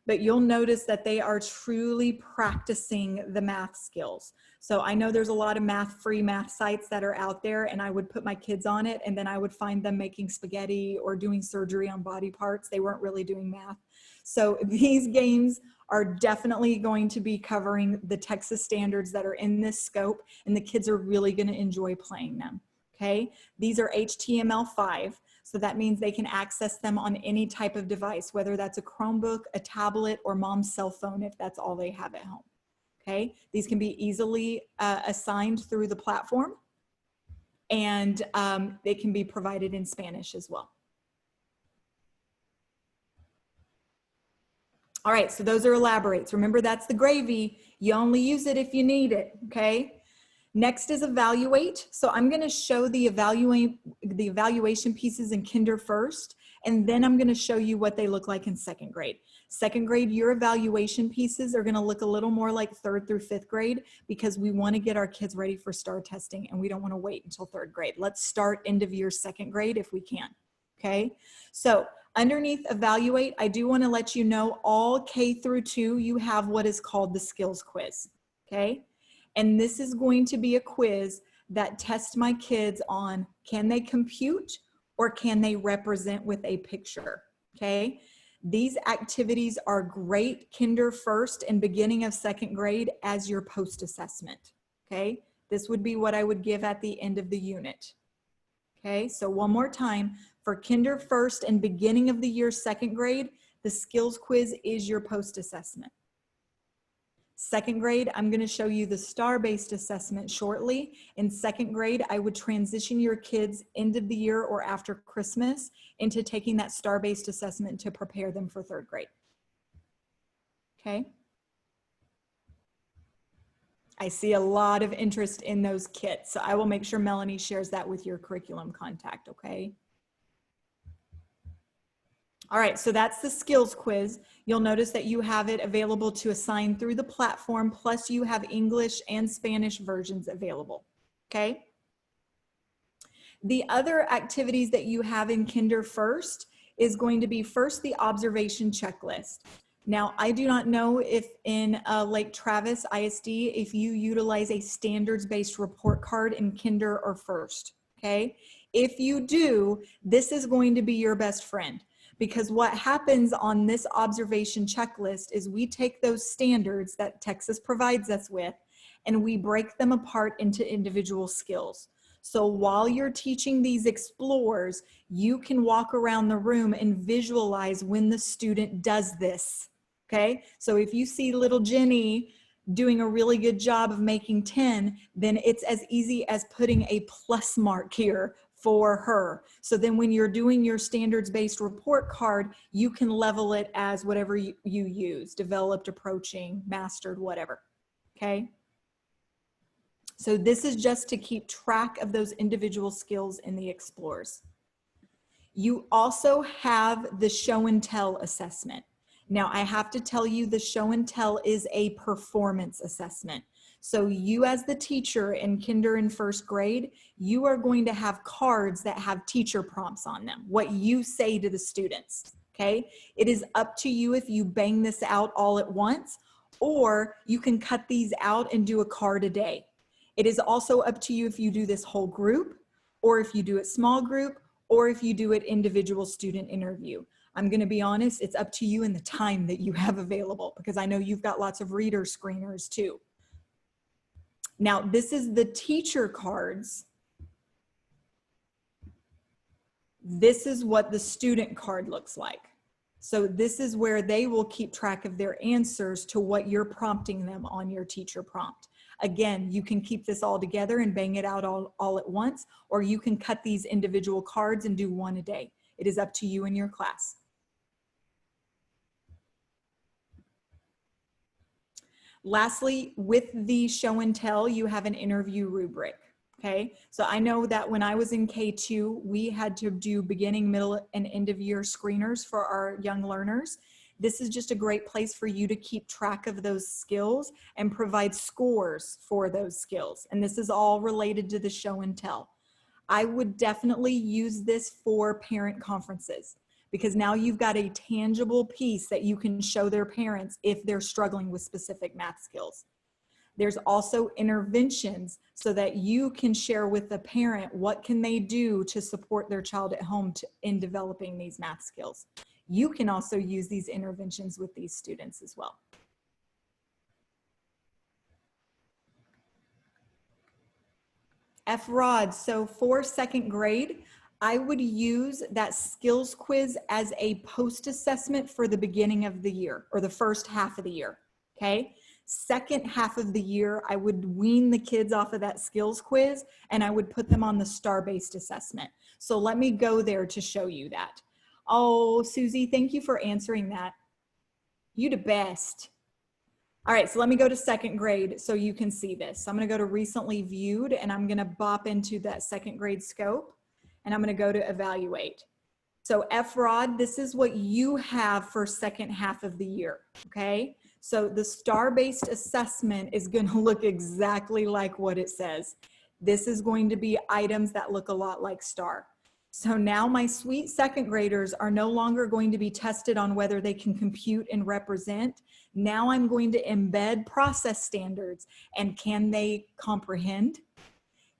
But you'll notice that they are truly practicing the math skills. So I know there's a lot of free math sites that are out there, and I would put my kids on it, and then I would find them making spaghetti or doing surgery on body parts. They weren't really doing math. So these games are definitely going to be covering the Texas standards that are in this scope, and the kids are really going to enjoy playing them. Okay, these are HTML5. So that means they can access them on any type of device, whether that's a Chromebook, a tablet, or mom's cell phone if that's all they have at home. Okay, these can be easily assigned through the platform, and they can be provided in Spanish as well. All right, so those are elaborates. Remember, that's the gravy. You only use it if you need it, okay? Next is evaluate. So I'm going to show the evaluation pieces in kinder first, and then I'm going to show you what they look like in second grade. Second grade, your evaluation pieces are going to look a little more like third through fifth grade, because we want to get our kids ready for STAR testing, and we don't want to wait until third grade. Let's start end of year second grade if we can. Okay, so underneath evaluate, I do want to let you know all K through 2, you have what is called the skills quiz. Okay. And this is going to be a quiz that tests my kids on, can they compute or can they represent with a picture, okay? These activities are great kinder first and beginning of second grade as your post-assessment, okay? This would be what I would give at the end of the unit, okay? So one more time, for kinder first and beginning of the year second grade, the skills quiz is your post-assessment. Second grade, I'm going to show you the STAR-based assessment shortly. In second grade, I would transition your kids end of the year or after Christmas into taking that STAR-based assessment to prepare them for third grade. Okay. I see a lot of interest in those kits. So I will make sure Melanie shares that with your curriculum contact, okay? All right, so that's the skills quiz. You'll notice that you have it available to assign through the platform, plus you have English and Spanish versions available, okay? The other activities that you have in Kinder First is going to be first the observation checklist. Now, I do not know if in Lake Travis ISD, if you utilize a standards-based report card in Kinder or First, okay? If you do, this is going to be your best friend. Because what happens on this observation checklist is we take those standards that Texas provides us with and we break them apart into individual skills. So while you're teaching these explores, you can walk around the room and visualize when the student does this, okay? So if you see little Jenny doing a really good job of making 10, then it's as easy as putting a plus mark here for her. So then when you're doing your standards-based report card, you can level it as whatever you use, developed, approaching, mastered, whatever, okay? So this is just to keep track of those individual skills in the explores. You also have the show and tell assessment. Now I have to tell you the show and tell is a performance assessment. So you as the teacher in Kinder and First grade, you are going to have cards that have teacher prompts on them, what you say to the students, okay? It is up to you if you bang this out all at once, or you can cut these out and do a card a day. It is also up to you if you do this whole group, or if you do it small group, or if you do it individual student interview. I'm gonna be honest, it's up to you and the time that you have available, because I know you've got lots of reader screeners too. Now, this is the teacher cards. This is what the student card looks like. So this is where they will keep track of their answers to what you're prompting them on your teacher prompt. Again, you can keep this all together and bang it out all at once, or you can cut these individual cards and do one a day. It is up to you and your class. Lastly, with the show and tell, you have an interview rubric, okay? So I know that when I was in K-2, we had to do beginning, middle, and end of year screeners for our young learners. This is just a great place for you to keep track of those skills and provide scores for those skills. And this is all related to the show and tell. I would definitely use this for parent conferences, because now you've got a tangible piece that you can show their parents if they're struggling with specific math skills. There's also interventions so that you can share with the parent what can they do to support their child at home in developing these math skills. You can also use these interventions with these students as well. FROD, so for second grade, I would use that skills quiz as a post-assessment for the beginning of the year, or the first half of the year, okay? Second half of the year, I would wean the kids off of that skills quiz and I would put them on the STAR-based assessment. So let me go there to show you that. Oh, Susie, thank you for answering that. You the best. All right, so let me go to second grade so you can see this. So I'm gonna go to recently viewed and I'm gonna bop into that second grade scope. And I'm going to go to evaluate. So FROD, this is what you have for second half of the year, okay? So the STAR-based assessment is going to look exactly like what it says. This is going to be items that look a lot like STAR. So now my sweet second graders are no longer going to be tested on whether they can compute and represent. Now I'm going to embed process standards, and can they comprehend?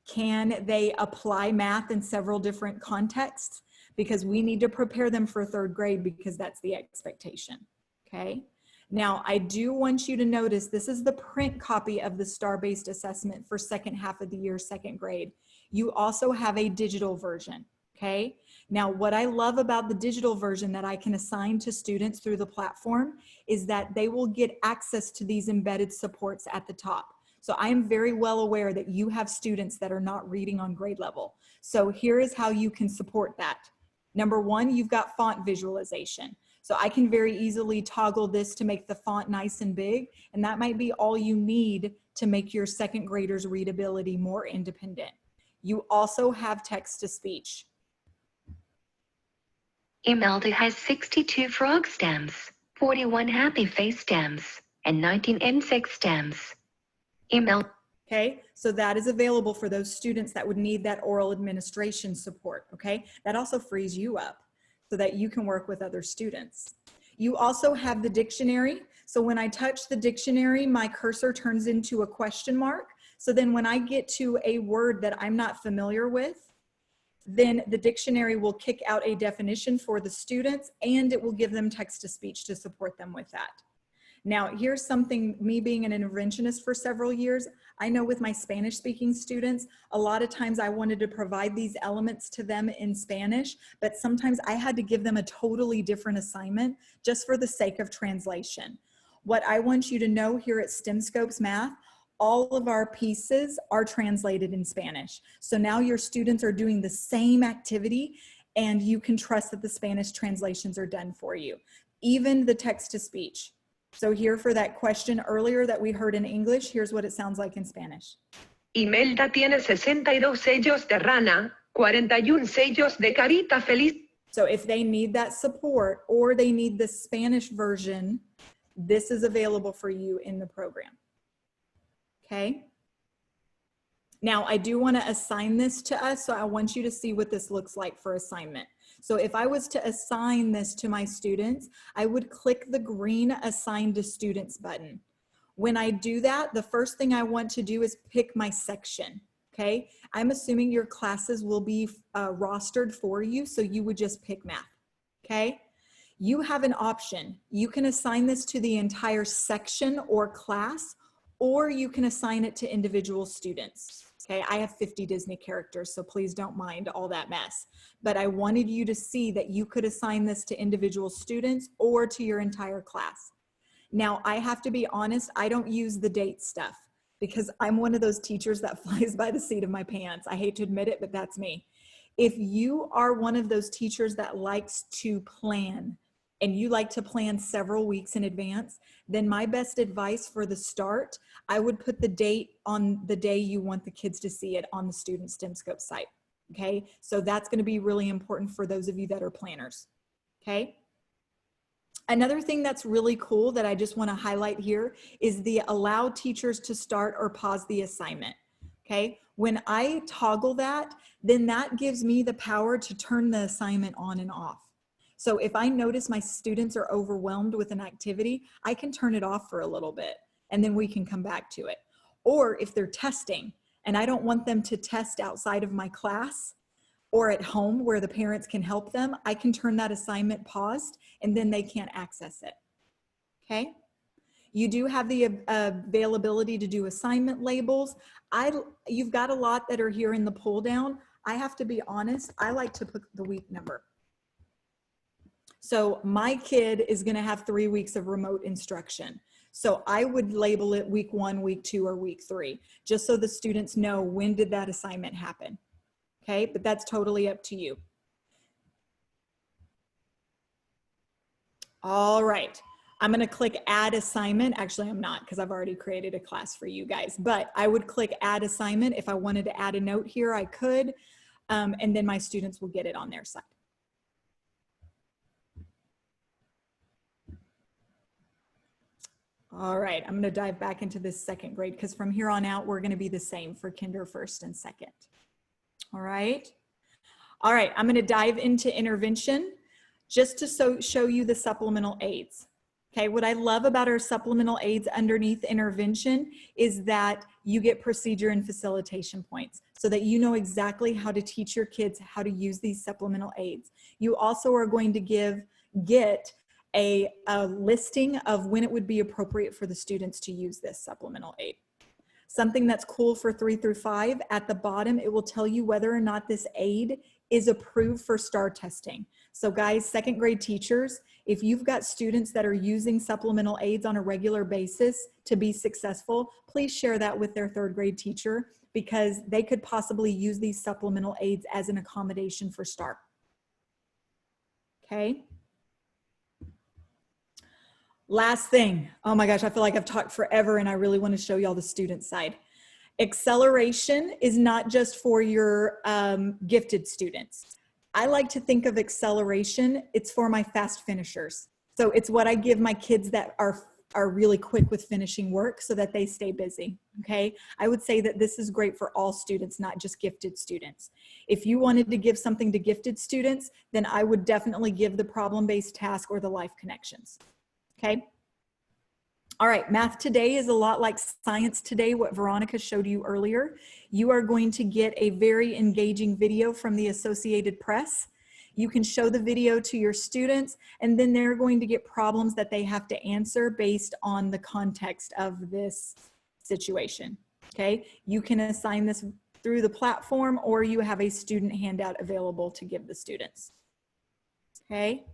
Can they apply math in several different contexts? Because we need to prepare them for third grade, because that's the expectation, okay? Now, I do want you to notice this is the print copy of the STAR-based assessment for second half of the year, second grade. You also have a digital version, okay? Now, what I love about the digital version that I can assign to students through the platform is that they will get access to these embedded supports at the top. So I am very well aware that you have students that are not reading on grade level. So here is how you can support that. Number one, you've got font visualization. So I can very easily toggle this to make the font nice and big, and that might be all you need to make your second graders' readability more independent. You also have text-to-speech. Imelda has 62 frog stems, 41 happy face stems, and 19 insect stems. Okay, so that is available for those students that would need that oral administration support, okay? That also frees you up so that you can work with other students. You also have the dictionary. So when I touch the dictionary, my cursor turns into a question mark. So then when I get to a word that I'm not familiar with, then the dictionary will kick out a definition for the students, and it will give them text-to-speech to support them with that. Now, here's something, me being an interventionist for several years, I know with my Spanish speaking students, a lot of times I wanted to provide these elements to them in Spanish, but sometimes I had to give them a totally different assignment just for the sake of translation. What I want you to know here at STEMScopes Math, all of our pieces are translated in Spanish. So now your students are doing the same activity and you can trust that the Spanish translations are done for you, even the text-to-speech. So here for that question earlier that we heard in English, here's what it sounds like in Spanish. Imelda tiene 62 sellos de rana, 41 sellos de carita feliz. So if they need that support or they need the Spanish version, this is available for you in the program. Okay. Now I do want to assign this to us, so I want you to see what this looks like for assignment. So if I was to assign this to my students, I would click the green Assign to Students button. When I do that, the first thing I want to do is pick my section, okay? I'm assuming your classes will be rostered for you, so you would just pick math, okay? You have an option. You can assign this to the entire section or class, or you can assign it to individual students. Okay, I have 50 Disney characters, so please don't mind all that mess. But I wanted you to see that you could assign this to individual students or to your entire class. Now, I have to be honest, I don't use the date stuff because I'm one of those teachers that flies by the seat of my pants. I hate to admit it, but that's me. If you are one of those teachers that likes to plan, and you like to plan several weeks in advance, then my best advice for the start, I would put the date on the day you want the kids to see it on the student STEMscope site, okay? So that's gonna be really important for those of you that are planners, okay? Another thing that's really cool that I just wanna highlight here is the allow teachers to start or pause the assignment, okay? When I toggle that, then that gives me the power to turn the assignment on and off. So if I notice my students are overwhelmed with an activity, I can turn it off for a little bit and then we can come back to it. Or if they're testing and I don't want them to test outside of my class or at home where the parents can help them, I can turn that assignment paused and then they can't access it, okay? You do have the availability to do assignment labels. You've got a lot that are here in the pull down. I have to be honest, I like to put the week number. So my kid is going to have 3 weeks of remote instruction. So I would label it week 1, week 2, or week 3, just so the students know when did that assignment happen. Okay, but that's totally up to you. All right, I'm going to click add assignment. Actually, I'm not because I've already created a class for you guys, but I would click add assignment. If I wanted to add a note here, I could, and then my students will get it on their side. All right, I'm going to dive back into this second grade because from here on out, we're going to be the same for kinder, first, and second. All right. All right, I'm going to dive into intervention just to show you the supplemental aids. Okay, what I love about our supplemental aids underneath intervention is that you get procedure and facilitation points so that you know exactly how to teach your kids how to use these supplemental aids. You also are going to get a listing of when it would be appropriate for the students to use this supplemental aid. Something that's cool for 3 through 5, at the bottom, it will tell you whether or not this aid is approved for STAR testing. So guys, second grade teachers, if you've got students that are using supplemental aids on a regular basis to be successful, please share that with their 3rd grade teacher because they could possibly use these supplemental aids as an accommodation for STAR. Okay. Last thing. Oh my gosh, I feel like I've talked forever and I really want to show y'all the student side. Acceleration is not just for your gifted students. I like to think of acceleration, it's for my fast finishers. So it's what I give my kids that are really quick with finishing work so that they stay busy, okay? I would say that this is great for all students, not just gifted students. If you wanted to give something to gifted students, then I would definitely give the problem-based task or the life connections, okay? All right, math today is a lot like science today, what Veronica showed you earlier. You are going to get a very engaging video from the Associated Press. You can show the video to your students, and then they're going to get problems that they have to answer based on the context of this situation, okay? You can assign this through the platform, or you have a student handout available to give the students, okay?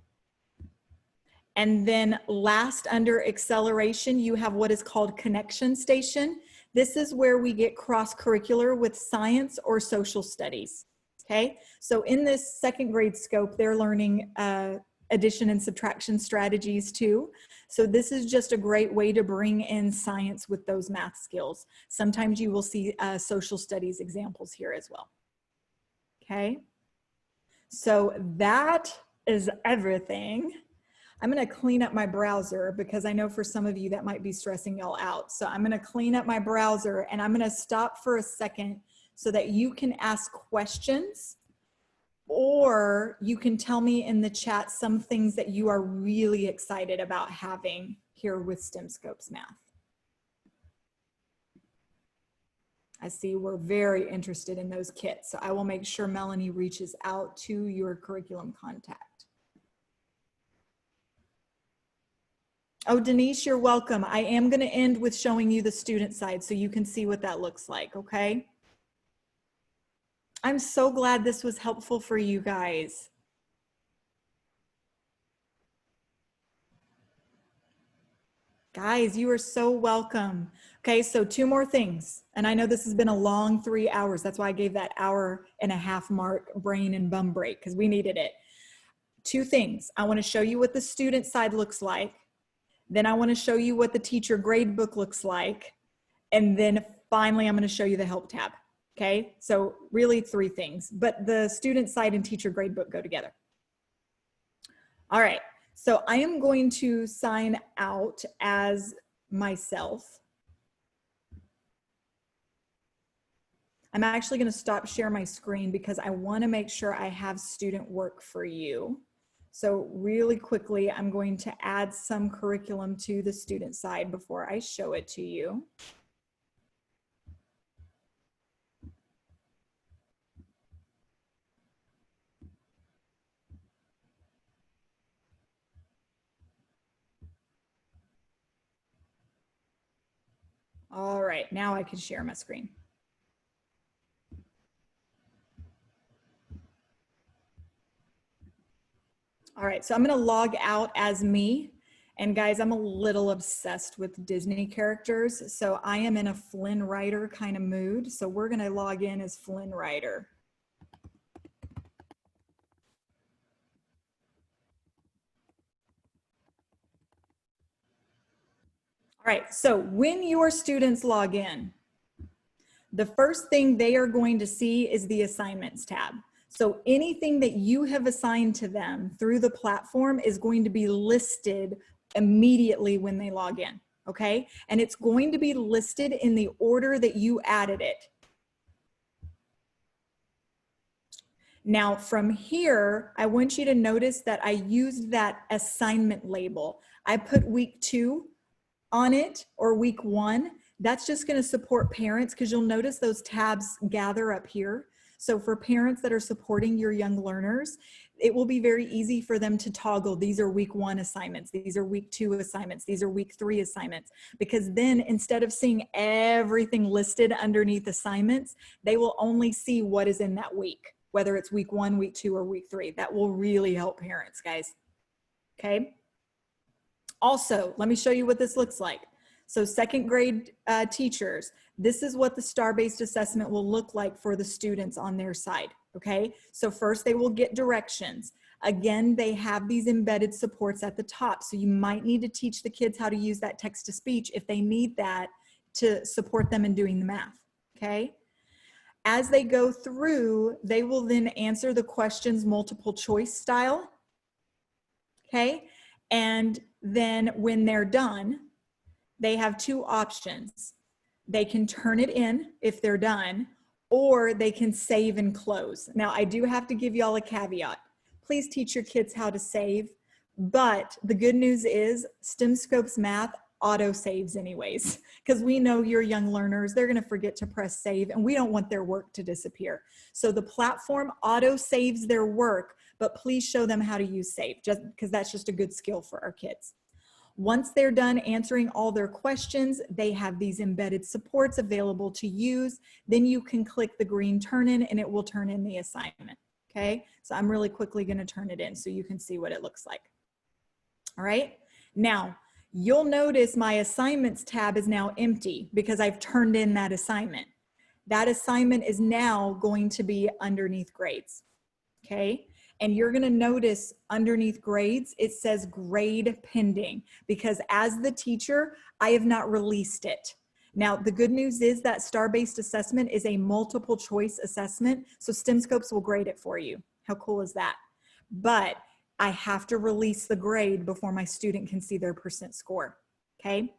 And then last, under acceleration, you have what is called Connection Station. This is where we get cross-curricular with science or social studies, okay? So in this second grade scope, they're learning addition and subtraction strategies too. So this is just a great way to bring in science with those math skills. Sometimes you will see social studies examples here as well, okay? So that is everything. I'm going to clean up my browser because I know for some of you that might be stressing y'all out. So I'm going to clean up my browser and I'm going to stop for a second so that you can ask questions, or you can tell me in the chat some things that you are really excited about having here with STEMScopes Math. I see we're very interested in those kits, so I will make sure Melanie reaches out to your curriculum contact. Oh, Denise, you're welcome. I am going to end with showing you the student side so you can see what that looks like, okay? I'm so glad this was helpful for you guys. Guys, you are so welcome. Okay, so 2 more things. And I know this has been a long 3 hours. That's why I gave that 1.5 mark brain and bum break, because we needed it. 2 things. I want to show you what the student side looks like. Then I want to show you what the teacher grade book looks like. And then finally, I'm going to show you the help tab. Okay, so really 3 things, but the student side and teacher grade book go together. All right, so I am going to sign out as myself. I'm actually going to stop share my screen because I want to make sure I have student work for you. So really quickly, I'm going to add some curriculum to the student side before I show it to you. All right, now I can share my screen. All right, so I'm going to log out as me. And guys, I'm a little obsessed with Disney characters. So I am in a Flynn Rider kind of mood. So we're going to log in as Flynn Rider. All right, so when your students log in, the first thing they are going to see is the assignments tab. So anything that you have assigned to them through the platform is going to be listed immediately when they log in, okay? And it's going to be listed in the order that you added it. Now from here, I want you to notice that I used that assignment label. I put week 2 on it, or week 1. That's just going to support parents, because you'll notice those tabs gather up here. So for parents that are supporting your young learners, it will be very easy for them to toggle. These are week 1 assignments. These are week 2 assignments. These are week 3 assignments. Because then instead of seeing everything listed underneath assignments, they will only see what is in that week, whether it's week 1, week 2, or week 3. That will really help parents, guys. Okay. Also, let me show you what this looks like. So second grade teachers, this is what the STAR-based assessment will look like for the students on their side, Okay, so first they will get directions. Again, they have these embedded supports at the top. So you might need to teach the kids how to use that text to speech if they need that to support them in doing the math. Okay. As they go through, they will then answer the questions multiple choice style. Okay. And then when they're done, they have two options. They can turn it in if they're done, or they can save and close. Now, I do have to give y'all a caveat. Please teach your kids how to save, but the good news is STEMScopes Math auto saves anyways, because we know you're young learners, they're gonna forget to press save, and we don't want their work to disappear. So the platform auto saves their work, but please show them how to use save, just because that's just a good skill for our kids. Once they're done answering all their questions, they have these embedded supports available to use. Then you can click the green turn in and it will turn in the assignment. Okay, so I'm really quickly going to turn it in so you can see what it looks like. All right, now you'll notice my assignments tab is now empty because I've turned in that assignment. That assignment is now going to be underneath grades. Okay. And you're going to notice underneath grades, it says grade pending, because as the teacher, I have not released it. Now, the good news is that star-based assessment is a multiple choice assessment, so STEMScopes will grade it for you. How cool is that? But I have to release the grade before my student can see their percent score. Okay.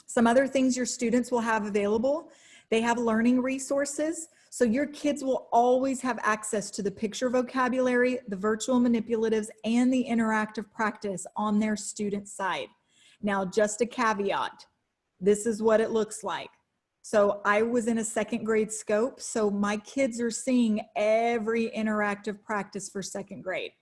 Some other things your students will have available. They have learning resources. So your kids will always have access to the picture vocabulary, the virtual manipulatives, and the interactive practice on their student side. Now, just a caveat, this is what it looks like. So I was in a second grade scope, so my kids are seeing every interactive practice for second grade.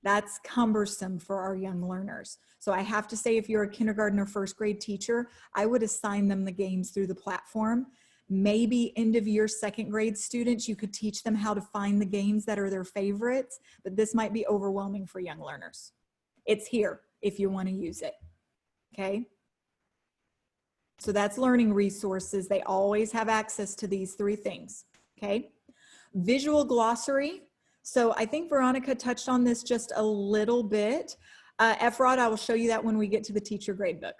That's cumbersome for our young learners. So I have to say, if you're a kindergarten or first grade teacher, I would assign them the games through the platform. Maybe end of year second grade students, you could teach them how to find the games that are their favorites, but this might be overwhelming for young learners. It's here if you want to use it. Okay. So that's learning resources. They always have access to these three things. Okay. Visual glossary. So I think Veronica touched on this just a little bit. Efrod, I will show you that when we get to the teacher gradebook.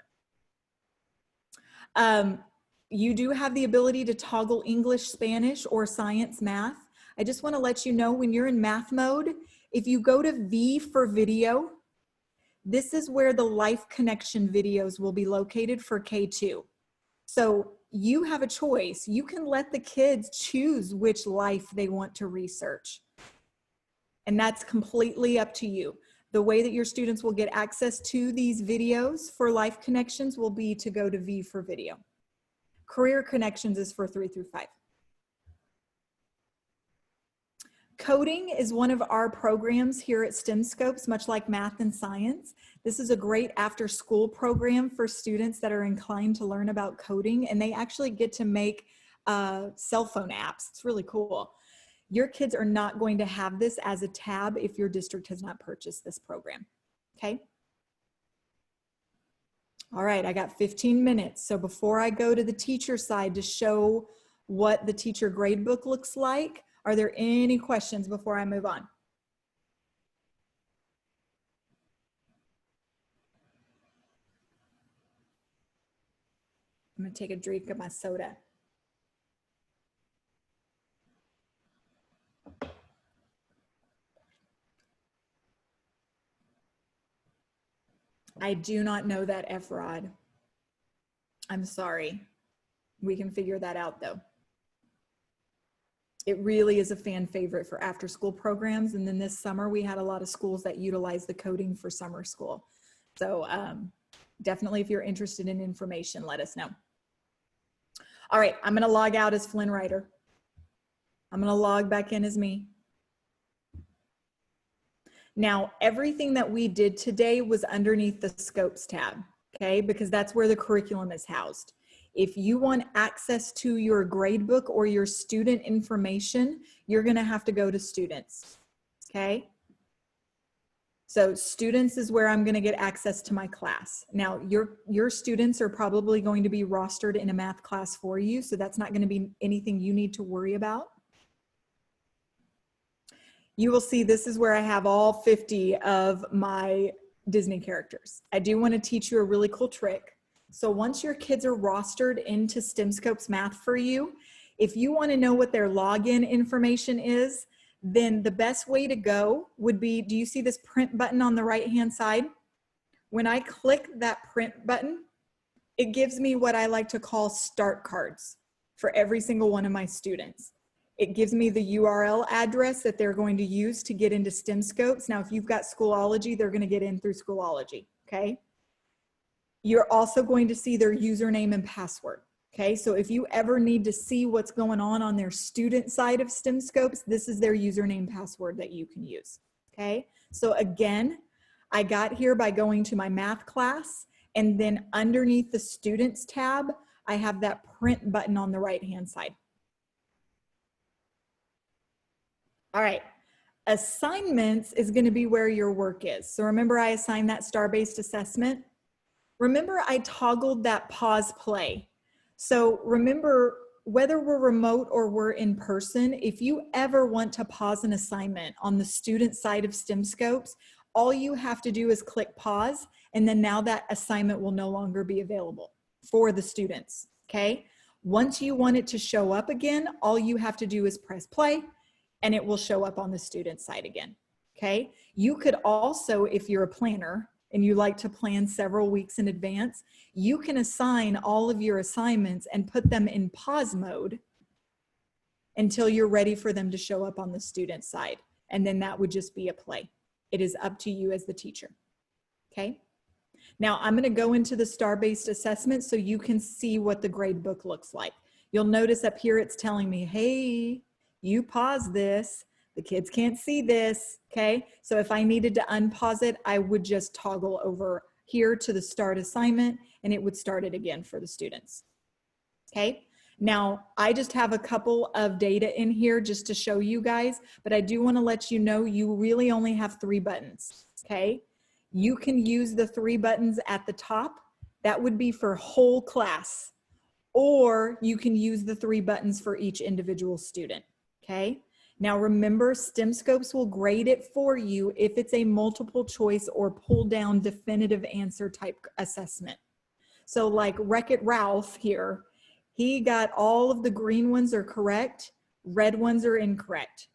You do have the ability to toggle English, Spanish, or science, math. I just want to let you know, when you're in math mode, if you go to V for video, this is where the life connection videos will be located for K-2. So you have a choice. You can let the kids choose which life they want to research. And that's completely up to you. The way that your students will get access to these videos for life connections will be to go to V for video. Career Connections is for 3 through 5. Coding is one of our programs here at STEMScopes, much like math and science. This is a great after-school program for students that are inclined to learn about coding, and they actually get to make cell phone apps. It's really cool. Your kids are not going to have this as a tab if your district has not purchased this program. Okay. All right, I got 15 minutes. So before I go to the teacher side to show what the teacher gradebook looks like, are there any questions before I move on? I'm gonna take a drink of my soda. I do not know that, Efrod. I'm sorry. We can figure that out though. It really is a fan favorite for after school programs. And then this summer we had a lot of schools that utilize the coding for summer school. So definitely if you're interested in information, let us know. All right, I'm gonna log out as Flynn Ryder. I'm gonna log back in as me. Now, everything that we did today was underneath the Scopes tab, okay? Because that's where the curriculum is housed. If you want access to your gradebook or your student information, you're gonna have to go to Students, okay? So Students is where I'm gonna get access to my class. Now, your students are probably going to be rostered in a math class for you, so that's not gonna be anything you need to worry about. you will see this is where I have all 50 of my Disney characters. I do want to teach you a really cool trick. So once your kids are rostered into STEMScopes Math for you, if you want to know what their login information is, then the best way to go would be, do you see this print button on the right-hand side? When I click that print button, it gives me what I like to call start cards for every single one of my students. It gives me the URL address that they're going to use to get into STEMScopes. Now, if you've got Schoology, they're going to get in through Schoology, okay? You're also going to see their username and password, okay? So if you ever need to see what's going on their student side of STEMScopes, this is their username password that you can use, okay? So again, I got here by going to my math class, and then underneath the students tab, I have that print button on the right-hand side. All right, assignments is going to be where your work is. So remember I assigned that star-based assessment? Remember I toggled that pause play. So remember, whether we're remote or we're in person, if you ever want to pause an assignment on the student side of STEMScopes, all you have to do is click pause, and then now that assignment will no longer be available for the students, okay? Once you want it to show up again, all you have to do is press play, and it will show up on the student side again, okay? You could also, if you're a planner and you like to plan several weeks in advance, you can assign all of your assignments and put them in pause mode until you're ready for them to show up on the student side. And then that would just be a play. It is up to you as the teacher, okay? Now I'm gonna go into the star-based assessment so you can see what the grade book looks like. You'll notice up here it's telling me, hey, you pause this, the kids can't see this, okay? So if I needed to unpause it, I would just toggle over here to the start assignment and it would start it again for the students, okay? Now, I just have a couple of data in here just to show you guys, but I do wanna let you know you really only have 3 buttons, okay? You can use the 3 buttons at the top. That would be for whole class, or you can use the 3 buttons for each individual student. Okay. Now remember, STEMScopes will grade it for you if it's a multiple choice or pull down definitive answer type assessment. So like Wreck-It Ralph here, he got all of the green ones are correct, red ones are incorrect.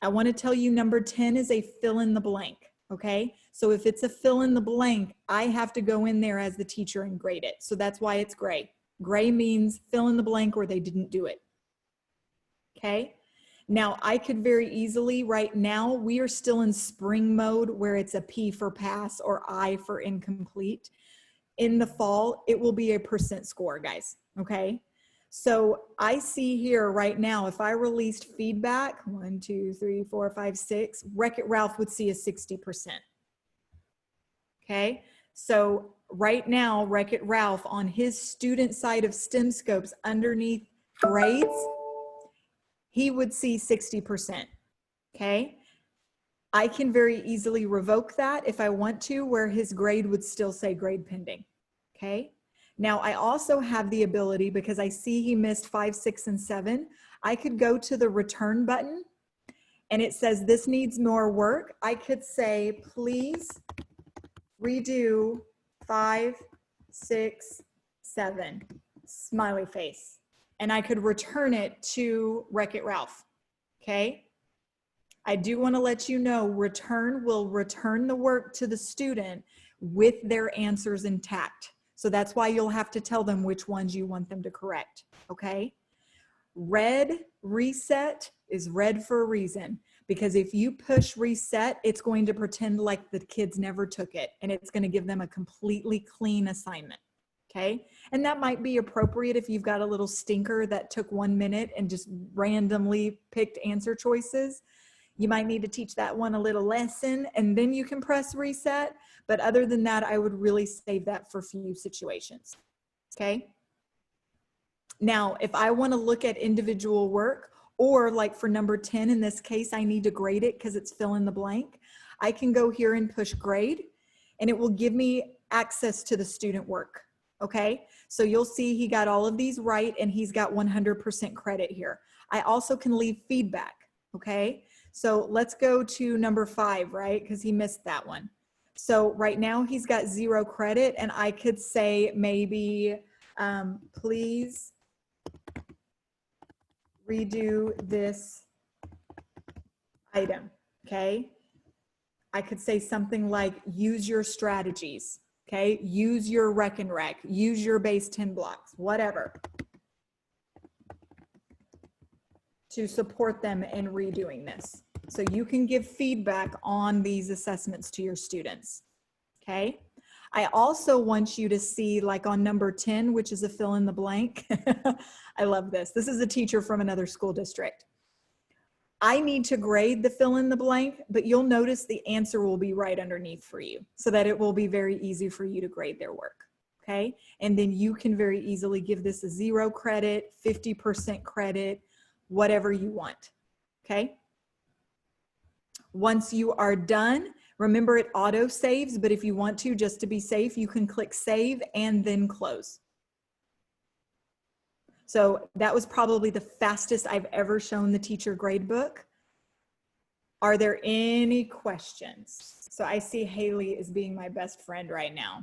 I want to tell you number 10 is a fill in the blank. Okay. So if it's a fill in the blank, I have to go in there as the teacher and grade it. So that's why it's gray. Gray means fill in the blank or they didn't do it. Okay. Now I could very easily, right now, we are still in spring mode where it's a P for pass or I for incomplete. In the fall, it will be a % score, guys, okay? So I see here right now, if I released feedback, 1, 2, 3, 4, 5, 6, Wreck-It Ralph would see a 60%, okay? So right now, Wreck-It Ralph on his student side of STEMScopes underneath grades, he would see 60%, okay? I can very easily revoke that if I want to, where his grade would still say grade pending, okay? Now I also have the ability, because I see he missed 5, 6, and 7, I could go to the return button and it says this needs more work. I could say, please redo 5, 6, 7, smiley face. And I could return it to Wreck-It Ralph, okay? I do want to let you know, return will return the work to the student with their answers intact. So that's why you'll have to tell them which ones you want them to correct, okay? Red, reset, is red for a reason, because if you push reset, it's going to pretend like the kids never took it, and it's going to give them a completely clean assignment. Okay, and that might be appropriate if you've got a little stinker that took 1 minute and just randomly picked answer choices. You might need to teach that one a little lesson and then you can press reset. But other than that, I would really save that for few situations. Okay. Now, if I want to look at individual work, or like for number 10, in this case, I need to grade it because it's fill in the blank. I can go here and push grade and it will give me access to the student work. Okay, so you'll see he got all of these right and he's got 100% credit here. I also can leave feedback. Okay, so let's go to number 5, right? Because he missed that one. So right now he's got 0 credit, and I could say maybe, please redo this item, okay? I could say something like use your strategies, okay? Use your rec and rec, use your base 10 blocks, whatever, to support them in redoing this. So you can give feedback on these assessments to your students, okay? I also want you to see, like on number 10, which is a fill in the blank. I love this. This is a teacher from another school district. I need to grade the fill in the blank, but you'll notice the answer will be right underneath for you so that it will be very easy for you to grade their work, okay? And then you can very easily give this a 0 credit, 50% credit, whatever you want, okay? Once you are done, remember it auto saves, but if you want to, just to be safe, you can click save and then close. So that was probably the fastest I've ever shown the teacher grade book. Are there any questions? So I see Haley is being my best friend right now.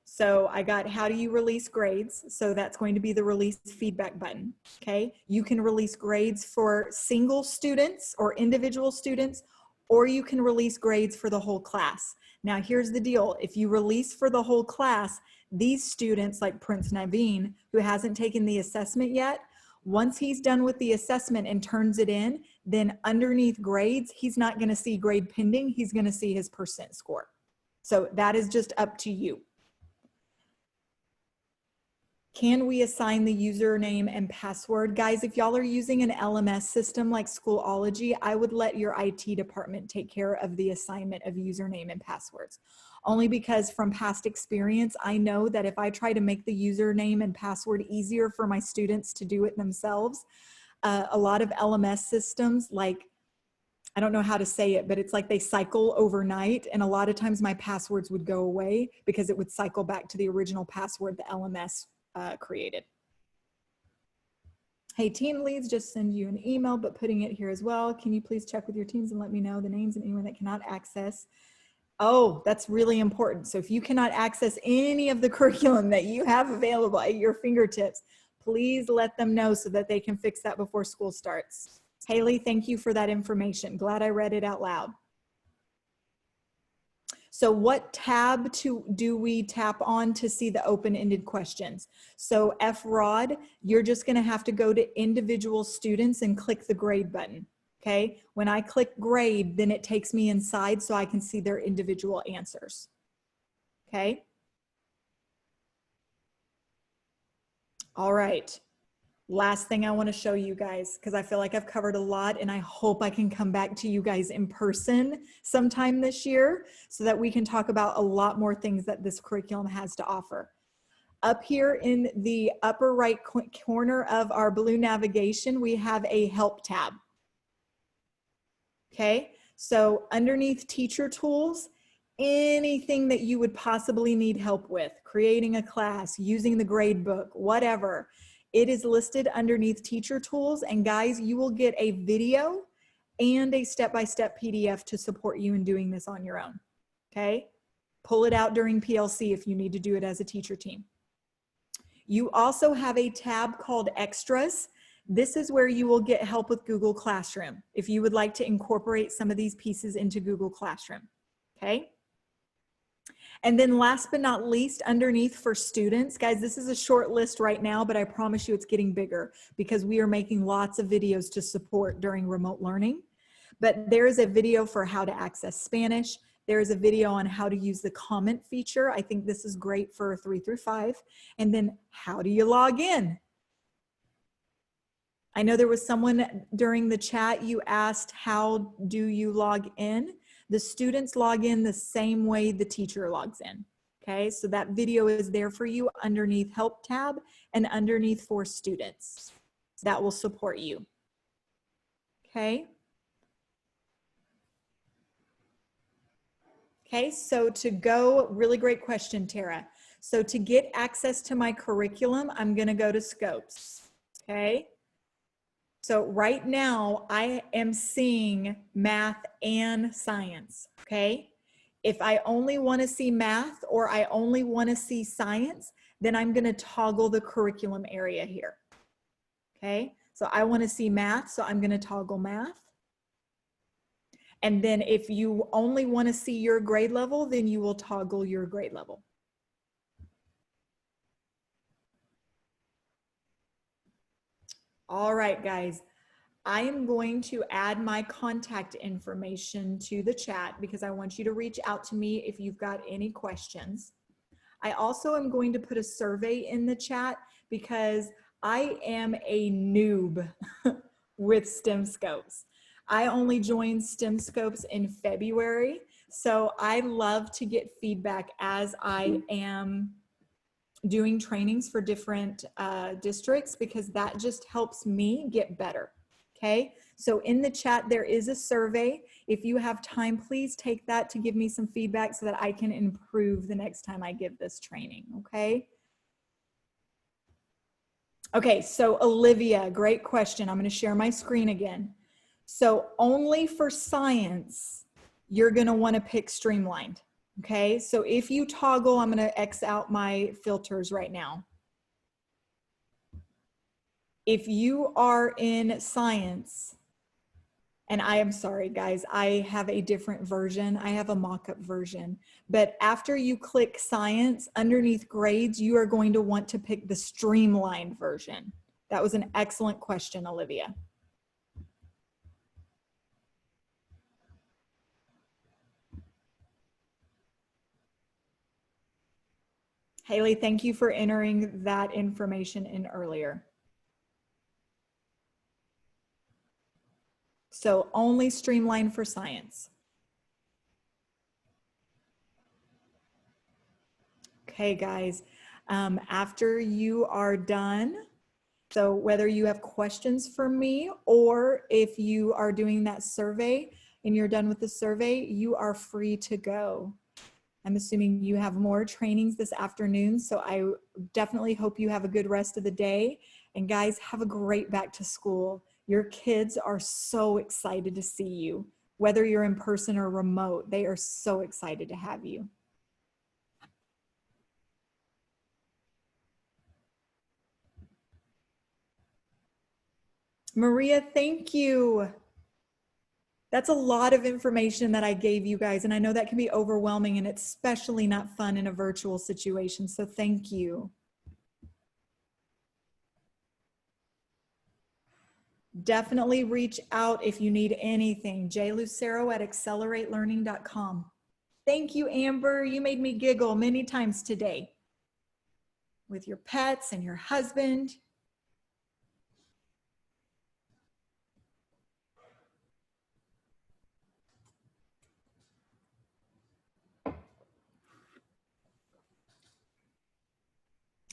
So I got how do you release grades? So that's going to be the release feedback button, okay? You can release grades for single students or individual students, or you can release grades for the whole class. Now here's the deal. If you release for the whole class, these students like Prince Naveen, who hasn't taken the assessment yet, once he's done with the assessment and turns it in, then underneath grades, he's not gonna see grade pending, he's gonna see his percent score. So that is just up to you. Can we assign the username and password? Guys, if y'all are using an LMS system like Schoolology, I would let your IT department take care of the assignment of username and passwords. Only because from past experience, I know that if I try to make the username and password easier for my students to do it themselves, a lot of LMS systems, like, I don't know how to say it, but it's like they cycle overnight. And a lot of times my passwords would go away because it would cycle back to the original password the LMS created. Hey, team leads, just send you an email, but putting it here as well. Can you please check with your teams and let me know the names of anyone that cannot access? Oh, that's really important. So if you cannot access any of the curriculum that you have available at your fingertips, please let them know so that they can fix that before school starts. Haley, thank you for that information. Glad I read it out loud. So what tab do we tap on to see the open-ended questions? So FROD, you're just gonna have to go to individual students and click the grade button, okay? When I click grade, then it takes me inside so I can see their individual answers, okay? All right. Last thing I want to show you guys, because I feel like I've covered a lot and I hope I can come back to you guys in person sometime this year so that we can talk about a lot more things that this curriculum has to offer. Up here in the upper right corner of our blue navigation, we have a help tab. Okay, so underneath teacher tools, anything that you would possibly need help with, creating a class, using the grade book, whatever, it is listed underneath teacher tools. And guys, you will get a video and a step-by-step PDF to support you in doing this on your own, okay? Pull it out during PLC if you need to do it as a teacher team. You also have a tab called Extras. This is where you will get help with Google Classroom if you would like to incorporate some of these pieces into Google Classroom, okay? And then last but not least, underneath for students, guys, this is a short list right now, but I promise you it's getting bigger because we are making lots of videos to support during remote learning. But there is a video for how to access Spanish. There is a video on how to use the comment feature. I think this is great for 3 through 5. And then how do you log in? I know there was someone during the chat, you asked, how do you log in? The students log in the same way the teacher logs in, okay? So that video is there for you underneath Help tab and underneath for students. That will support you, okay? Okay, so to go, really great question, Tara. So to get access to my curriculum, I'm gonna go to Scopes, okay? So right now I am seeing math and science, okay? If I only want to see math or I only want to see science, then I'm going to toggle the curriculum area here, okay? So I want to see math, so I'm going to toggle math. And then if you only want to see your grade level, then you will toggle your grade level. All right, guys. I am going to add my contact information to the chat because I want you to reach out to me if you've got any questions. I also am going to put a survey in the chat because I am a noob with STEMScopes. I only joined STEMScopes in February, so I love to get feedback as I am doing trainings for different districts because that just helps me get better. Okay, so in the chat, there is a survey. If you have time, please take that to give me some feedback so that I can improve the next time I give this training, okay? Okay, so Olivia, great question. I'm gonna share my screen again. So only for science, you're gonna wanna pick streamlined, okay? So if you toggle, I'm gonna X out my filters right now. If you are in science, and I am sorry, guys, I have a different version. I have a mock-up version. But after you click science, underneath grades, you are going to want to pick the streamlined version. That was an excellent question, Olivia. Haley, thank you for entering that information in earlier. So only streamlined for science. Okay, guys, after you are done, so whether you have questions for me or if you are doing that survey and you're done with the survey, you are free to go. I'm assuming you have more trainings this afternoon, so I definitely hope you have a good rest of the day. And guys, have a great back to school. Your kids are so excited to see you, whether you're in person or remote. They are so excited to have you. Maria, thank you. That's a lot of information that I gave you guys, and I know that can be overwhelming and it's especially not fun in a virtual situation, so thank you. Definitely reach out if you need anything. jlucero@acceleratelearning.com. Thank you, Amber. You made me giggle many times today with your pets and your husband.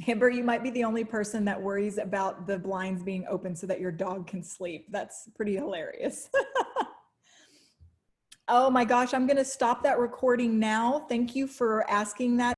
Amber, you might be the only person that worries about the blinds being open so that your dog can sleep. That's pretty hilarious. Oh my gosh, I'm going to stop that recording now. Thank you for asking that.